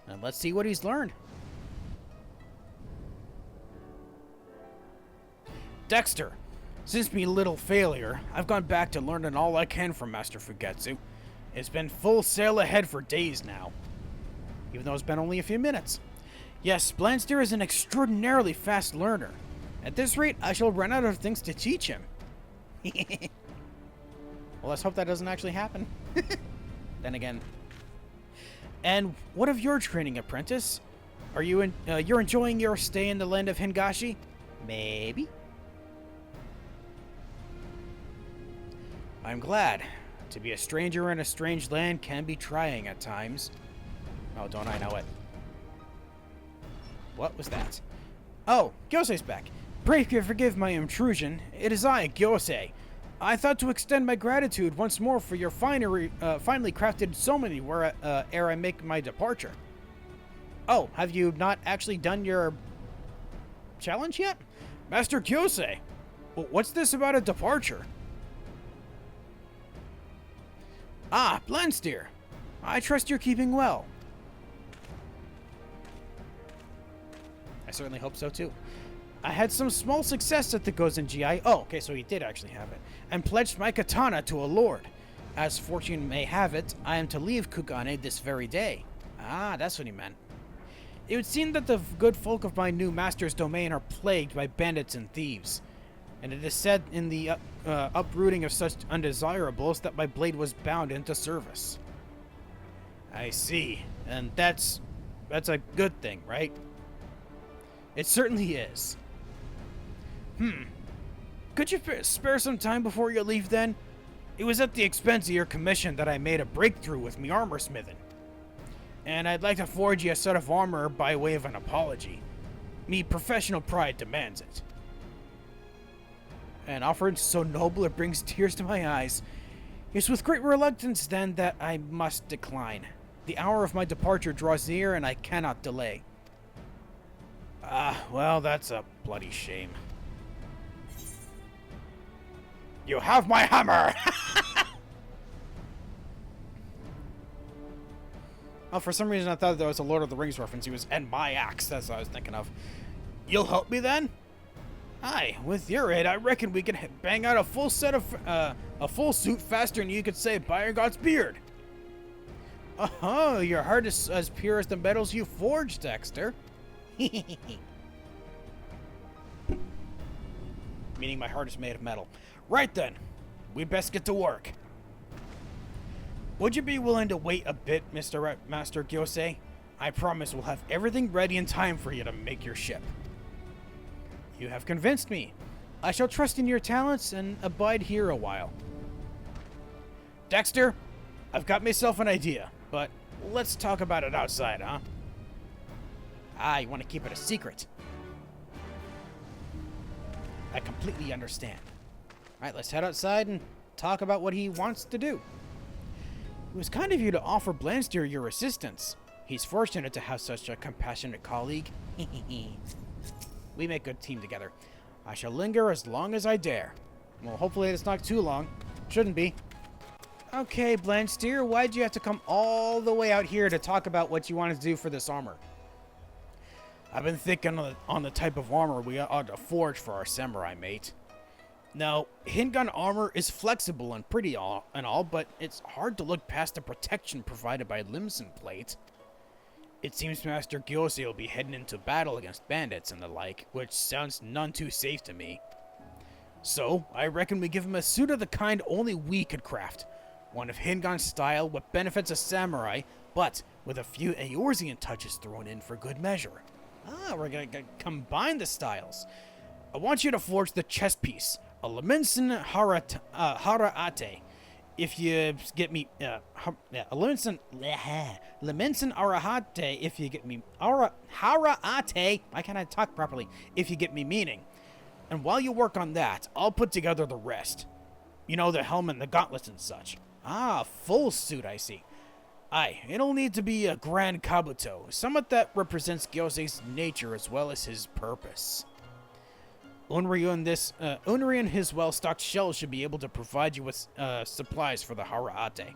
And let's see what he's learned. Dexter, since me little failure, I've gone back to learning all I can from Master Fugetsu. It's been full sail ahead for days now, even though it's been only a few minutes. Yes, Blanstyr is an extraordinarily fast learner. At this rate, I shall run out of things to teach him. Well, let's hope that doesn't actually happen. Then again. And what of your training, apprentice? Are you you're enjoying your stay in the land of Hingashi? Maybe. I'm glad. To be a stranger in a strange land can be trying at times. Oh, don't I know it? What was that? Oh, Gyose's back. Pray forgive my intrusion. It is I, Gyose. I thought to extend my gratitude once more for your finely crafted summoning ere I make my departure. Oh, have you not actually done your challenge yet? Master Gyose, what's this about a departure? Ah, Blanstyr. I trust you're keeping well. I certainly hope so, too. I had some small success at the Gozenji. Oh, okay, so he did actually have it. And pledged my katana to a lord. As fortune may have it, I am to leave Kugane this very day. Ah, that's what he meant. It would seem that the good folk of my new master's domain are plagued by bandits and thieves. And it is said in the uprooting of such undesirables that my blade was bound into service. I see. And that's a good thing, right? It certainly is. Could you spare some time before you leave, then? It was at the expense of your commission that I made a breakthrough with me armor smithing. And I'd like to forge you a set of armor by way of an apology. Me professional pride demands it. An offer so noble it brings tears to my eyes. It's with great reluctance, then, that I must decline. The hour of my departure draws near, and I cannot delay. Well, that's a bloody shame. You have my hammer! Oh, for some reason I thought that was a Lord of the Rings reference. He was, and my axe, that's what I was thinking of. You'll help me then? Aye, with your aid, I reckon we can bang out a full set of, a full suit faster than you could say by God's beard. Oh, your heart is as pure as the metals you forged, Dexter. Meaning my heart is made of metal. Right then, we best get to work. Would you be willing to wait a bit, Master Gyose? I promise we'll have everything ready in time for you to make your ship. You have convinced me. I shall trust in your talents and abide here a while. Dexter, I've got myself an idea, but let's talk about it outside, huh? Ah, you want to keep it a secret. I completely understand. Alright, let's head outside and talk about what he wants to do. It was kind of you to offer Blanstyr your assistance. He's fortunate to have such a compassionate colleague. We make a good team together. I shall linger as long as I dare. Well, hopefully it's not too long. Shouldn't be. Okay, Blanstyr, why'd you have to come all the way out here to talk about what you wanted to do for this armor? I've been thinking on the type of armor we ought to forge for our samurai mate. Now, Hingun armor is flexible and pretty and all, but it's hard to look past the protection provided by Limsa plate. It seems Master Gyose will be heading into battle against bandits and the like, which sounds none too safe to me. So, I reckon we give him a suit of the kind only we could craft. One of Hingon's style, what benefits a samurai, but with a few Eorzean touches thrown in for good measure. Ah, we're gonna combine the styles. I want you to forge the chess piece, a Lminsan Haraate. If you get me, Lminsan Arahate, if you get me, Haraate, why can't I talk properly? If you get me meaning. And while you work on that, I'll put together the rest. You know, the helmet and the gauntlets and such. Ah, full suit, I see. Aye, it'll need to be a grand kabuto, somewhat that represents Gyosei's nature as well as his purpose. Unryu and his well-stocked shells should be able to provide you with supplies for the Haraate.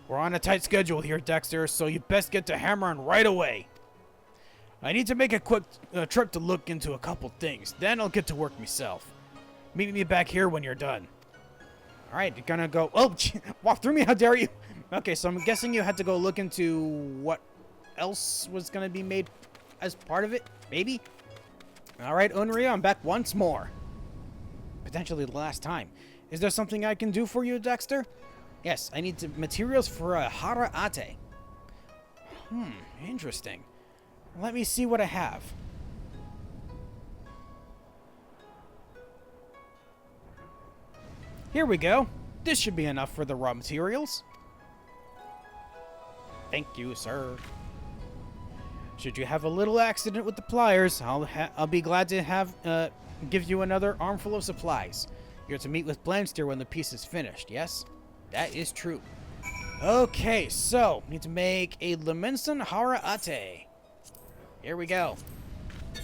We're on a tight schedule here, Dexter, so you best get to hammering right away. I need to make a quick trip to look into a couple things, then I'll get to work myself. Meet me back here when you're done. Alright, you're gonna go... Oh, walk through me, how dare you! Okay, so I'm guessing you had to go look into what else was gonna be made as part of it, maybe? Alright, Unryu, I'm back once more. Potentially the last time. Is there something I can do for you, Dexter? Yes, I need materials for a Haraate. Interesting. Let me see what I have. Here we go. This should be enough for the raw materials. Thank you, sir. Should you have a little accident with the pliers, I'll be glad to give you another armful of supplies. You're to meet with Blanstyr when the piece is finished, yes? That is true. Okay, so, need to make a Lminsan Haraate. Here we go.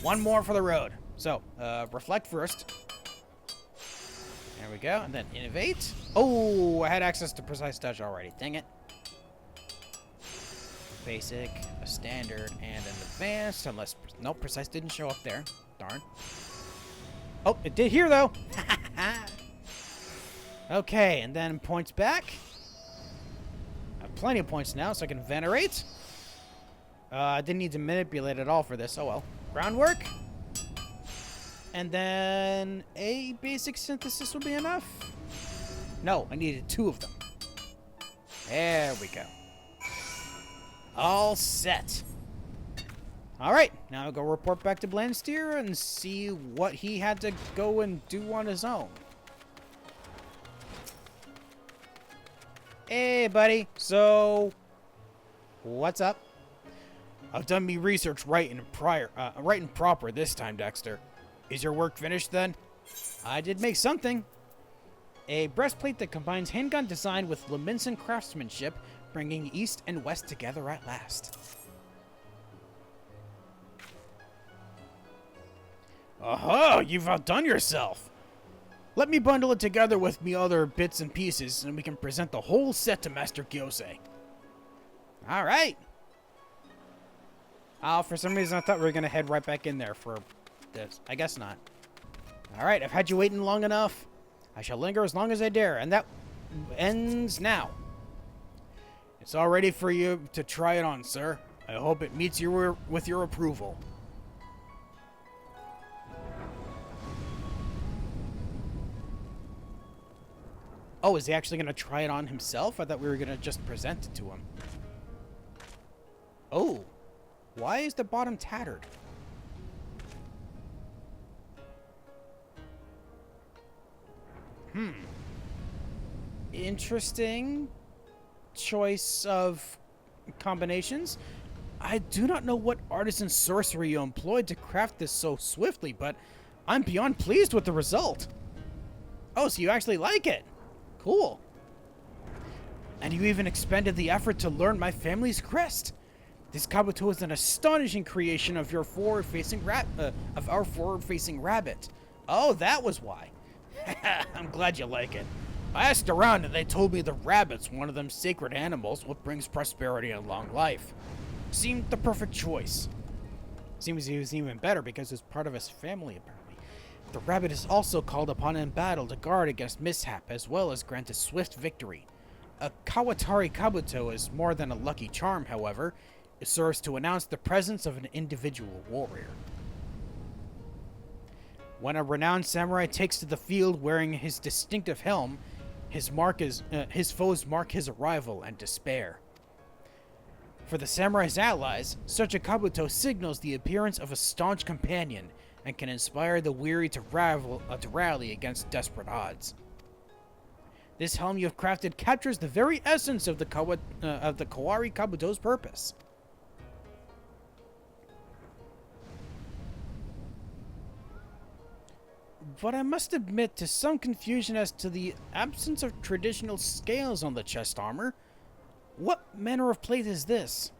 One more for the road. So, reflect first. There we go, and then innovate. Oh, I had access to precise touch already. Dang it. Basic, a standard, and an advanced, unless... Nope, precise didn't show up there. Darn. Oh, it did here, though. Okay, and then points back. I have plenty of points now, so I can venerate. I didn't need to manipulate at all for this. Oh, well. Groundwork. And then a basic synthesis will be enough. No, I needed 2 of them. There we go. All set. Alright, now I'll go report back to Blanstyr and see what he had to go and do on his own. Hey, buddy. So, what's up? I've done me research right and proper this time, Dexter. Is your work finished then? I did make something. A breastplate that combines handgun design with Lminsan craftsmanship, bringing East and West together at last. Aha! You've outdone yourself! Let me bundle it together with me other bits and pieces, and we can present the whole set to Master Gyosei. Alright! For some reason I thought we were gonna head right back in there for this. I guess not. Alright, I've had you waiting long enough. I shall linger as long as I dare, and that ends now. It's all ready for you to try it on, sir. I hope it meets with your approval. Oh, is he actually going to try it on himself? I thought we were going to just present it to him. Oh, why is the bottom tattered? Interesting choice of combinations. I do not know what artisan sorcery you employed to craft this so swiftly, but I'm beyond pleased with the result. Oh, so you actually like it? Cool. And you even expended the effort to learn my family's crest. This kabuto is an astonishing creation of your forward-facing rabbit. Oh, that was why. I'm glad you like it. I asked around and they told me the rabbit's one of them sacred animals what brings prosperity and long life. Seemed the perfect choice. Seems he was even better because it's part of his family apparently. The rabbit is also called upon in battle to guard against mishap as well as grant a swift victory. A Kawatari Kabuto is more than a lucky charm, however. It serves to announce the presence of an individual warrior. When a renowned samurai takes to the field wearing his distinctive helm, His foes mark his arrival and despair. For the samurai's allies, such a kabuto signals the appearance of a staunch companion and can inspire the weary to rally against desperate odds. This helm you have crafted captures the very essence of the Kawari Kabuto's purpose. But I must admit to some confusion as to the absence of traditional scales on the chest armor. What manner of plate is this?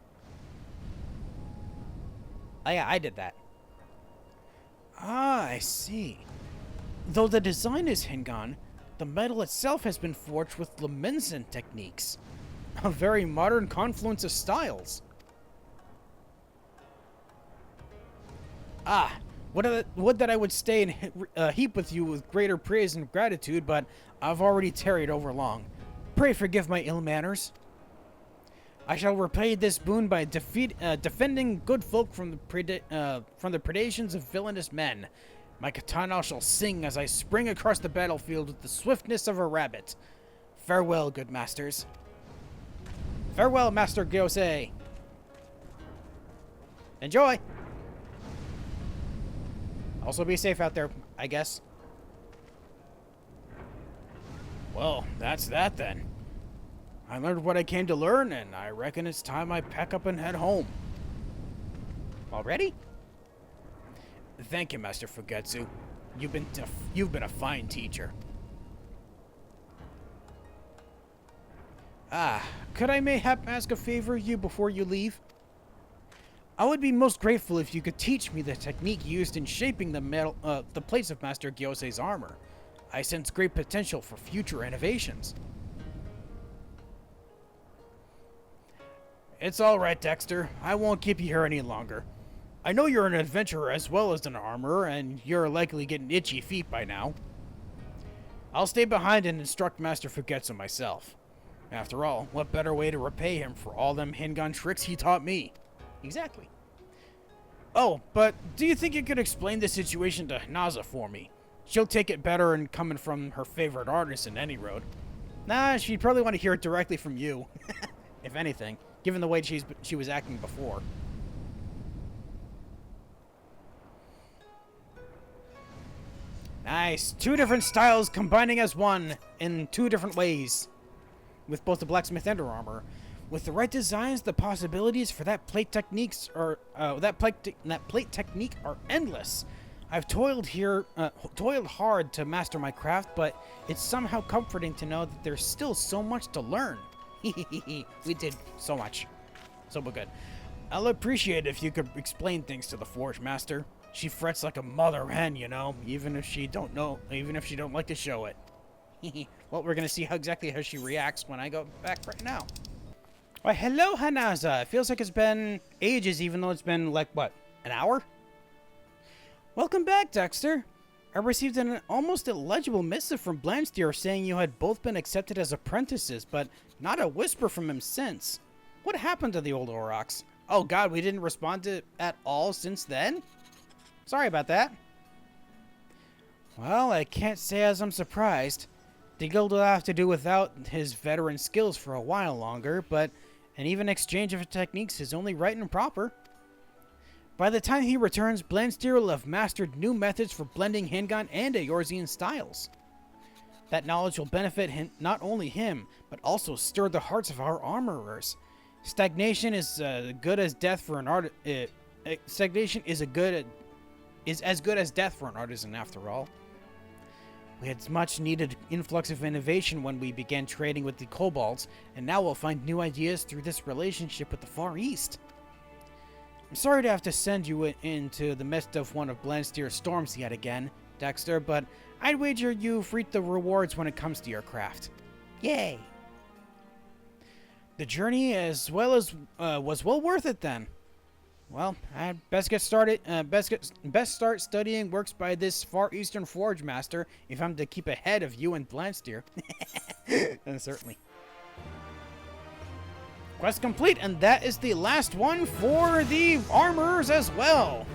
Oh yeah, I did that. Ah, I see. Though the design is Hingan, the metal itself has been forged with Lominsan techniques. A very modern confluence of styles. Ah, would that I would stay and heap with you with greater praise and gratitude, but I've already tarried over long. Pray forgive my ill manners. I shall repay this boon by defending good folk from the predations of villainous men. My katana shall sing as I spring across the battlefield with the swiftness of a rabbit. Farewell, good masters. Farewell, Master Gyosei. Enjoy! Also be safe out there, I guess. Well, that's that then. I learned what I came to learn, and I reckon it's time I pack up and head home. Already? Thank you, Master Fugetsu. You've been a fine teacher. Ah, could I mayhap ask a favor of you before you leave? I would be most grateful if you could teach me the technique used in shaping the plates of Master Gyosei's armor. I sense great potential for future innovations. It's alright, Dexter. I won't keep you here any longer. I know you're an adventurer as well as an armorer, and you're likely getting itchy feet by now. I'll stay behind and instruct Master Fugetsu myself. After all, what better way to repay him for all them Hingan tricks he taught me? Exactly. Oh, but do you think you could explain the situation to Naza for me? She'll take it better and coming from her favorite artist in any road. Nah, she'd probably want to hear it directly from you, if anything, given the way she was acting before. Nice. 2 different styles combining as one in 2 different ways. With both the blacksmith and her armor. With the right designs, the possibilities for that plate techniques are that plate technique are endless. I've toiled hard to master my craft, but it's somehow comforting to know that there's still so much to learn. We did so much. So good. I'll appreciate it if you could explain things to the Forge Master. She frets like a mother hen, you know, even if she don't like to show it. Well, we're gonna see exactly how she reacts when I go back right now. Why, hello, Hanaza. It feels like it's been ages, even though it's been, like, what, an hour? Welcome back, Dexter. I received an almost illegible missive from Blanstyr saying you had both been accepted as apprentices, but not a whisper from him since. What happened to the old Aurochs? Oh god, we didn't respond to it at all since then? Sorry about that. Well, I can't say as I'm surprised. The guild will have to do without his veteran skills for a while longer, but an even exchange of techniques is only right and proper. By the time he returns, Blanstyr will have mastered new methods for blending Hingan and Eorzean styles. That knowledge will benefit not only him, but also stir the hearts of our armorers. Stagnation is good as death for an stagnation is as good as death for an artisan, after all. We had much needed influx of innovation when we began trading with the kobolds, and now we'll find new ideas through this relationship with the Far East. I'm sorry to have to send you into the midst of one of Blastyr's storms yet again, Dexter, but I'd wager you've reaped the rewards when it comes to your craft. Yay! The journey as well as was well worth it then. Well, I'd best get started. Best start studying works by this Far Eastern Forge Master if I'm to keep ahead of you and Blanstyr. Certainly. Quest complete, and that is the last one for the armorers as well.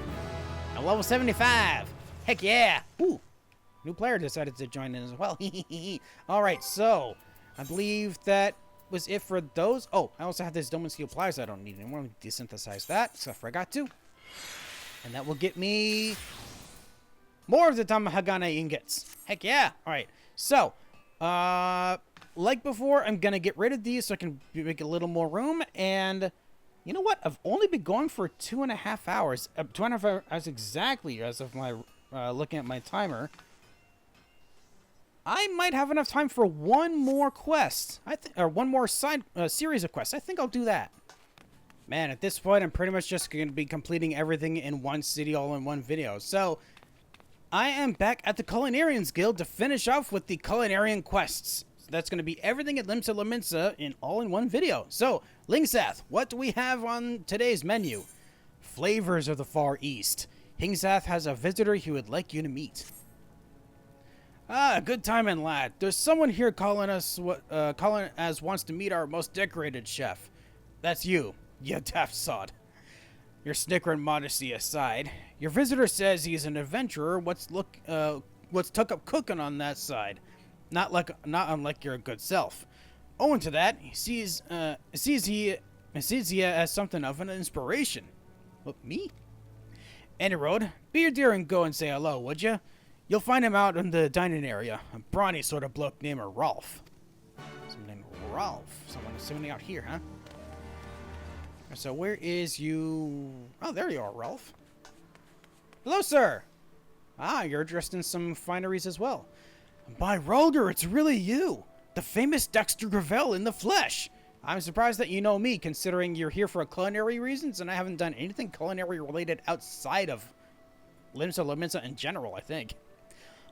At level 75. Heck yeah! Ooh. new player decided to join in as well. Alright, so I believe that was it for those. Oh, I also have this Dome and Steel pliers I don't need anymore. Let me desynthesize that, so I forgot to. And that will get me more of the Tamahagane ingots. Heck yeah! Alright, so, like before, I'm gonna get rid of these so I can make a little more room, and you know what? I've only been going for 2.5 hours. 2.5 hours exactly as of my, looking at my timer. I might have enough time for one more quest. Or one more side series of quests. I think I'll do that. Man, at this point, I'm pretty much just going to be completing everything in one city all in one video. So, I am back at the Culinarians Guild to finish off with the Culinarian quests. So that's going to be everything at Limsa Lominsa in all in one video. So, Lingsath, what do we have on today's menu? Flavors of the Far East. Hingsath has a visitor he would like you to meet. Ah, good timing, lad. There's someone here calling as wants to meet our most decorated chef. That's you daft sod. Your snickering modesty aside, your visitor says he's an adventurer. What's took up cooking on that side? Not unlike your good self. Owing to that, he sees you as something of an inspiration. What, me? Any road, be your dear and go and say hello, would you? You'll find him out in the dining area. A brawny sort of bloke named Raulf. Someone named Raulf. Someone out here, huh? So where is you? Oh, there you are, Raulf. Hello, sir. Ah, you're dressed in some fineries as well. By Rolger, it's really you. The famous Dexter Gravel in the flesh. I'm surprised that you know me, considering you're here for culinary reasons, and I haven't done anything culinary related outside of Limsa Lominsa in general, I think.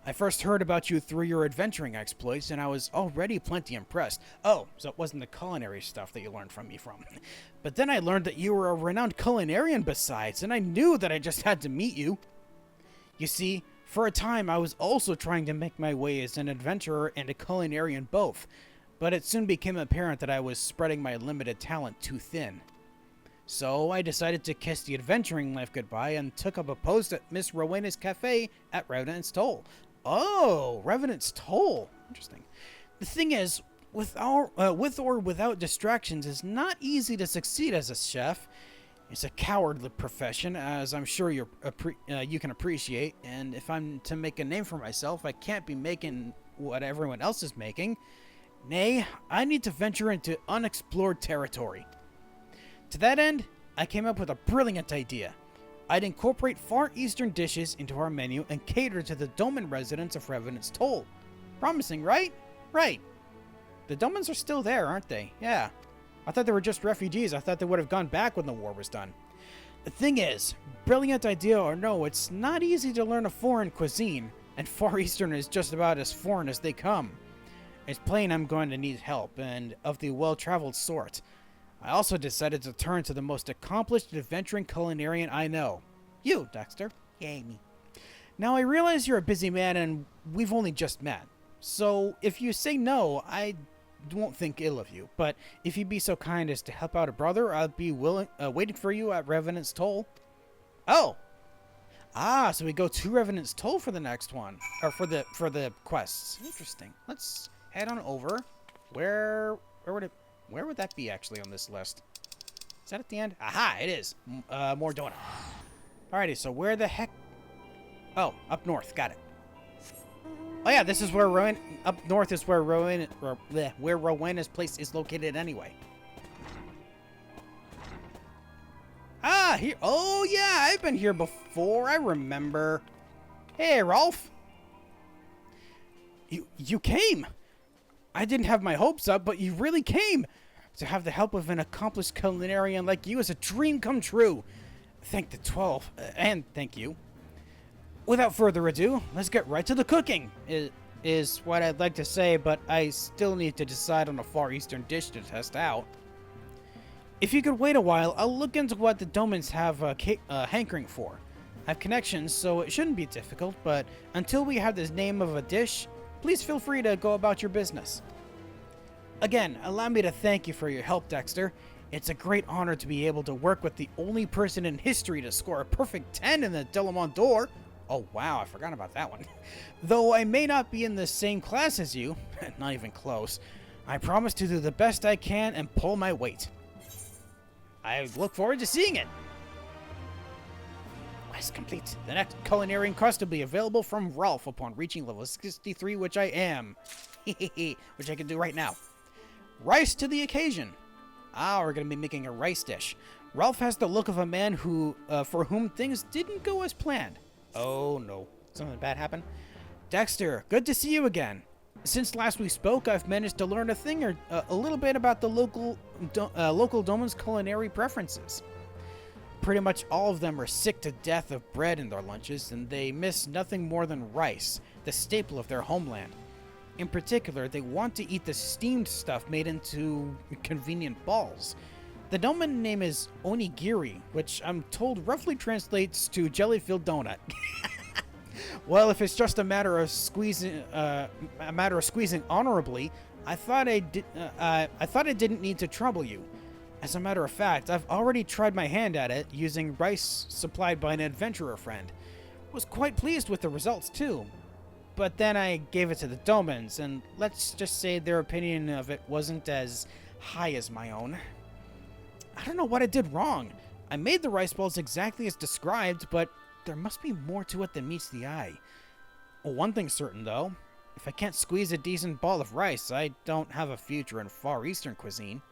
I first heard about you through your adventuring exploits, and I was already plenty impressed. Oh, so it wasn't the culinary stuff that you learned from me from. But then I learned that you were a renowned culinarian besides, and I knew that I just had to meet you. You see, for a time I was also trying to make my way as an adventurer and a culinarian both, but it soon became apparent that I was spreading my limited talent too thin. So I decided to kiss the adventuring life goodbye and took up a post at Miss Rowena's cafe at Revenant's Toll. Oh, Revenant's Toll. Interesting. The thing is, with or without distractions, it's not easy to succeed as a chef. It's a cowardly profession, as I'm sure you can appreciate, and if I'm to make a name for myself, I can't be making what everyone else is making. Nay, I need to venture into unexplored territory. To that end, I came up with a brilliant idea. I'd incorporate Far Eastern dishes into our menu and cater to the Doman residents of Revenant's Toll. Promising, right? Right. The Domans are still there, aren't they? Yeah. I thought they were just refugees. I thought they would have gone back when the war was done. The thing is, brilliant idea or no, it's not easy to learn a foreign cuisine, and Far Eastern is just about as foreign as they come. It's plain I'm going to need help, and of the well-traveled sort. I also decided to turn to the most accomplished adventuring culinarian I know. You, Dexter. Yay, me. Now, I realize you're a busy man, and we've only just met. So, if you say no, I won't think ill of you. But if you'd be so kind as to help out a brother, I'll be waiting for you at Revenant's Toll. Oh! Ah, so we go to Revenant's Toll for the next one. Or for the quests. Interesting. Let's head on over. Where would that be actually on this list? Is that at the end? Aha, it is. More donut. Alrighty, so where the heck? Oh, up north. Got it. Oh yeah, this is where up north is where Rowena's place is located anyway. Ah, here. Oh yeah, I've been here before. I remember. Hey, Raulf. You came. I didn't have my hopes up, but you really came. To have the help of an accomplished culinarian like you is a dream come true. Thank the 12, and thank you. Without further ado, let's get right to the cooking, is what I'd like to say, but I still need to decide on a Far Eastern dish to test out. If you could wait a while, I'll look into what the Domans have hankering for. I have connections, so it shouldn't be difficult, but until we have the name of a dish, please feel free to go about your business. Again, allow me to thank you for your help, Dexter. It's a great honor to be able to work with the only person in history to score a perfect 10 in the Delamont d'Or. Oh, wow, I forgot about that one. Though I may not be in the same class as you, not even close, I promise to do the best I can and pull my weight. I look forward to seeing it. Quest complete. The next Culinarian quest will be available from Raulf upon reaching level 63, which I am. Which I can do right now. Rice to the occasion. We're going to be making a rice dish. Raulf has the look of a man who, for whom things didn't go as planned. Oh no, something bad happened? Dexter, good to see you again. Since last we spoke, I've managed to learn a little bit about the local domain's culinary preferences. Pretty much all of them are sick to death of bread in their lunches, and they miss nothing more than rice, the staple of their homeland. In particular, they want to eat the steamed stuff made into convenient balls. The domain name is onigiri, which I'm told roughly translates to jelly-filled donut. Well, if it's just a matter of squeezing honorably, I thought I didn't need to trouble you. As a matter of fact, I've already tried my hand at it using rice supplied by an adventurer friend. Was quite pleased with the results too. But then I gave it to the Domans, and let's just say their opinion of it wasn't as high as my own. I don't know what I did wrong. I made the rice balls exactly as described, but there must be more to it than meets the eye. Well, one thing's certain, though. If I can't squeeze a decent ball of rice, I don't have a future in Far Eastern cuisine.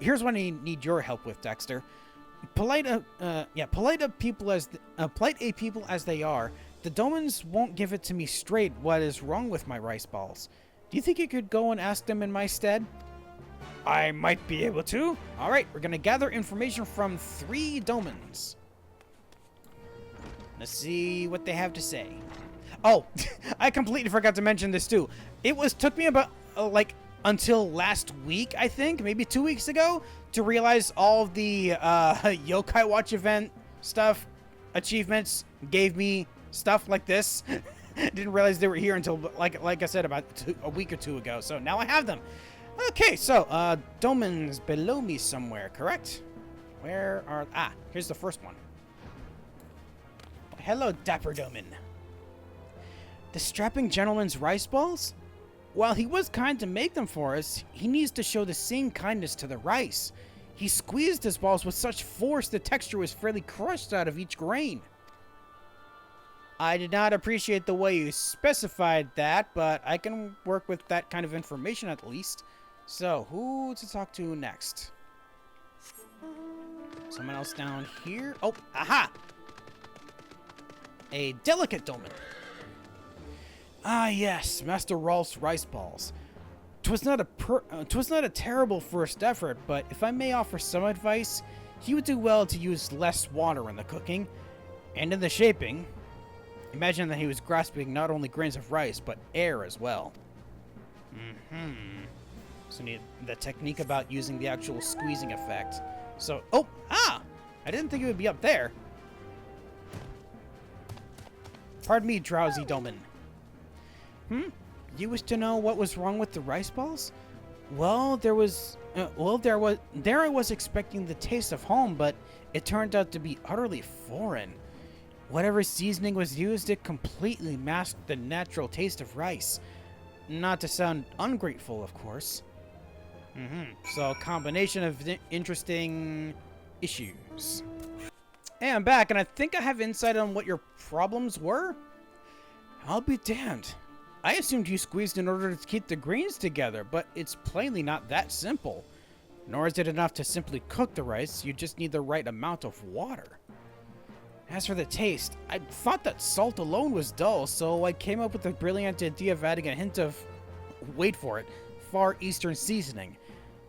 Here's what I need your help with, Dexter. Polite a people as they are, the Domans won't give it to me straight what is wrong with my rice balls. Do you think you could go and ask them in my stead? I might be able to. Alright, we're gonna gather information from 3 Domans. Let's see what they have to say. Oh, I completely forgot to mention this too. Took me about, until last week, I think, maybe 2 weeks ago, to realize all of the Yokai Watch event stuff, achievements, gave me stuff like this. Didn't realize they were here until, like I said, about a week or 2 ago. So now I have them. Okay, so, Domans below me somewhere, correct? Where are... here's the first one. Hello, Dapper Doman. The strapping gentleman's rice balls? While he was kind to make them for us, he needs to show the same kindness to the rice. He squeezed his balls with such force the texture was fairly crushed out of each grain. I did not appreciate the way you specified that, but I can work with that kind of information at least. So, who to talk to next? Someone else down here? Oh, aha! A delicate Doman. Ah, yes, Master Raulf's rice balls. 'Twas not a terrible first effort, but if I may offer some advice, he would do well to use less water in the cooking and in the shaping. Imagine that he was grasping not only grains of rice, but air as well. So need the technique about using the actual squeezing effect. So, I didn't think it would be up there. Pardon me, drowsy Doman. You wish to know what was wrong with the rice balls? Well, there I was expecting the taste of home, but it turned out to be utterly foreign. Whatever seasoning was used, it completely masked the natural taste of rice. Not to sound ungrateful, of course. So, a combination of interesting issues. Hey, I'm back, and I think I have insight on what your problems were. I'll be damned. I assumed you squeezed in order to keep the grains together, but it's plainly not that simple. Nor is it enough to simply cook the rice, you just need the right amount of water. As for the taste, I thought that salt alone was dull, so I came up with the brilliant idea of adding a hint of, wait for it, Far Eastern seasoning.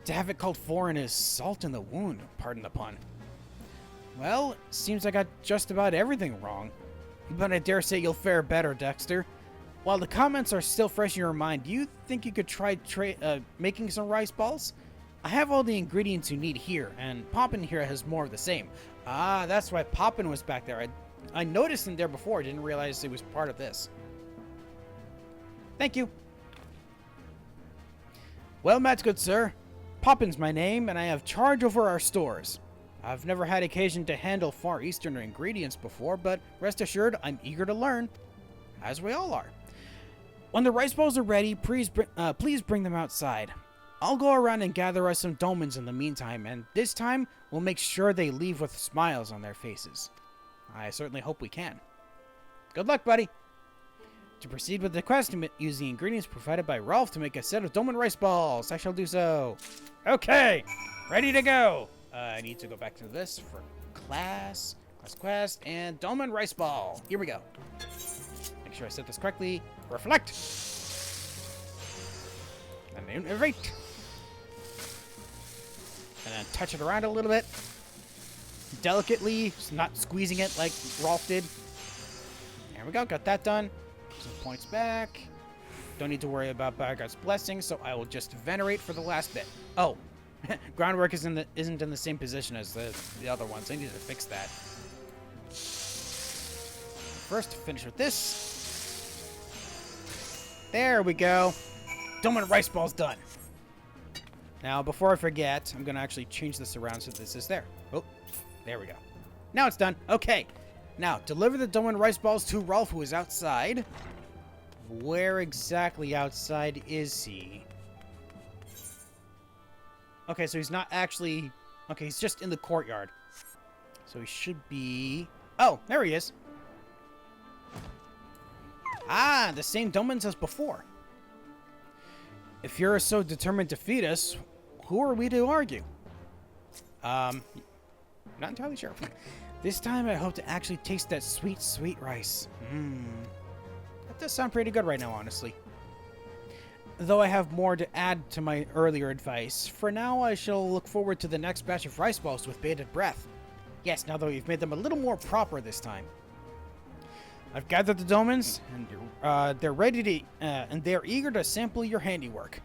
To have it called foreign is salt in the wound, pardon the pun. Well, it seems I got just about everything wrong. But I dare say you'll fare better, Dexter. While the comments are still fresh in your mind, do you think you could try making some rice balls? I have all the ingredients you need here, and Poppin here has more of the same. That's why Poppin was back there. I noticed him there before, didn't realize it was part of this. Thank you. Well met, good sir. Poppin's my name, and I have charge over our stores. I've never had occasion to handle Far Eastern ingredients before, but rest assured, I'm eager to learn. As we all are. When the rice balls are ready, please bring them outside. I'll go around and gather us some dolmens in the meantime, and this time, we'll make sure they leave with smiles on their faces. I certainly hope we can. Good luck, buddy! To proceed with the quest, use the ingredients provided by Raulf to make a set of dolmen rice balls. I shall do so. Okay! Ready to go! I need to go back to this for class quest, and dolmen rice ball. Here we go. Make sure I set this correctly. Reflect! And innovate. And then touch it around a little bit. Delicately, not squeezing it like Raulf did. There we go, got that done. Some points back. Don't need to worry about Bagard's blessing, so I will just venerate for the last bit. Oh, groundwork isn't in the same position as the other ones. I need to fix that. First, finish with this. There we go. Dolmen rice balls done. Now, before I forget, I'm going to actually change this around so this is there. Oh, there we go. Now it's done. Okay. Now, deliver the dolmen rice balls to Raulf, who is outside. Where exactly outside is he? Okay, so he's not actually... Okay, he's just in the courtyard. So he should be... Oh, there he is. Ah, the same dolmens as before. If you're so determined to feed us, who are we to argue? Not entirely sure. This time I hope to actually taste that sweet, sweet rice. That does sound pretty good right now, honestly. Though I have more to add to my earlier advice, for now I shall look forward to the next batch of rice balls with bated breath. Yes, now that we've made them a little more proper this time. I've gathered the dolmens, and they're ready to, and they're eager to sample your handiwork.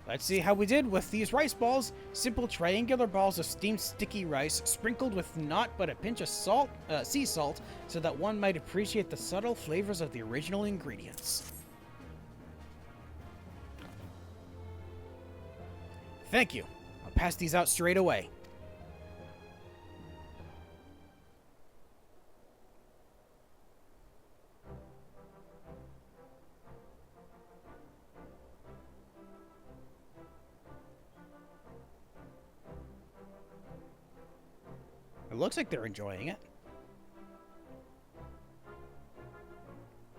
Let's see how we did with these rice balls. Simple triangular balls of steamed sticky rice, sprinkled with naught but a pinch of salt, sea salt, so that one might appreciate the subtle flavors of the original ingredients. Thank you. I'll pass these out straight away. It looks like they're enjoying it.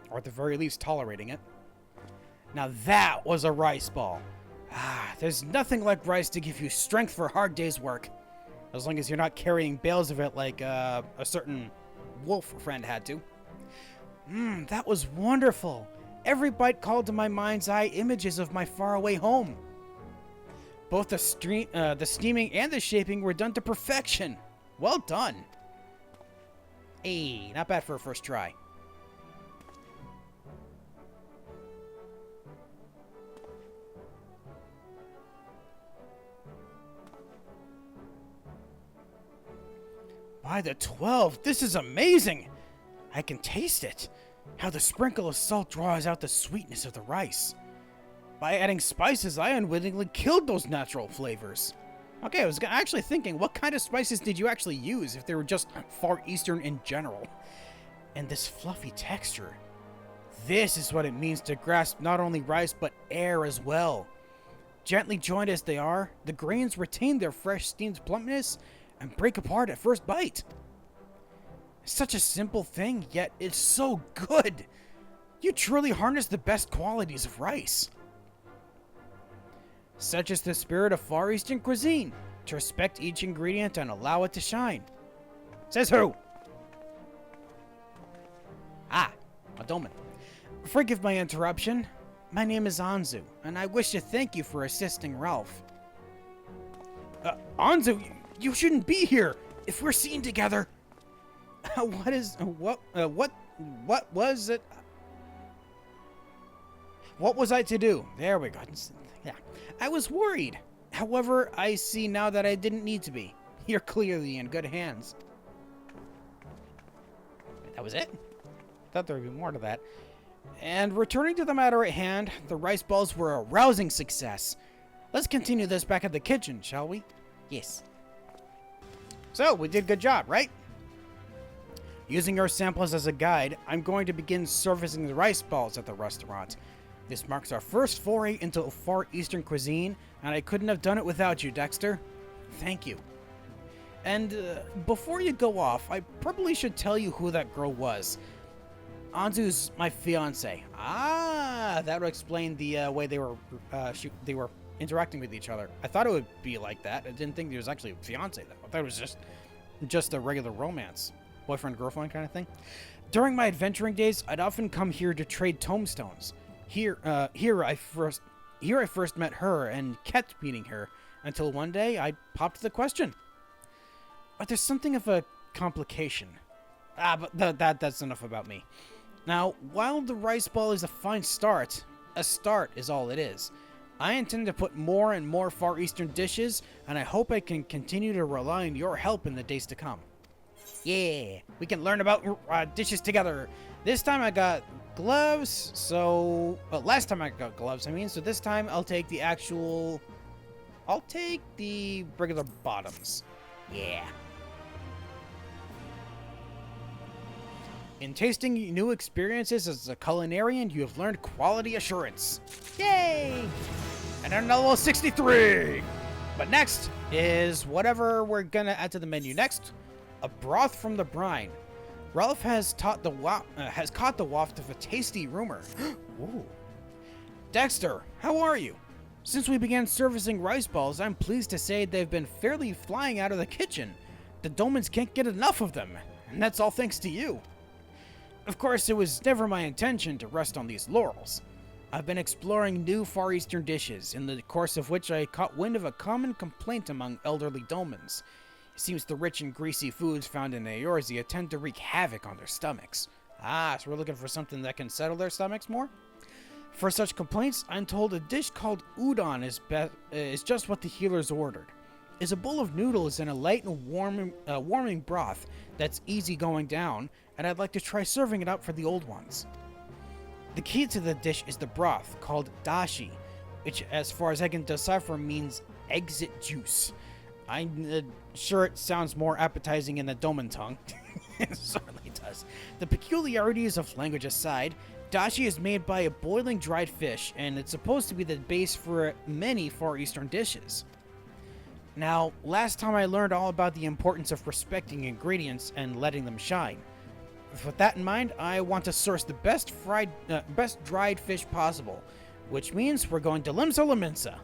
Or at the very least, tolerating it. Now that was a rice ball. There's nothing like rice to give you strength for a hard day's work. As long as you're not carrying bales of it like a certain wolf friend had to. That was wonderful. Every bite called to my mind's eye images of my faraway home. Both the steaming and the shaping were done to perfection. Well done. Hey, not bad for a first try. By the 12, this is amazing! I can taste it. How the sprinkle of salt draws out the sweetness of the rice. By adding spices, I unwittingly killed those natural flavors. Okay, I was actually thinking, what kind of spices did you actually use if they were just Far Eastern in general? And this fluffy texture. This is what it means to grasp not only rice, but air as well. Gently joined as they are, the grains retain their fresh steamed plumpness and break apart at first bite. Such a simple thing, yet it's so good. You truly harness the best qualities of rice. Such is the spirit of Far Eastern cuisine, to respect each ingredient and allow it to shine. Says who? A dolmen. Forgive my interruption. My name is Anzu, and I wish to thank you for assisting Raulf. Anzu, you shouldn't be here if we're seen together. What was it? What was I to do? There we go. Yeah. I was worried. However, I see now that I didn't need to be. You're clearly in good hands. That was it? Thought there would be more to that. And returning to the matter at hand, the rice balls were a rousing success. Let's continue this back at the kitchen, shall we? Yes. So, we did a good job, right? Using your samples as a guide, I'm going to begin servicing the rice balls at the restaurant. This marks our first foray into Far Eastern cuisine, and I couldn't have done it without you, Dexter. Thank you. And before you go off, I probably should tell you who that girl was. Anzu's my fiance. Ah, that would explain the way they were interacting with each other. I thought it would be like that. I didn't think there was actually a fiance though. I thought it was just a regular romance, boyfriend girlfriend kind of thing. During my adventuring days, I'd often come here to trade tomestones. Here I first met her and kept meeting her until one day I popped the question. But there's something of a complication. But that's enough about me. Now, while the rice ball is a fine start, a start is all it is. I intend to put more and more Far Eastern dishes, and I hope I can continue to rely on your help in the days to come. Yeah, we can learn about dishes together. This time I got gloves, so... Well, last time I got gloves, so this time I'll take the regular bottoms. Yeah. In tasting new experiences as a culinarian, you have learned quality assurance. Yay! And I'm level 63! But next is whatever we're gonna add to the menu next. A broth from the brine. Raulf has caught the waft of a tasty rumor. Ooh. Dexter, how are you? Since we began servicing rice balls, I'm pleased to say they've been fairly flying out of the kitchen. The Domans can't get enough of them, and that's all thanks to you. Of course, it was never my intention to rest on these laurels. I've been exploring new Far Eastern dishes, in the course of which I caught wind of a common complaint among elderly Domans. It seems the rich and greasy foods found in Eorzea tend to wreak havoc on their stomachs. Ah, so we're looking for something that can settle their stomachs more? For such complaints, I'm told a dish called udon is just what the healers ordered. It's a bowl of noodles in a light and warming broth that's easy going down, and I'd like to try serving it up for the old ones. The key to the dish is the broth, called dashi, which, as far as I can decipher, means exit juice. I'm sure it sounds more appetizing in the Doman tongue. It certainly does. The peculiarities of language aside, dashi is made by a boiling dried fish, and it's supposed to be the base for many Far Eastern dishes. Now, last time I learned all about the importance of respecting ingredients and letting them shine. With that in mind, I want to source the best dried fish possible, which means we're going to Limsa Lominsa.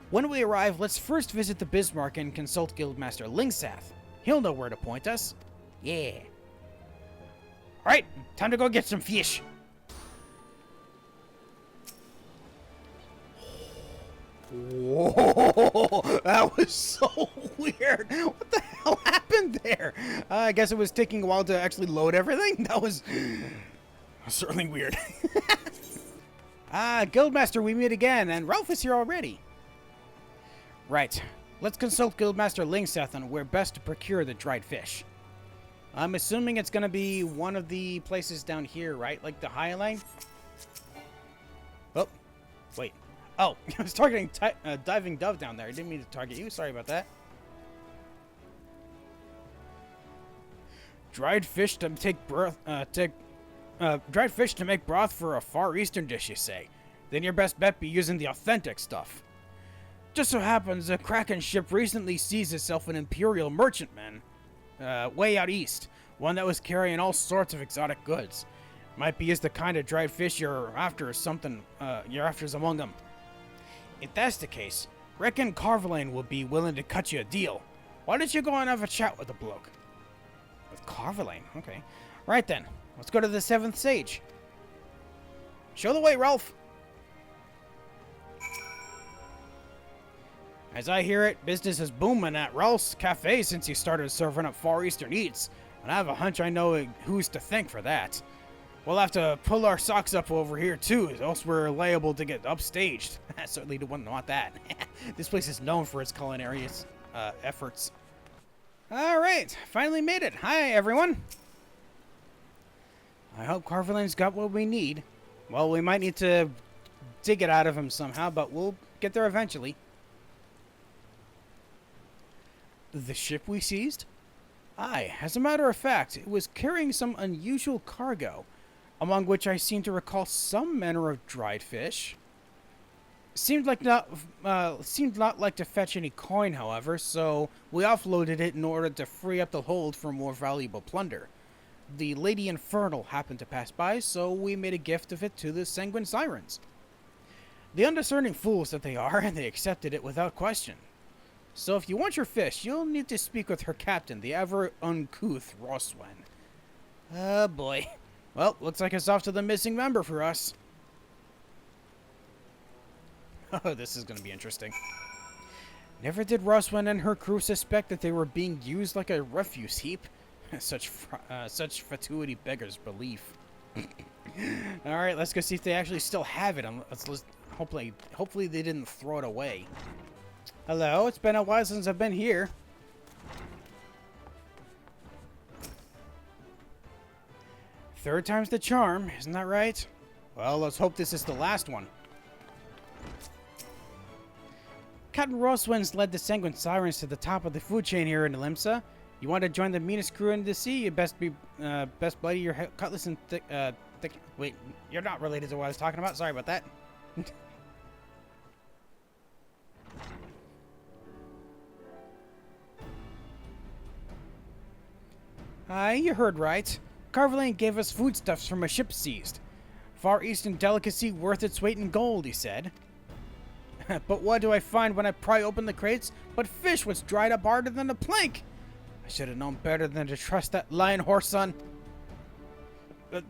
When we arrive, let's first visit the Bismarck and consult Guildmaster Lingsath. He'll know where to point us. Yeah. Alright, time to go get some fish. Whoa, that was so weird. What the hell happened there? I guess it was taking a while to actually load everything. That was certainly weird. Guildmaster, we meet again, and Raulf is here already. Right, let's consult Guildmaster Lingsath on where best to procure the dried fish. I'm assuming it's gonna be one of the places down here, right? Like the High Line? Oh, wait. Oh, I was targeting Diving Dove down there. I didn't mean to target you. Sorry about that. Dried fish to make broth for a Far Eastern dish, you say? Then your best bet be using the authentic stuff. Just so happens a Kraken ship recently seized itself an Imperial merchantman, way out east. One that was carrying all sorts of exotic goods. Might be as the kind of dried fish you're after is among them. If that's the case, reckon Carvelane will be willing to cut you a deal. Why don't you go and have a chat with the bloke? With Carvelane? Okay. Right then, let's go to the 7th Sage. Show the way, Raulf. As I hear it, business is booming at Raulf's Cafe since he started serving up Far Eastern eats, and I have a hunch I know who's to thank for that. We'll have to pull our socks up over here too, else we're liable to get upstaged. I certainly wouldn't want that. This place is known for its culinary efforts. Alright, finally made it. Hi, everyone. I hope Carvelane's got what we need. Well, we might need to dig it out of him somehow, but we'll get there eventually. The ship we seized? Aye, as a matter of fact, it was carrying some unusual cargo, among which I seem to recall some manner of dried fish. Seemed not like to fetch any coin, however, so we offloaded it in order to free up the hold for more valuable plunder. The Lady Infernal happened to pass by, so we made a gift of it to the Sanguine Sirens. The undiscerning fools that they are, and they accepted it without question. So if you want your fish, you'll need to speak with her captain, the ever uncouth Roswen. Oh boy. Well, looks like it's off to the missing member for us. Oh, this is going to be interesting. Never did Roswen and her crew suspect that they were being used like a refuse heap. Such fatuity beggars belief. Alright, let's go see if they actually still have it. Hopefully they didn't throw it away. Hello, it's been a while since I've been here. Third time's the charm, isn't that right? Well, let's hope this is the last one. Captain Roswens led the Sanguine Sirens to the top of the food chain here in Limsa. You want to join the meanest crew in the sea? You best bloody your cutlass and thick. Wait, you're not related to what I was talking about. Sorry about that. Aye, you heard right. Carvelane gave us foodstuffs from a ship seized. Far Eastern delicacy worth its weight in gold, he said. But what do I find when I pry open the crates? But fish was dried up harder than a plank. I should have known better than to trust that lion horse son.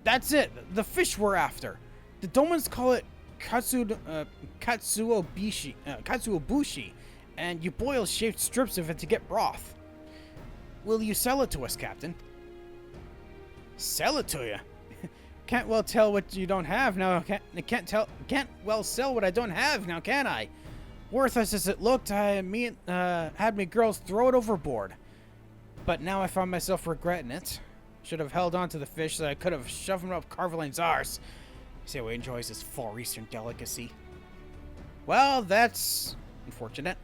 That's it. The fish we're after. The Domans call it katsuobushi, and you boil shaved strips of it to get broth. Will you sell it to us, Captain? Sell it to you? Can't well tell what you don't have now. Can't well sell what I don't have now, can I? Worthless as it looked, had me girls throw it overboard. But now I find myself regretting it. Should have held on to the fish so I could have shoved him up Carvelane's arse. See how he enjoys his Far Eastern delicacy. Well, that's unfortunate.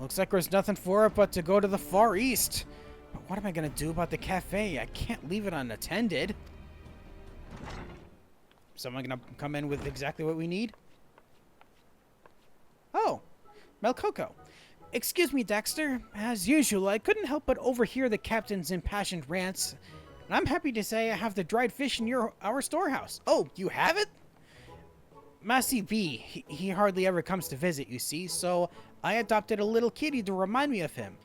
Looks like there's nothing for it but to go to the Far East. But what am I going to do about the cafe? I can't leave it unattended. Someone going to come in with exactly what we need? Oh, Melcoco. Excuse me, Dexter. As usual, I couldn't help but overhear the captain's impassioned rants. And I'm happy to say I have the dried fish in our storehouse. Oh, you have it? Massey B, he hardly ever comes to visit, you see, so I adopted a little kitty to remind me of him.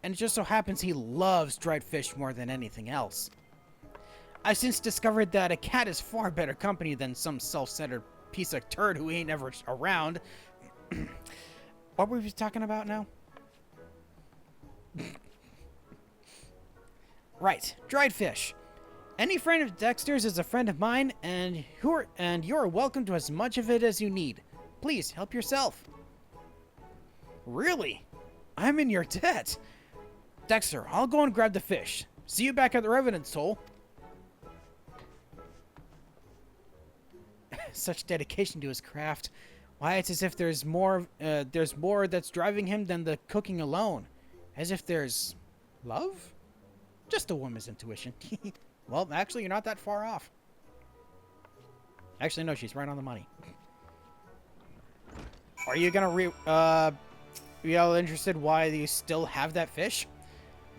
And it just so happens he loves dried fish more than anything else. I've since discovered that a cat is far better company than some self-centered piece of turd who ain't ever around. What were we talking about now? Right, dried fish. Any friend of Dexter's is a friend of mine, and you're welcome to as much of it as you need. Please, help yourself. Really? I'm in your debt. Dexter, I'll go and grab the fish. See you back at the Revenant's Hole. Such dedication to his craft. Why, it's as if there's more that's driving him than the cooking alone. As if there's love? Just a woman's intuition. Well, actually, you're not that far off. Actually, no, she's right on the money. Are you gonna be all interested why you still have that fish?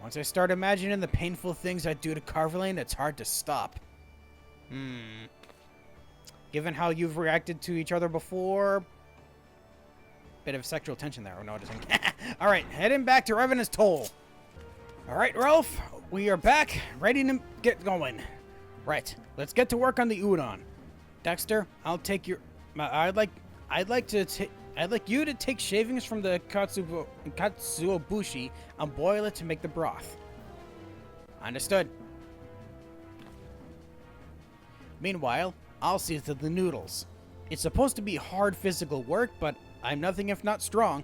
Once I start imagining the painful things I do to Carvelane, it's hard to stop. Given how you've reacted to each other before, bit of sexual tension there, I'm noticing. Alright, heading back to Revenant's Toll. Alright, Raulf, we are back, ready to get going. Right, let's get to work on the udon. Dexter, I'll take your... I'd like you to take shavings from the katsuobushi and boil it to make the broth. Understood. Meanwhile, I'll see to the noodles. It's supposed to be hard physical work, but I'm nothing if not strong.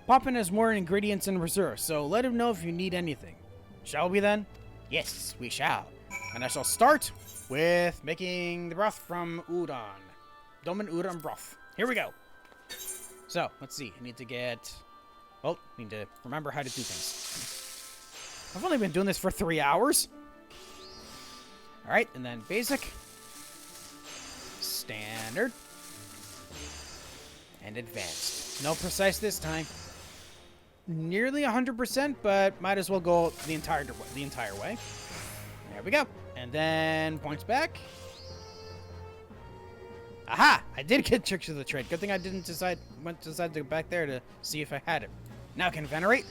Poppin has more ingredients in reserve, so let him know if you need anything. Shall we then? Yes, we shall. And I shall start with making the broth from udon. Doman udon broth. Here we go. So, let's see. I need to get Well, need to remember how to do things. I've only been doing this for 3 hours. Alright, and then basic. Standard. And advanced. No precise this time. Nearly 100%, but might as well go the entire way. There we go. And then points back. Aha! I did get tricks of the trade. Good thing I didn't decide to go back there to see if I had it. Now I can venerate.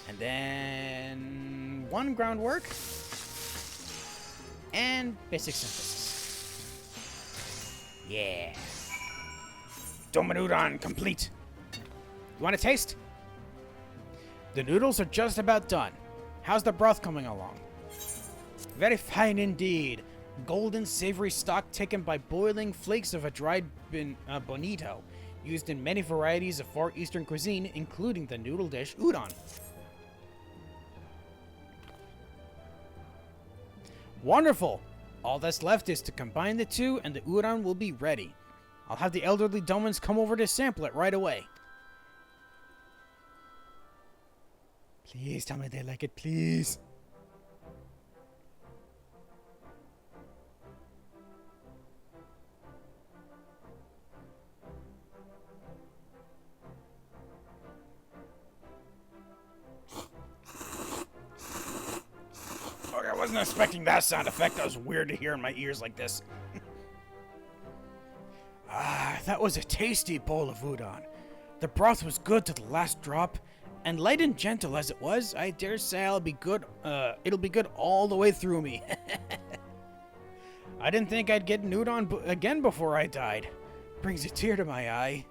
And then 1 groundwork. And basic synthesis. Yeah. Dominudon complete. You want a taste? The noodles are just about done. How's the broth coming along? Very fine indeed. Golden savory stock taken by boiling flakes of a dried bonito, used in many varieties of Far Eastern cuisine, including the noodle dish udon. Wonderful! All that's left is to combine the two and the udon will be ready. I'll have the elderly Domans come over to sample it right away. Please tell me they like it, please. Okay, I wasn't expecting that sound effect. That was weird to hear in my ears like this. That was a tasty bowl of udon. The broth was good to the last drop, and light and gentle as it was, I dare say it'll be good all the way through me. I didn't think I'd get an udon again before I died. Brings a tear to my eye.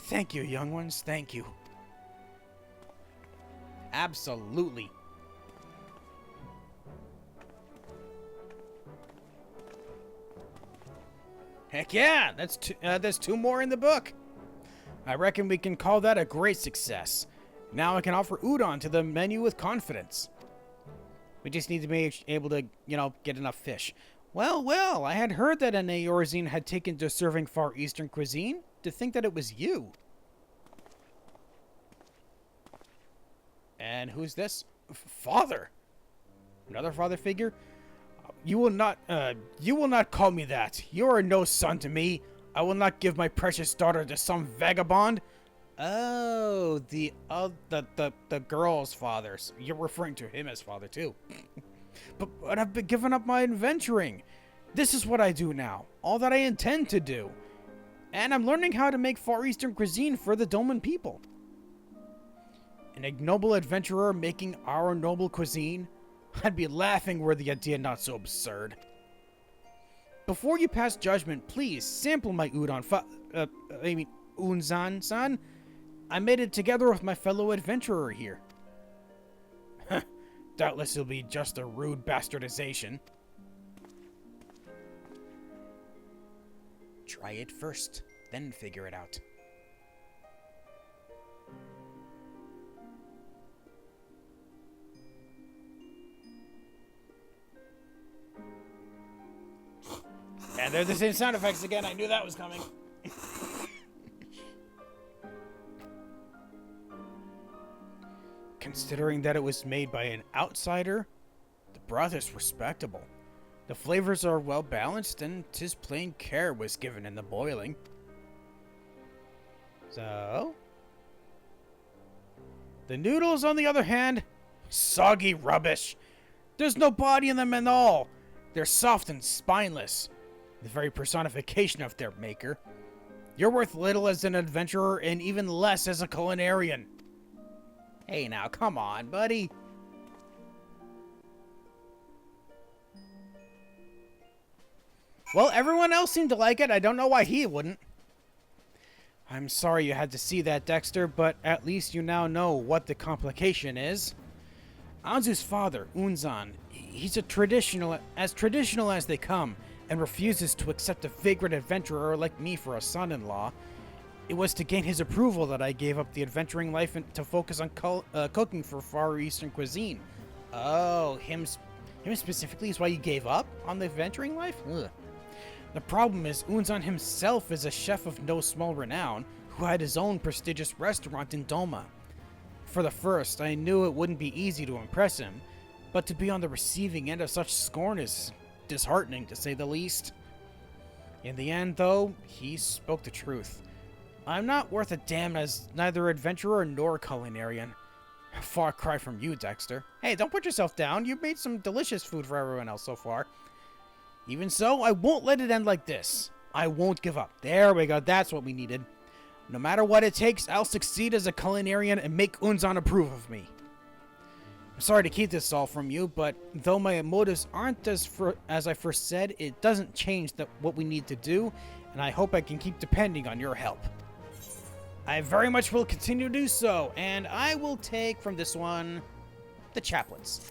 Thank you, young ones, thank you. Absolutely. Heck yeah, there's 2 more in the book. I reckon we can call that a great success. Now I can offer udon to the menu with confidence. We just need to be able to, get enough fish. Well, I had heard that an Eorzine had taken to serving Far Eastern cuisine. To think that it was you. And who's this? Father. Another father figure? You will not call me that. You are no son to me. I will not give my precious daughter to some vagabond. Oh, the girl's father. You're referring to him as father too. but I've been giving up my adventuring. This is what I do now. All that I intend to do. And I'm learning how to make Far Eastern cuisine for the Doman people. An ignoble adventurer making our noble cuisine? I'd be laughing were the idea not so absurd. Before you pass judgment, please sample my udon unzan-san. I made it together with my fellow adventurer here. Doubtless it'll be just a rude bastardization. Try it first, then figure it out. And they're the same sound effects again. I knew that was coming. Considering that it was made by an outsider, the broth is respectable. The flavors are well balanced, and 'tis plain care was given in the boiling. So, the noodles, on the other hand, soggy rubbish. There's no body in them at all. They're soft and spineless. The very personification of their maker. You're worth little as an adventurer and even less as a culinarian. Hey now, come on, buddy. Well, everyone else seemed to like it. I don't know why he wouldn't. I'm sorry you had to see that, Dexter, but at least you now know what the complication is. Anzu's father, Unzan, he's traditional as they come, and refuses to accept a vagrant adventurer like me for a son-in-law. It was to gain his approval that I gave up the adventuring life and to focus on cooking for Far Eastern cuisine. Oh, him specifically is why you gave up on the adventuring life? Ugh. The problem is Unzan himself is a chef of no small renown who had his own prestigious restaurant in Doma. For the first, I knew it wouldn't be easy to impress him, but to be on the receiving end of such scorn is disheartening, to say the least. In the end, though, he spoke the truth. I'm not worth a damn as neither adventurer nor culinarian. Far cry from you, Dexter. Hey, don't put yourself down. You've made some delicious food for everyone else so far. Even so, I won't let it end like this. I won't give up. There we go. That's what we needed. No matter what it takes, I'll succeed as a culinarian and make Unzan approve of me. I'm sorry to keep this all from you, but though my motives aren't as I first said, it doesn't change what we need to do, and I hope I can keep depending on your help. I very much will continue to do so, and I will take from this one the chaplets.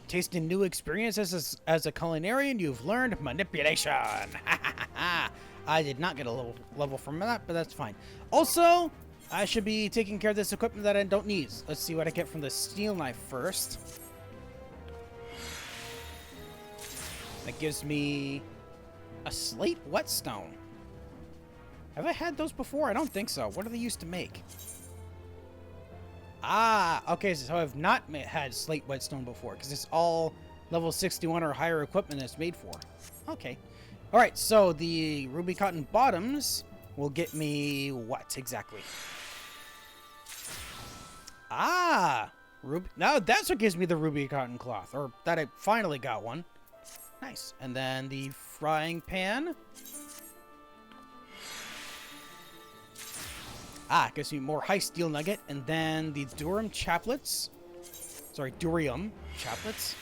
Tasting new experiences as a culinarian, you've learned manipulation. I did not get a level from that, but that's fine. Also, I should be taking care of this equipment that I don't need. Let's see what I get from the steel knife first. That gives me a slate whetstone. Have I had those before? I don't think so. What are they used to make? Ah, okay, so I've not had slate whetstone before, because it's all level 61 or higher equipment it's made for. Okay. Alright, so the ruby cotton bottoms will get me what exactly? Ah! Now that's what gives me the ruby cotton cloth, or that I finally got one. Nice. And then the frying pan. Ah, gives me more high steel nugget. And then the Durium chaplets. Sorry, Durium chaplets.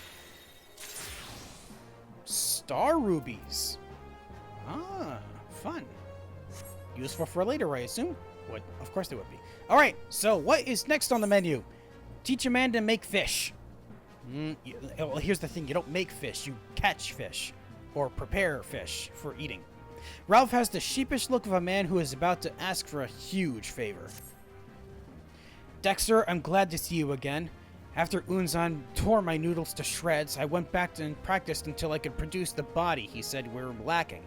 Star rubies. Ah, fun. Useful for later, I assume. Would. Of course they would be. Alright, so what is next on the menu? Teach a man to make fish. Well, here's the thing. You don't make fish. You catch fish. Or prepare fish for eating. Raulf has the sheepish look of a man who is about to ask for a huge favor. Dexter, I'm glad to see you again. After Unzan tore my noodles to shreds, I went back and practiced until I could produce the body he said we were lacking.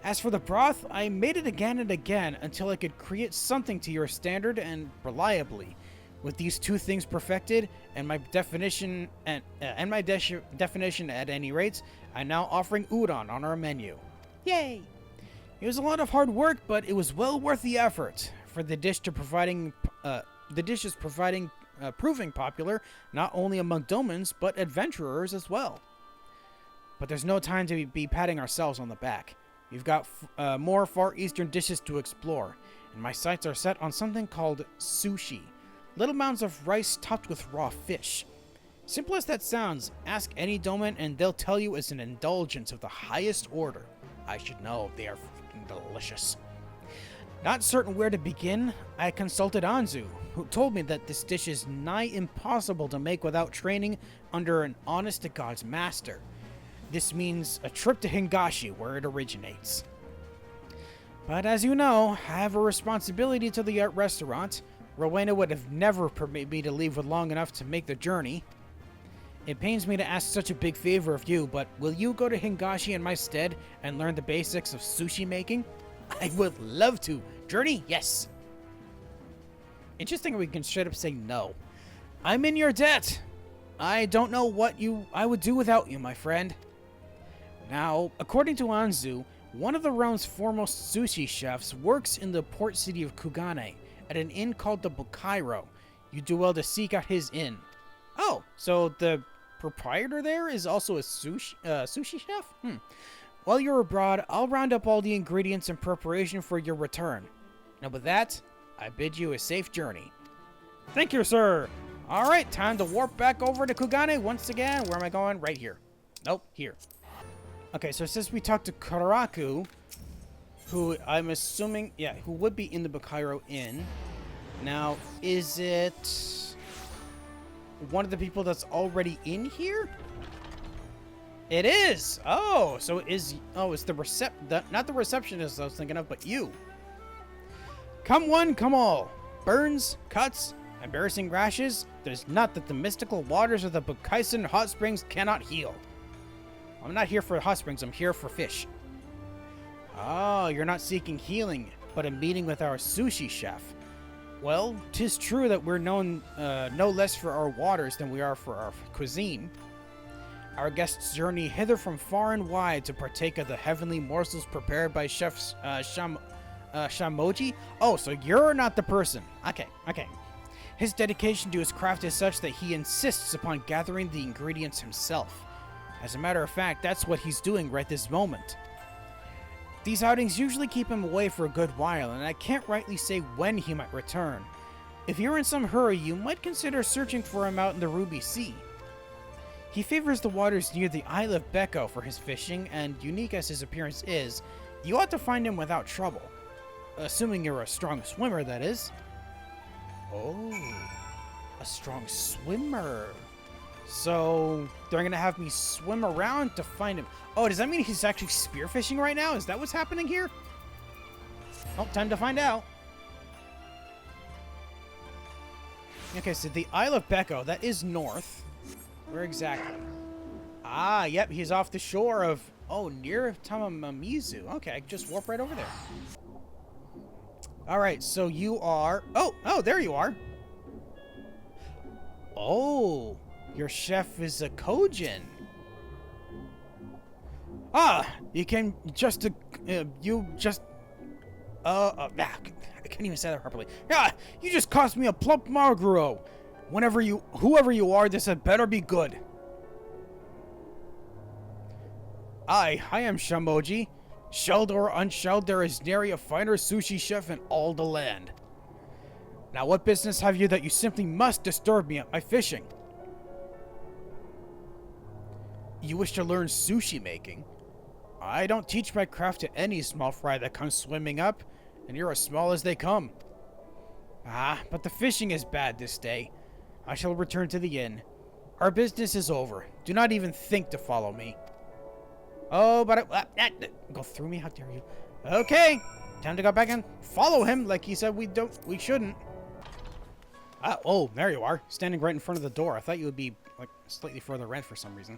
As for the broth, I made it again and again until I could create something to your standard and reliably. With these two things perfected, and my definition at any rate, I'm now offering udon on our menu. Yay! It was a lot of hard work, but it was well worth the effort. For the dish is proving popular not only among domans but adventurers as well. But there's no time to be patting ourselves on the back. We've got more Far Eastern dishes to explore, and my sights are set on something called sushi. Little mounds of rice topped with raw fish. Simple as that sounds, ask any doman and they'll tell you it's an indulgence of the highest order. I should know, they are freaking delicious. Not certain where to begin, I consulted Anzu, who told me that this dish is nigh impossible to make without training under an honest-to-God's master. This means a trip to Hingashi, where it originates. But as you know, I have a responsibility to the art restaurant. Rowena would have never permitted me to leave long enough to make the journey. It pains me to ask such a big favor of you, but will you go to Hingashi in my stead and learn the basics of sushi making? I would love to. Journey? Yes. Interesting we can straight up say no. I'm in your debt. I don't know what I would do without you, my friend. Now, according to Anzu, one of the realm's foremost sushi chefs works in the port city of Kugane at an inn called the Bukairo. You do well to seek out his inn. Oh, so the proprietor there is also a sushi chef? While you're abroad, I'll round up all the ingredients in preparation for your return. And with that, I bid you a safe journey. Thank you, sir. All right, time to warp back over to Kugane once again. Where am I going? Right here. Nope, here. Okay, so since we talked to Karaku, who I'm assuming, who would be in the Bukairo Inn. Now, is it one of the people that's already in here? It is! Oh, so it's the not the receptionist I was thinking of, but you. Come one, come all. Burns, cuts, embarrassing rashes, there's not that the mystical waters of the Bukaisen hot springs cannot heal. I'm not here for hot springs, I'm here for fish. Oh, you're not seeking healing, but a meeting with our sushi chef. Well, 'tis true that we're known no less for our waters than we are for our cuisine. Our guests journey hither from far and wide to partake of the heavenly morsels prepared by Chef Shamoji? Oh, so you're not the person. Okay. His dedication to his craft is such that he insists upon gathering the ingredients himself. As a matter of fact, that's what he's doing right this moment. These outings usually keep him away for a good while, and I can't rightly say when he might return. If you're in some hurry, you might consider searching for him out in the Ruby Sea. He favors the waters near the Isle of Becco for his fishing, and unique as his appearance is, you ought to find him without trouble. Assuming you're a strong swimmer, that is. Oh, a strong swimmer. So, they're gonna have me swim around to find him. Oh, does that mean he's actually spearfishing right now? Is that what's happening here? Oh, time to find out. Okay, so the Isle of Becco, that is north. Where exactly? Ah, yep, he's off the shore of... Oh, near Tamamizu. Okay, just warp right over there. Alright, so you are... Oh, there you are. Oh, your chef is a Kojin. Ah, you can just... I can't even say that properly. Yeah, you just cost me a plump Marguro. Whoever you are, this had better be good. I am Shamoji. Shelled or unshelled, there is nary a finer sushi chef in all the land. Now, what business have you that you simply must disturb me at my fishing? You wish to learn sushi making? I don't teach my craft to any small fry that comes swimming up, and you're as small as they come. Ah, but the fishing is bad this day. I shall return to the inn. Our business is over. Do not even think to follow me. Oh, but go through me? How dare you? Okay, time to go back and follow him like he said we shouldn't. Oh, there you are, standing right in front of the door. I thought you would be like slightly further in for some reason.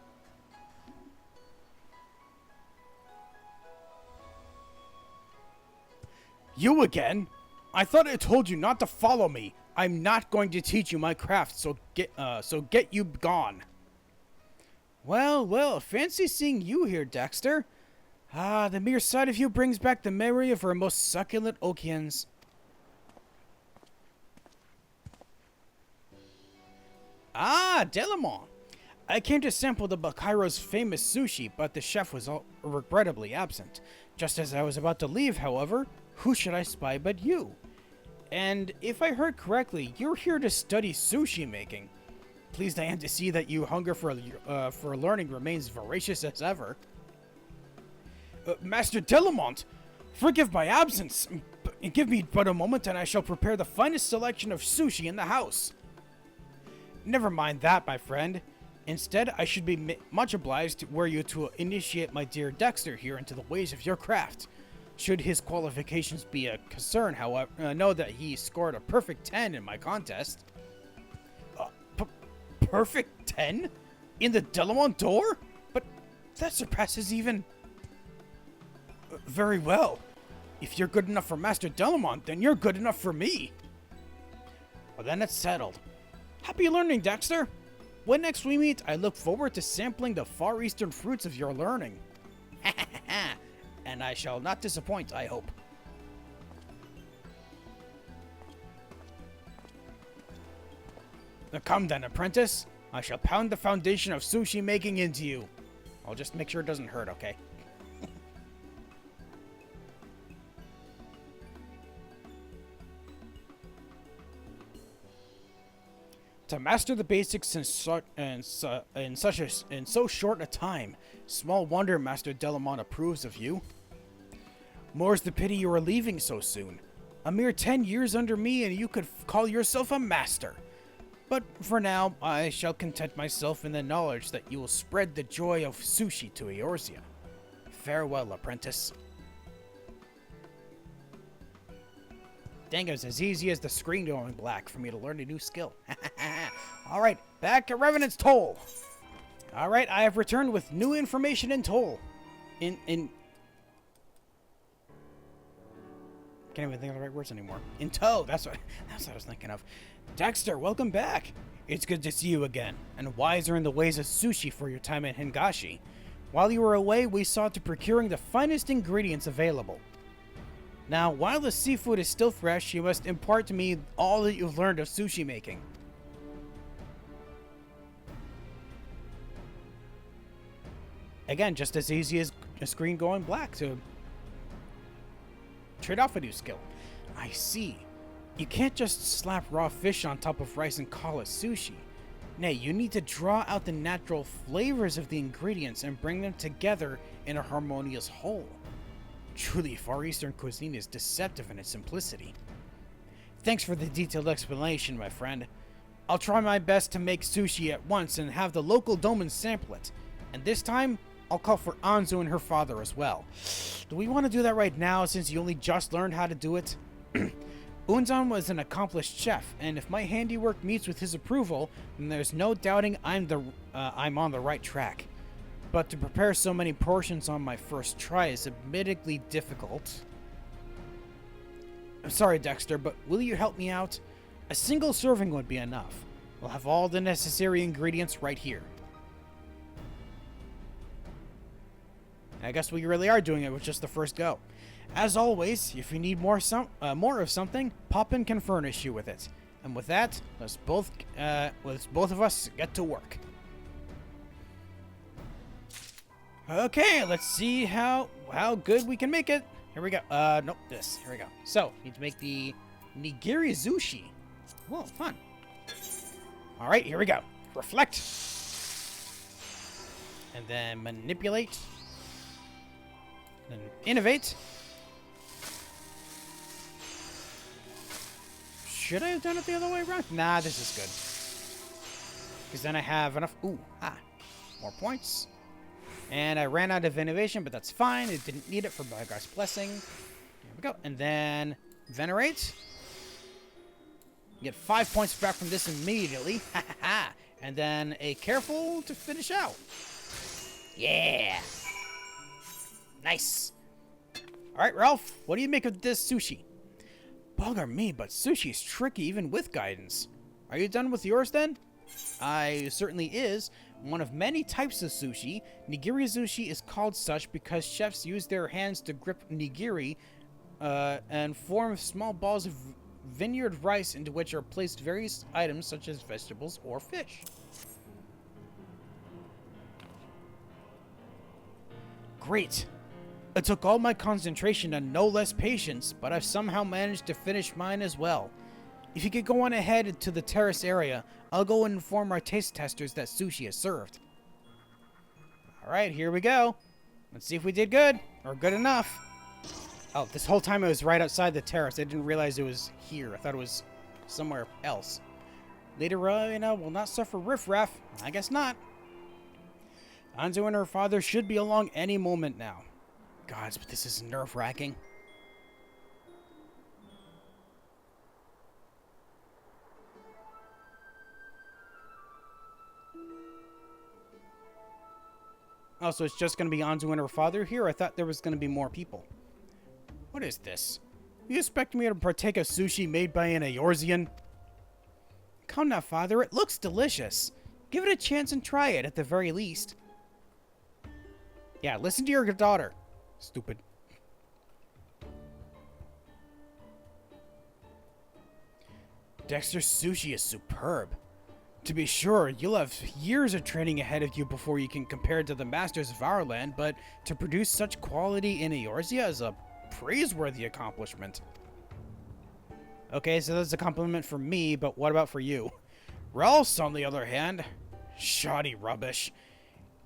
You again? I thought I told you not to follow me. I'm not going to teach you my craft, so get you gone. Well, fancy seeing you here, Dexter. Ah, the mere sight of you brings back the memory of our most succulent Okians. Ah, Delamont. I came to sample the Bakairo's famous sushi, but the chef was regrettably absent. Just as I was about to leave, however, who should I spy but you? And if I heard correctly, you're here to study sushi making. Pleased I am to see that your hunger for learning remains voracious as ever. Master Delamont, forgive my absence. Give me but a moment and I shall prepare the finest selection of sushi in the house. Never mind that, my friend. Instead, I should be much obliged were you to initiate my dear Dexter here into the ways of your craft. Should his qualifications be a concern, however, know that he scored a perfect 10 in my contest. Perfect 10? In the Delamont door? But that surpasses even... Very well. If you're good enough for Master Delamont, then you're good enough for me. Well, then it's settled. Happy learning, Dexter. When next we meet, I look forward to sampling the far eastern fruits of your learning. And I shall not disappoint, I hope. Come then, apprentice. I shall pound the foundation of sushi making into you. I'll just make sure it doesn't hurt, okay? To master the basics in so short a time, small wonder Master Delamont approves of you. More's the pity you are leaving so soon. A mere 10 years under me and you could call yourself a master. But for now, I shall content myself in the knowledge that you will spread the joy of sushi to Eorzea. Farewell, apprentice. Dang, it was as easy as the screen going black for me to learn a new skill. Alright, back to Revenant's Toll. Alright, I have returned with new information in Toll. Can't even think of the right words anymore. In tow. That's what I was thinking of. Dexter, welcome back. It's good to see you again, and wiser in the ways of sushi for your time at Hingashi. While you were away, we saw to procuring the finest ingredients available. Now, while the seafood is still fresh, you must impart to me all that you've learned of sushi making. Again, just as easy as a screen going black to trade off a new skill. I see. You can't just slap raw fish on top of rice and call it sushi. Nay, you need to draw out the natural flavors of the ingredients and bring them together in a harmonious whole. Truly, Far Eastern cuisine is deceptive in its simplicity. Thanks for the detailed explanation, my friend. I'll try my best to make sushi at once and have the local doman sample it. And this time, I'll call for Anzu and her father as well. Do we want to do that right now since you only just learned how to do it? Unzan was an accomplished chef, and if my handiwork meets with his approval, then there's no doubting I'm on the right track. But to prepare so many portions on my first try is admittedly difficult. I'm sorry, Dexter, but will you help me out? A single serving would be enough. We'll have all the necessary ingredients right here. I guess we really are doing it with just the first go. As always, if you need more of something, Poppin can furnish you with it. And with that, let's both of us get to work. Okay, let's see how good we can make it. Here we go. Nope, this. Here we go. So, need to make the nigiri sushi. Whoa, fun. All right, here we go. Reflect. And then manipulate. Then innovate. Should I have done it the other way around? Nah, this is good. Because then I have enough... more points. And I ran out of innovation, but that's fine. It didn't need it for Balgar's Blessing. Here we go. And then Venerate. Get 5 points back from this immediately. And then a Careful to finish out. Yeah. Nice. All right, Raulf, what do you make of this sushi? Bugger me, but sushi is tricky even with guidance. Are you done with yours then? I certainly is. One of many types of sushi, nigiri sushi is called such because chefs use their hands to grip nigiri and form small balls of vineyard rice into which are placed various items such as vegetables or fish. Great. It took all my concentration and no less patience, but I've somehow managed to finish mine as well. If you could go on ahead to the terrace area, I'll go and inform our taste testers that sushi is served. Alright, here we go. Let's see if we did good, or good enough. Oh, this whole time it was right outside the terrace. I didn't realize it was here. I thought it was somewhere else. Lady Rowena will not suffer riffraff. I guess not. Anzu and her father should be along any moment now. Gods, but this is nerve-wracking. Oh, so it's just going to be Anzu and her father here? I thought there was going to be more people. What is this? You expect me to partake of sushi made by an Eorzean? Come now, father. It looks delicious. Give it a chance and try it, at the very least. Yeah, listen to your daughter. Stupid. Dexter's sushi is superb. To be sure, you'll have years of training ahead of you before you can compare to the masters of our land, but to produce such quality in Eorzea is a praiseworthy accomplishment. Okay, so that's a compliment for me, but what about for you? Raulf's, on the other hand, shoddy rubbish.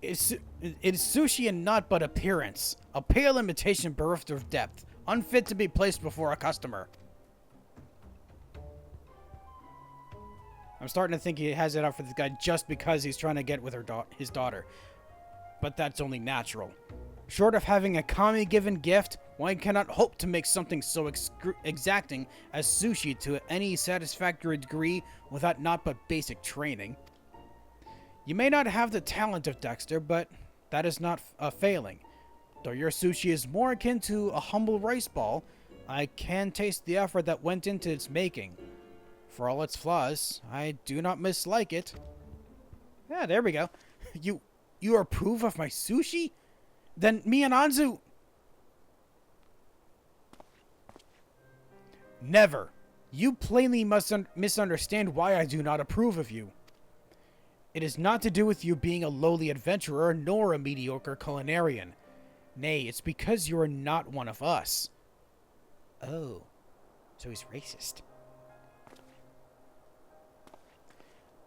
It is sushi and not but appearance. A pale imitation bereft of depth, unfit to be placed before a customer. I'm starting to think he has it out for this guy just because he's trying to get with his daughter. But that's only natural. Short of having a kami-given gift, one cannot hope to make something so exacting as sushi to any satisfactory degree without not but basic training. You may not have the talent of Dexter, but that is not a failing. Though your sushi is more akin to a humble rice ball, I can taste the effort that went into its making. For all its flaws, I do not mislike it. Yeah, there we go. You approve of my sushi? Then me and Anzu... Never. You plainly must misunderstand why I do not approve of you. It is not to do with you being a lowly adventurer nor a mediocre culinarian. Nay, it's because you are not one of us. Oh, so he's racist.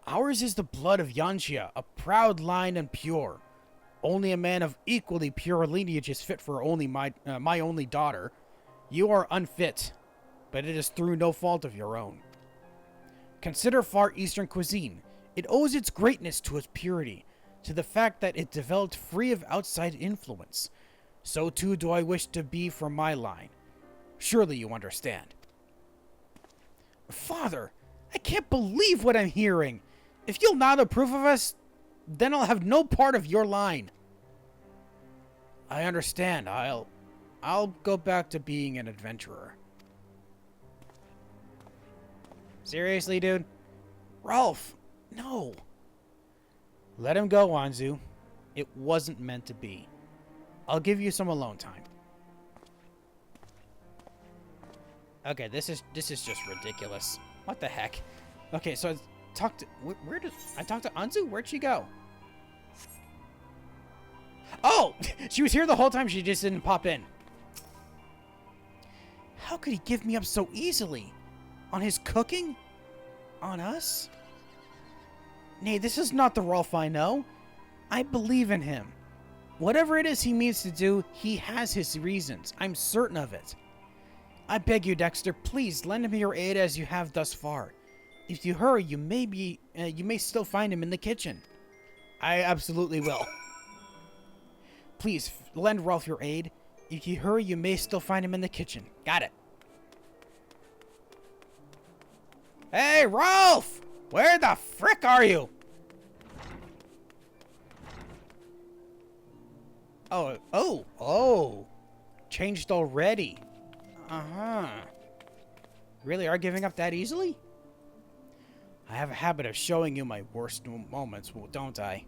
Ours is the blood of Yanxia, a proud line and pure. Only a man of equally pure lineage is fit for only my only daughter. You are unfit, but it is through no fault of your own. Consider Far Eastern cuisine. It owes its greatness to its purity, to the fact that it developed free of outside influence. So too do I wish to be for my line. Surely you understand. Father, I can't believe what I'm hearing. If you'll not approve of us, then I'll have no part of your line. I understand. I'll go back to being an adventurer. Seriously, dude? Raulf, no. Let him go, Anzu. It wasn't meant to be. I'll give you some alone time. Okay, this is just ridiculous. What the heck? Okay, so I talked to I talked to Anzu? Where'd she go? Oh, she was here the whole time. She just didn't pop in. How could he give me up so easily? On his cooking? On us? Nay, this is not the Raulf I know. I believe in him. Whatever it is he means to do, he has his reasons. I'm certain of it. I beg you, Dexter, please lend me your aid as you have thus far. If you hurry, you may still find him in the kitchen. I absolutely will. Please, lend Raulf your aid. If you hurry, you may still find him in the kitchen. Got it. Hey, Raulf! Where the frick are you? Oh. Changed already. Uh-huh. Really are giving up that easily? I have a habit of showing you my worst moments, don't I?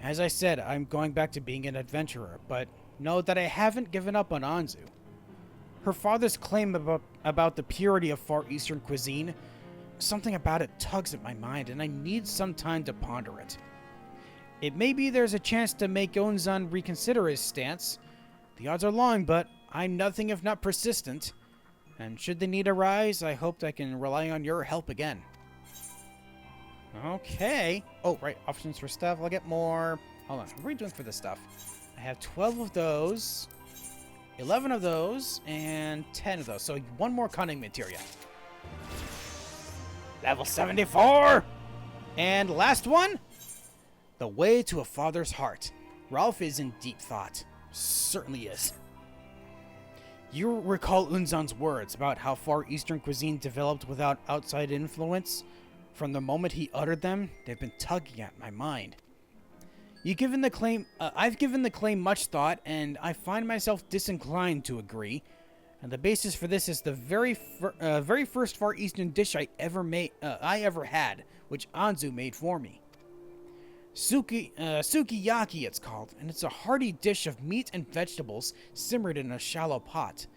As I said, I'm going back to being an adventurer, but know that I haven't given up on Anzu. Her father's claim about the purity of Far Eastern cuisine, something about it tugs at my mind, and I need some time to ponder it. It may be there's a chance to make Onzan reconsider his stance. The odds are long, but I'm nothing if not persistent. And should the need arise, I hope I can rely on your help again. Okay. Oh, right. Options for stuff. I'll get more. Hold on. What are we doing for this stuff? I have 12 of those, 11 of those, and 10 of those. So one more cunning materia. Level 74! And last one? The way to a father's heart. Raulf is in deep thought. Certainly is. You recall Unzan's words about how Far Eastern cuisine developed without outside influence? From the moment he uttered them, they've been tugging at my mind. I've given the claim much thought, and I find myself disinclined to agree. And the basis for this is the very first Far Eastern dish I ever had, which Anzu made for me. Sukiyaki, it's called, and it's a hearty dish of meat and vegetables simmered in a shallow pot.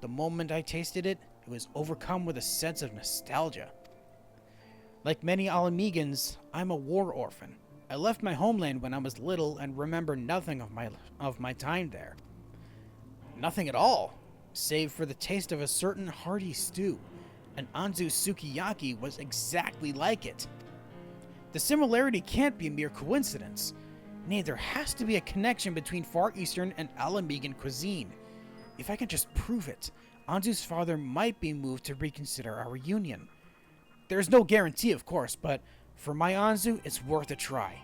The moment I tasted it, it was overcome with a sense of nostalgia. Like many Alamegans, I'm a war orphan. I left my homeland when I was little and remember nothing of my time there. Nothing at all, save for the taste of a certain hearty stew, and Anzu's sukiyaki was exactly like it. The similarity can't be a mere coincidence. Nay, there has to be a connection between Far Eastern and Alamegan cuisine. If I can just prove it, Anzu's father might be moved to reconsider our union. There's no guarantee, of course, but for my Anzu, it's worth a try.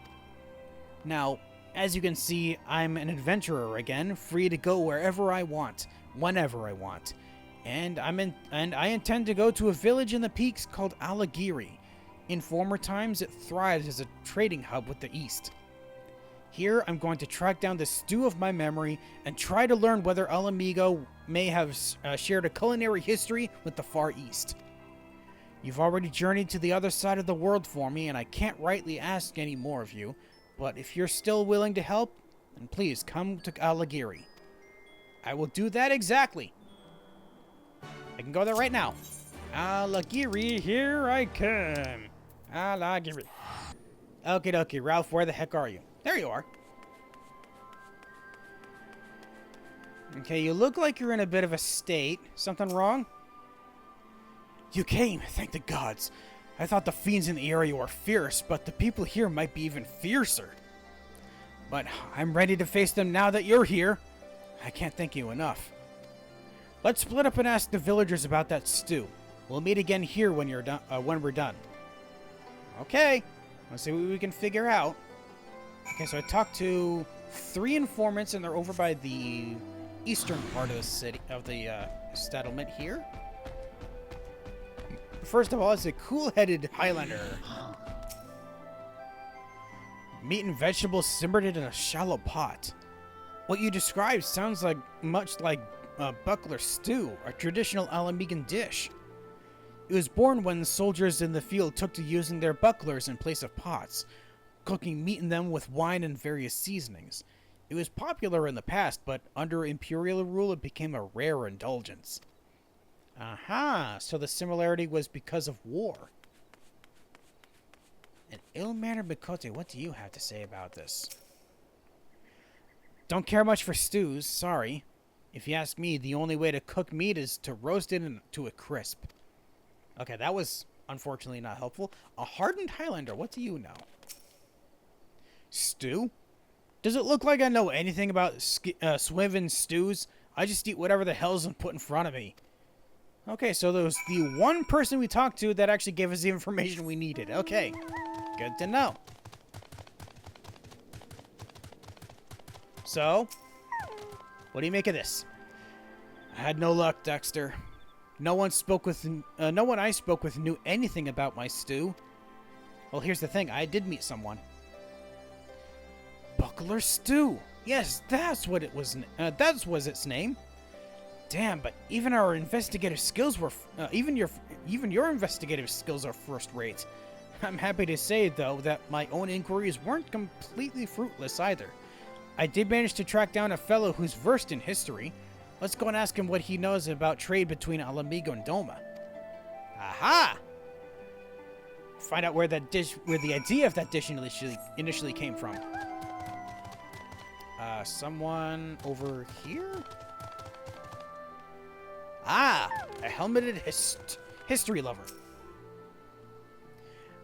Now, as you can see, I'm an adventurer again, free to go wherever I want, whenever I want. And I intend to go to a village in the peaks called Alagiri. In former times, it thrived as a trading hub with the East. Here, I'm going to track down the stew of my memory and try to learn whether El Amigo may have shared a culinary history with the Far East. You've already journeyed to the other side of the world for me, and I can't rightly ask any more of you, but if you're still willing to help, then please come to Alagiri. I will do that exactly. I can go there right now. Alagiri, here I come. Alagiri. Okie dokie, Raulf, where the heck are you? There you are. Okay, you look like you're in a bit of a state. Something wrong? You came, thank the gods. I thought the fiends in the area were fierce, but the people here might be even fiercer. But I'm ready to face them now that you're here. I can't thank you enough. Let's split up and ask the villagers about that stew. We'll meet again here when you're done. When we're done. Okay. Let's see what we can figure out. Okay, so I talked to 3 informants, and they're over by the eastern part of the city, of the settlement here. First of all, it's a cool-headed Highlander. Meat and vegetables simmered in a shallow pot. What you described sounds much like buckler stew, a traditional Alamigan dish. It was born when soldiers in the field took to using their bucklers in place of pots, cooking meat in them with wine and various seasonings. It was popular in the past, but under imperial rule it became a rare indulgence. Aha, so the similarity was because of war. An ill-mannered Mikote, what do you have to say about this? Don't care much for stews, sorry. If you ask me, the only way to cook meat is to roast it to a crisp. Okay, that was unfortunately not helpful. A hardened Highlander, what do you know? Stew? Does it look like I know anything about swimming stews? I just eat whatever the hell's put in front of me. Okay, so there was the one person we talked to that actually gave us the information we needed. Okay, good to know. So, what do you make of this? I had no luck, Dexter. No one I spoke with knew anything about my stew. Well, here's the thing. I did meet someone. Buckler stew. Yes, that's what it was. That was its name. Damn, but even our investigative skills were even your investigative skills are first rate. I'm happy to say though that my own inquiries weren't completely fruitless either. I did manage to track down a fellow who's versed in history. Let's go and ask him what he knows about trade between Alamigo and Doma. Aha! Find out where the idea of that dish initially came from. Someone over here? Ah, a helmeted history lover.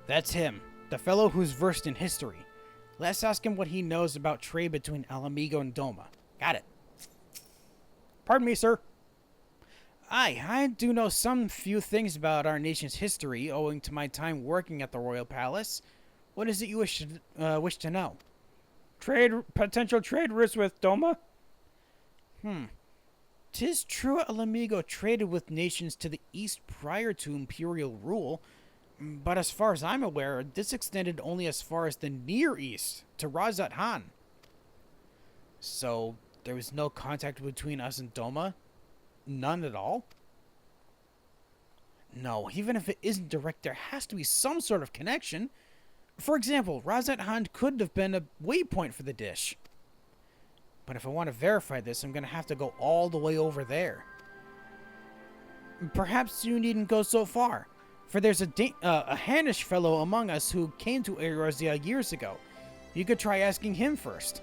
That's him, the fellow who's versed in history. Let's ask him what he knows about trade between Alamigo and Doma. Got it. Pardon me, sir. I do know some few things about our nation's history, owing to my time working at the Royal Palace. What is it you wish to know? Potential trade risks with Doma? 'Tis true Alamigo traded with nations to the east prior to imperial rule, but as far as I'm aware, this extended only as far as the Near East, to Razat Han. So, there was no contact between us and Doma? None at all? No, even if it isn't direct, there has to be some sort of connection. For example, Razat Han could have been a waypoint for the dish. But if I want to verify this, I'm going to have to go all the way over there. Perhaps you needn't go so far, for there's a Hanish fellow among us who came to Eorzea years ago. You could try asking him first.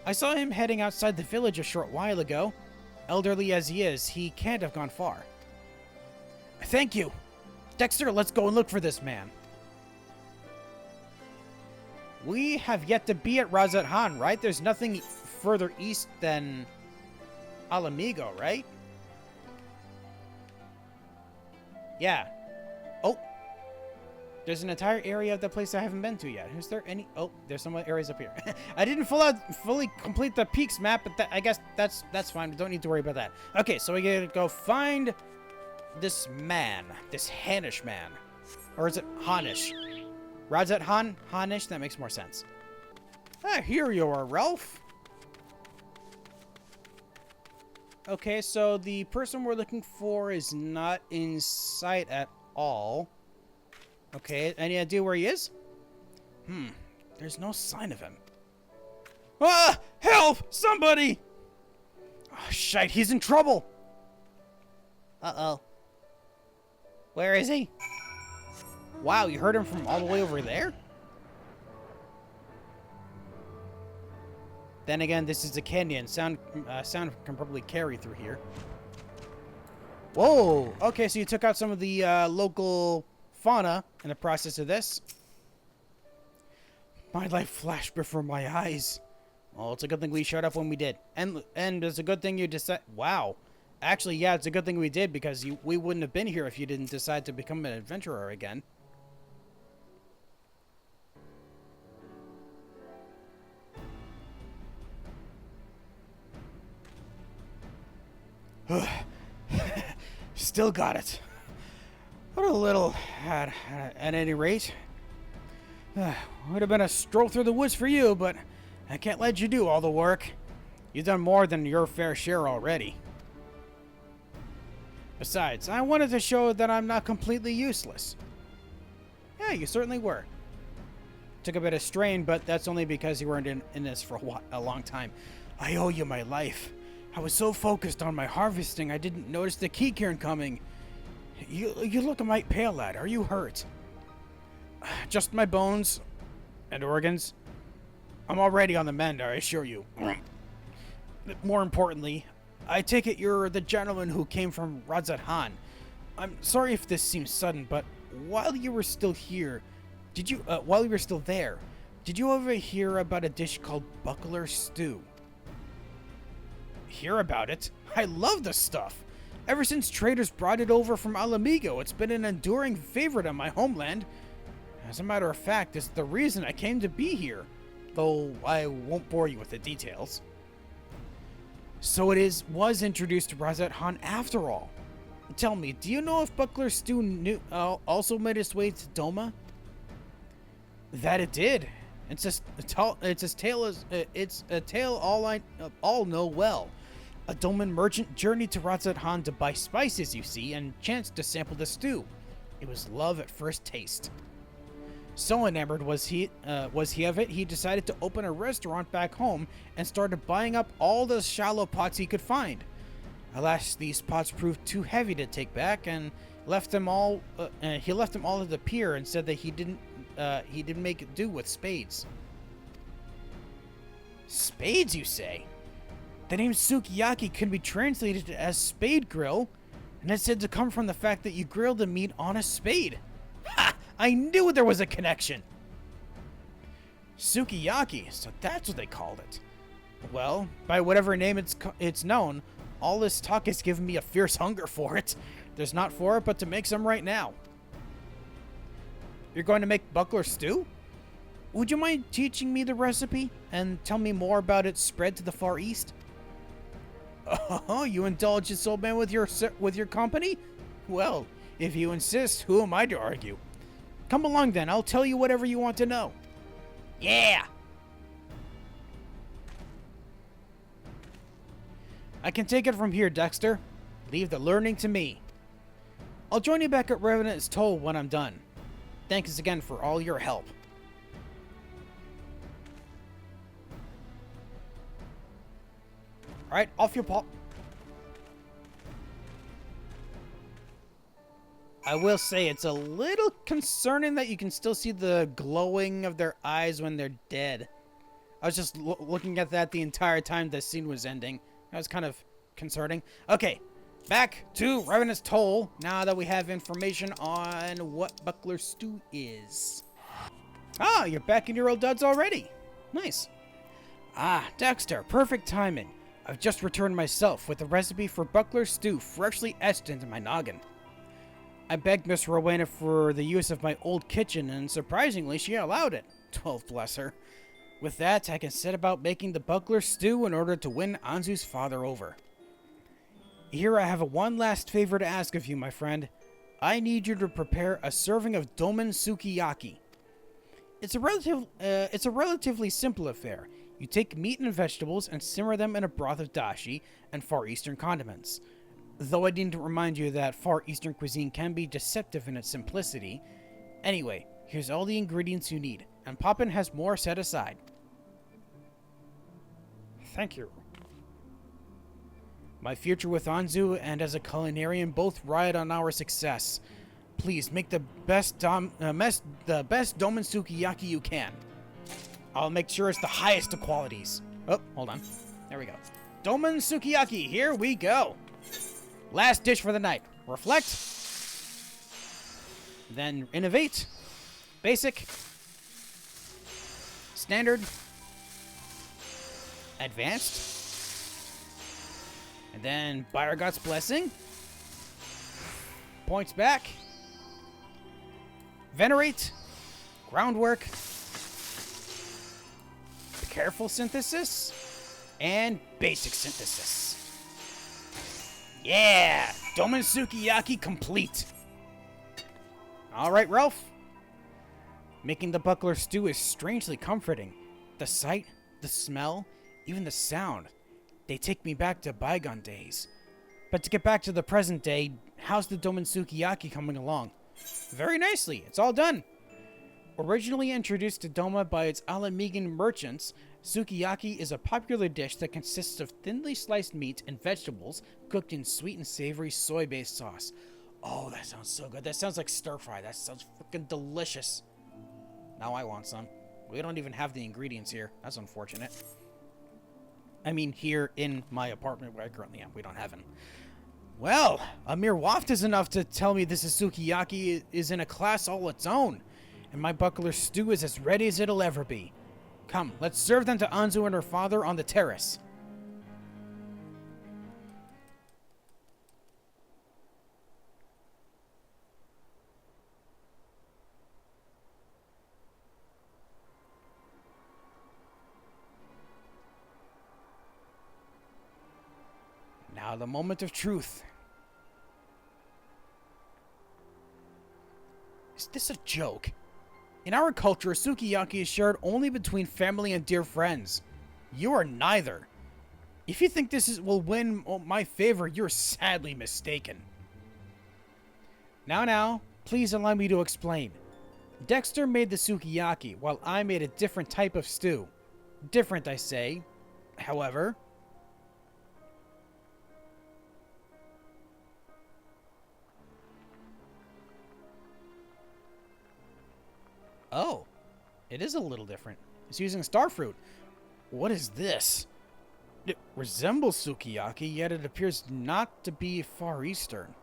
I saw him heading outside the village a short while ago. Elderly as he is, he can't have gone far. Thank you. Dexter, let's go and look for this man. We have yet to be at Razat Han, right? There's nothing further east than Alamigo, right? Yeah. Oh. There's an entire area of the place I haven't been to yet. Is there any... Oh, there's some areas up here. I didn't fully complete the peaks map, but I guess that's fine. We don't need to worry about that. Okay, so we gotta go find this man. This Hanish man. Or is it Hanish? Razat Han? Hanish? That makes more sense. Ah, here you are, Raulf. Okay, so the person we're looking for is not in sight at all. Okay, any idea where he is? There's no sign of him. Ah! Help! Somebody! Oh, shite, he's in trouble! Uh-oh. Where is he? Wow, you heard him from all the way over there? Then again, this is a canyon. Sound can probably carry through here. Whoa! Okay, so you took out some of the local fauna in the process of this. My life flashed before my eyes. Well, it's a good thing we showed up when we did. And it's a good thing you decided... Wow. Actually, yeah, it's a good thing we did, because we wouldn't have been here if you didn't decide to become an adventurer again. Still got it. What a little, at any rate. Would have been a stroll through the woods for you, but I can't let you do all the work. You've done more than your fair share already. Besides, I wanted to show that I'm not completely useless. Yeah, you certainly were. Took a bit of strain, but that's only because you weren't in this for a long time. I owe you my life. I was so focused on my harvesting, I didn't notice the key cairn coming. You look a mite pale, lad. Are you hurt? Just my bones and organs. I'm already on the mend, I assure you. More importantly, I take it you're the gentleman who came from Radz-at-Han. I'm sorry if this seems sudden, but while you were still here, while you were still there, did you ever hear about a dish called buckler stew? Hear about it? I love this stuff. Ever since traders brought it over from Alamigo, it's been an enduring favorite on my homeland. As a matter of fact, it's the reason I came to be here, though I won't bore you with the details. So it was introduced to Radz-at-Han after all. Tell me, do you know if buckler stew also made its way to Doma? That it did. It's a tale all know well. A Doman merchant journeyed to Radz-at-Han to buy spices, you see, and chanced to sample the stew. It was love at first taste. So enamored was he of it, he decided to open a restaurant back home and started buying up all the shallow pots he could find. Alas, these pots proved too heavy to take back, and left them all. He left them all at the pier and said that he didn't make it do with spades. Spades, you say? The name sukiyaki can be translated as spade grill, and it's said to come from the fact that you grill the meat on a spade. Ha! I knew there was a connection! Sukiyaki, so that's what they called it. Well, by whatever name it's known, all this talk has given me a fierce hunger for it. There's not for it but to make some right now. You're going to make buckler stew? Would you mind teaching me the recipe and tell me more about its spread to the Far East? Oh, you indulge this old man with your company? Well, if you insist, who am I to argue? Come along then, I'll tell you whatever you want to know. Yeah! I can take it from here, Dexter. Leave the learning to me. I'll join you back at Revenant's Toll when I'm done. Thanks again for all your help. Alright, off you pop. I will say it's a little concerning that you can still see the glowing of their eyes when they're dead. I was just looking at that the entire time the scene was ending. That was kind of concerning. Okay, back to Revenant's Toll, now that we have information on what buckler stew is. Ah, you're back in your old duds already. Nice. Ah, Dexter, perfect timing. I've just returned myself with a recipe for buckler stew freshly etched into my noggin. I begged Miss Rowena for the use of my old kitchen, and surprisingly, she allowed it. 12 bless her. With that, I can set about making the buckler stew in order to win Anzu's father over. Here I have one last favor to ask of you, my friend. I need you to prepare a serving of Doman sukiyaki. It's a relatively simple affair. You take meat and vegetables and simmer them in a broth of dashi and Far Eastern condiments. Though I need to remind you that Far Eastern cuisine can be deceptive in its simplicity. Anyway, here's all the ingredients you need, and Poppin has more set aside. Thank you. My future with Anzu and as a culinarian both ride on our success. Please make the best domen sukiyaki you can. I'll make sure it's the highest of qualities. Oh, hold on. There we go. Domen sukiyaki, here we go. Last dish for the night. Reflect. Then innovate. Basic. Standard. Advanced. And then Bayergot's Blessing. Points back. Venerate. Groundwork. Careful synthesis. And basic synthesis. Yeah! Domen sukiyaki complete. Alright, Raulf. Making the buckler stew is strangely comforting. The sight, the smell, even the sound. They take me back to bygone days. But to get back to the present day, how's the Domen sukiyaki coming along? Very nicely, it's all done. Originally introduced to Doma by its Alamigan merchants, sukiyaki is a popular dish that consists of thinly sliced meat and vegetables cooked in sweet and savory soy-based sauce. Oh, that sounds so good. That sounds like stir-fry. That sounds freaking delicious. Now I want some. We don't even have the ingredients here. That's unfortunate. I mean, here in my apartment where I currently am, we don't have them. Well, a mere waft is enough to tell me this sukiyaki is in a class all its own, and my buckler stew is as ready as it'll ever be. Come, let's serve them to Anzu and her father on the terrace. Now the moment of truth. Is this a joke? In our culture, sukiyaki is shared only between family and dear friends. You are neither. If you think will win my favor, you're sadly mistaken. Now, please allow me to explain. Dexter made the sukiyaki, while I made a different type of stew. Different, I say. However... Oh, it is a little different. It's using starfruit. What is this? It resembles sukiyaki, yet it appears not to be Far Eastern.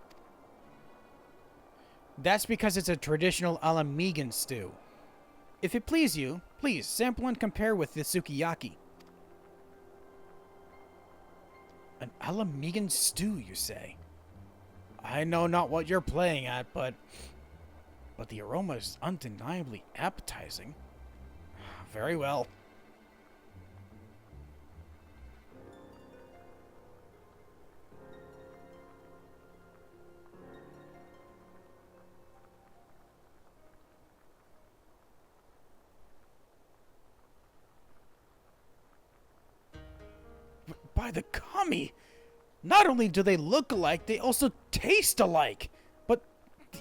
That's because it's a traditional Alamigan stew. If it please you, please sample and compare with the sukiyaki. An Alamigan stew, you say? I know not what you're playing at, but the aroma is undeniably appetizing. Very well. By the kami! Not only do they look alike, they also taste alike! But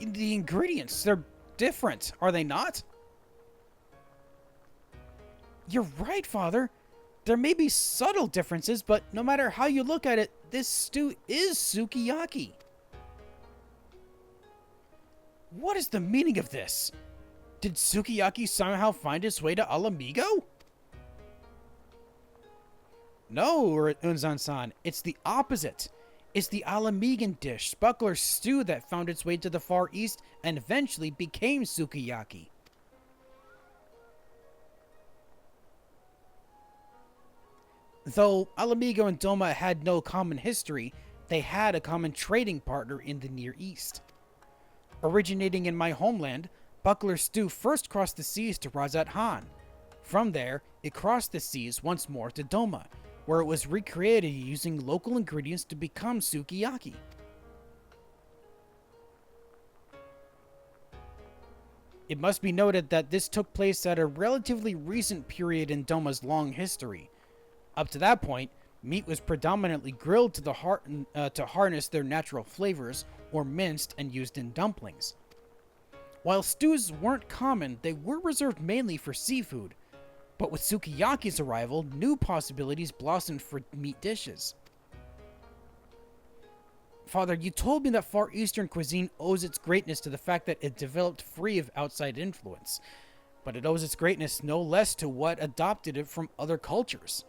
the ingredients, they're different, are they not? You're right, Father. There may be subtle differences, but no matter how you look at it, this stew is sukiyaki. What is the meaning of this? Did sukiyaki somehow find its way to Alamigo? No, Unzan-san, it's the opposite. It's the Alamigan dish, Buckler stew, that found its way to the Far East and eventually became sukiyaki. Though Alamigo and Doma had no common history, they had a common trading partner in the Near East. Originating in my homeland, Buckler stew first crossed the seas to Razat Han. From there, it crossed the seas once more to Doma, where it was recreated using local ingredients to become sukiyaki. It must be noted that this took place at a relatively recent period in Doma's long history. Up to that point, meat was predominantly grilled to harness their natural flavors, or minced and used in dumplings. While stews weren't common, they were reserved mainly for seafood. But with sukiyaki's arrival, new possibilities blossomed for meat dishes. Father, you told me that Far Eastern cuisine owes its greatness to the fact that it developed free of outside influence. But it owes its greatness no less to what adopted it from other cultures.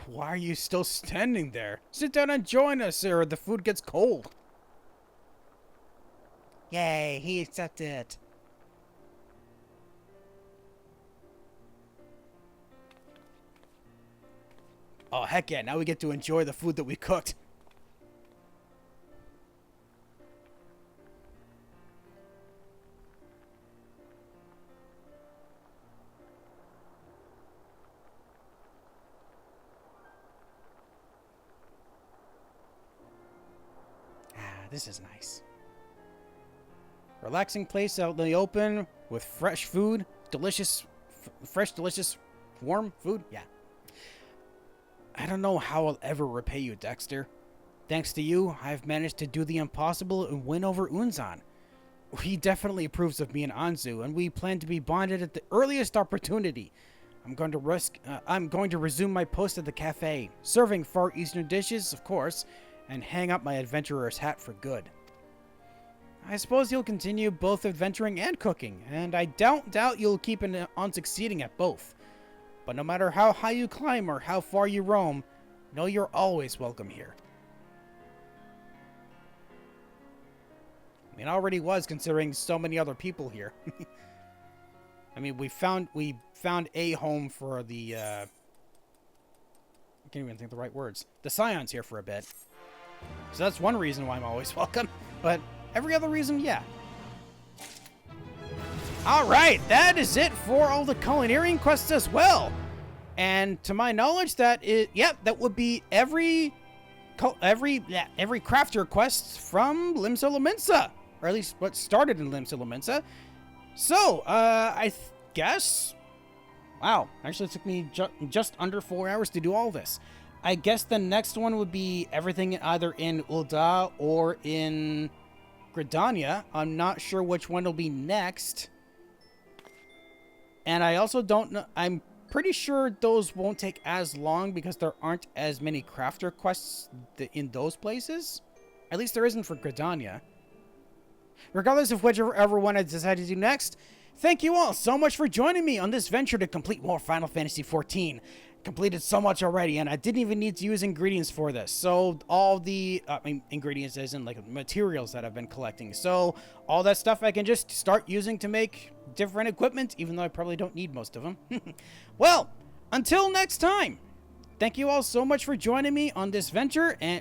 Why are you still standing there? Sit down and join us, or the food gets cold. Yay, he accepted it. Oh, heck yeah, now we get to enjoy the food that we cooked. This is nice. Relaxing place out in the open with fresh food, delicious, warm food. Yeah. I don't know how I'll ever repay you, Dexter. Thanks to you, I've managed to do the impossible and win over Unzan. He definitely approves of me and Anzu, and we plan to be bonded at the earliest opportunity. I'm going to resume my post at the cafe, serving Far Eastern dishes, of course, and hang up my adventurer's hat for good. I suppose you'll continue both adventuring and cooking, and I don't doubt you'll keep on succeeding at both. But no matter how high you climb or how far you roam, know you're always welcome here. I mean, it already was, considering so many other people here. I mean, we found a home for the, I can't even think the right words. The Scions here for a bit. So that's one reason why I'm always welcome. But every other reason, yeah. Alright, that is it for all the Culinarian quests as well. And to my knowledge, that would be every crafter quest from Limsa Lominsa. Or at least what started in Limsa Lominsa. So, I guess... Wow, actually it took me just under 4 hours to do all this. I guess the next one would be everything either in Ul'dah or in Gridania. I'm not sure which one will be next. And I also don't know... I'm pretty sure those won't take as long because there aren't as many crafter quests in those places. At least there isn't for Gridania. Regardless of whichever one I decide to do next, thank you all so much for joining me on this venture to complete more Final Fantasy XIV. Completed so much already, and I didn't even need to use ingredients for this. So all the ingredients as in like materials that I've been collecting. So all that stuff I can just start using to make different equipment, even though I probably don't need most of them. Well, until next time, thank you all so much for joining me on this venture. And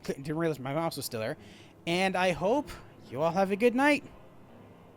didn't realize my mouse was still there. And I hope you all have a good night.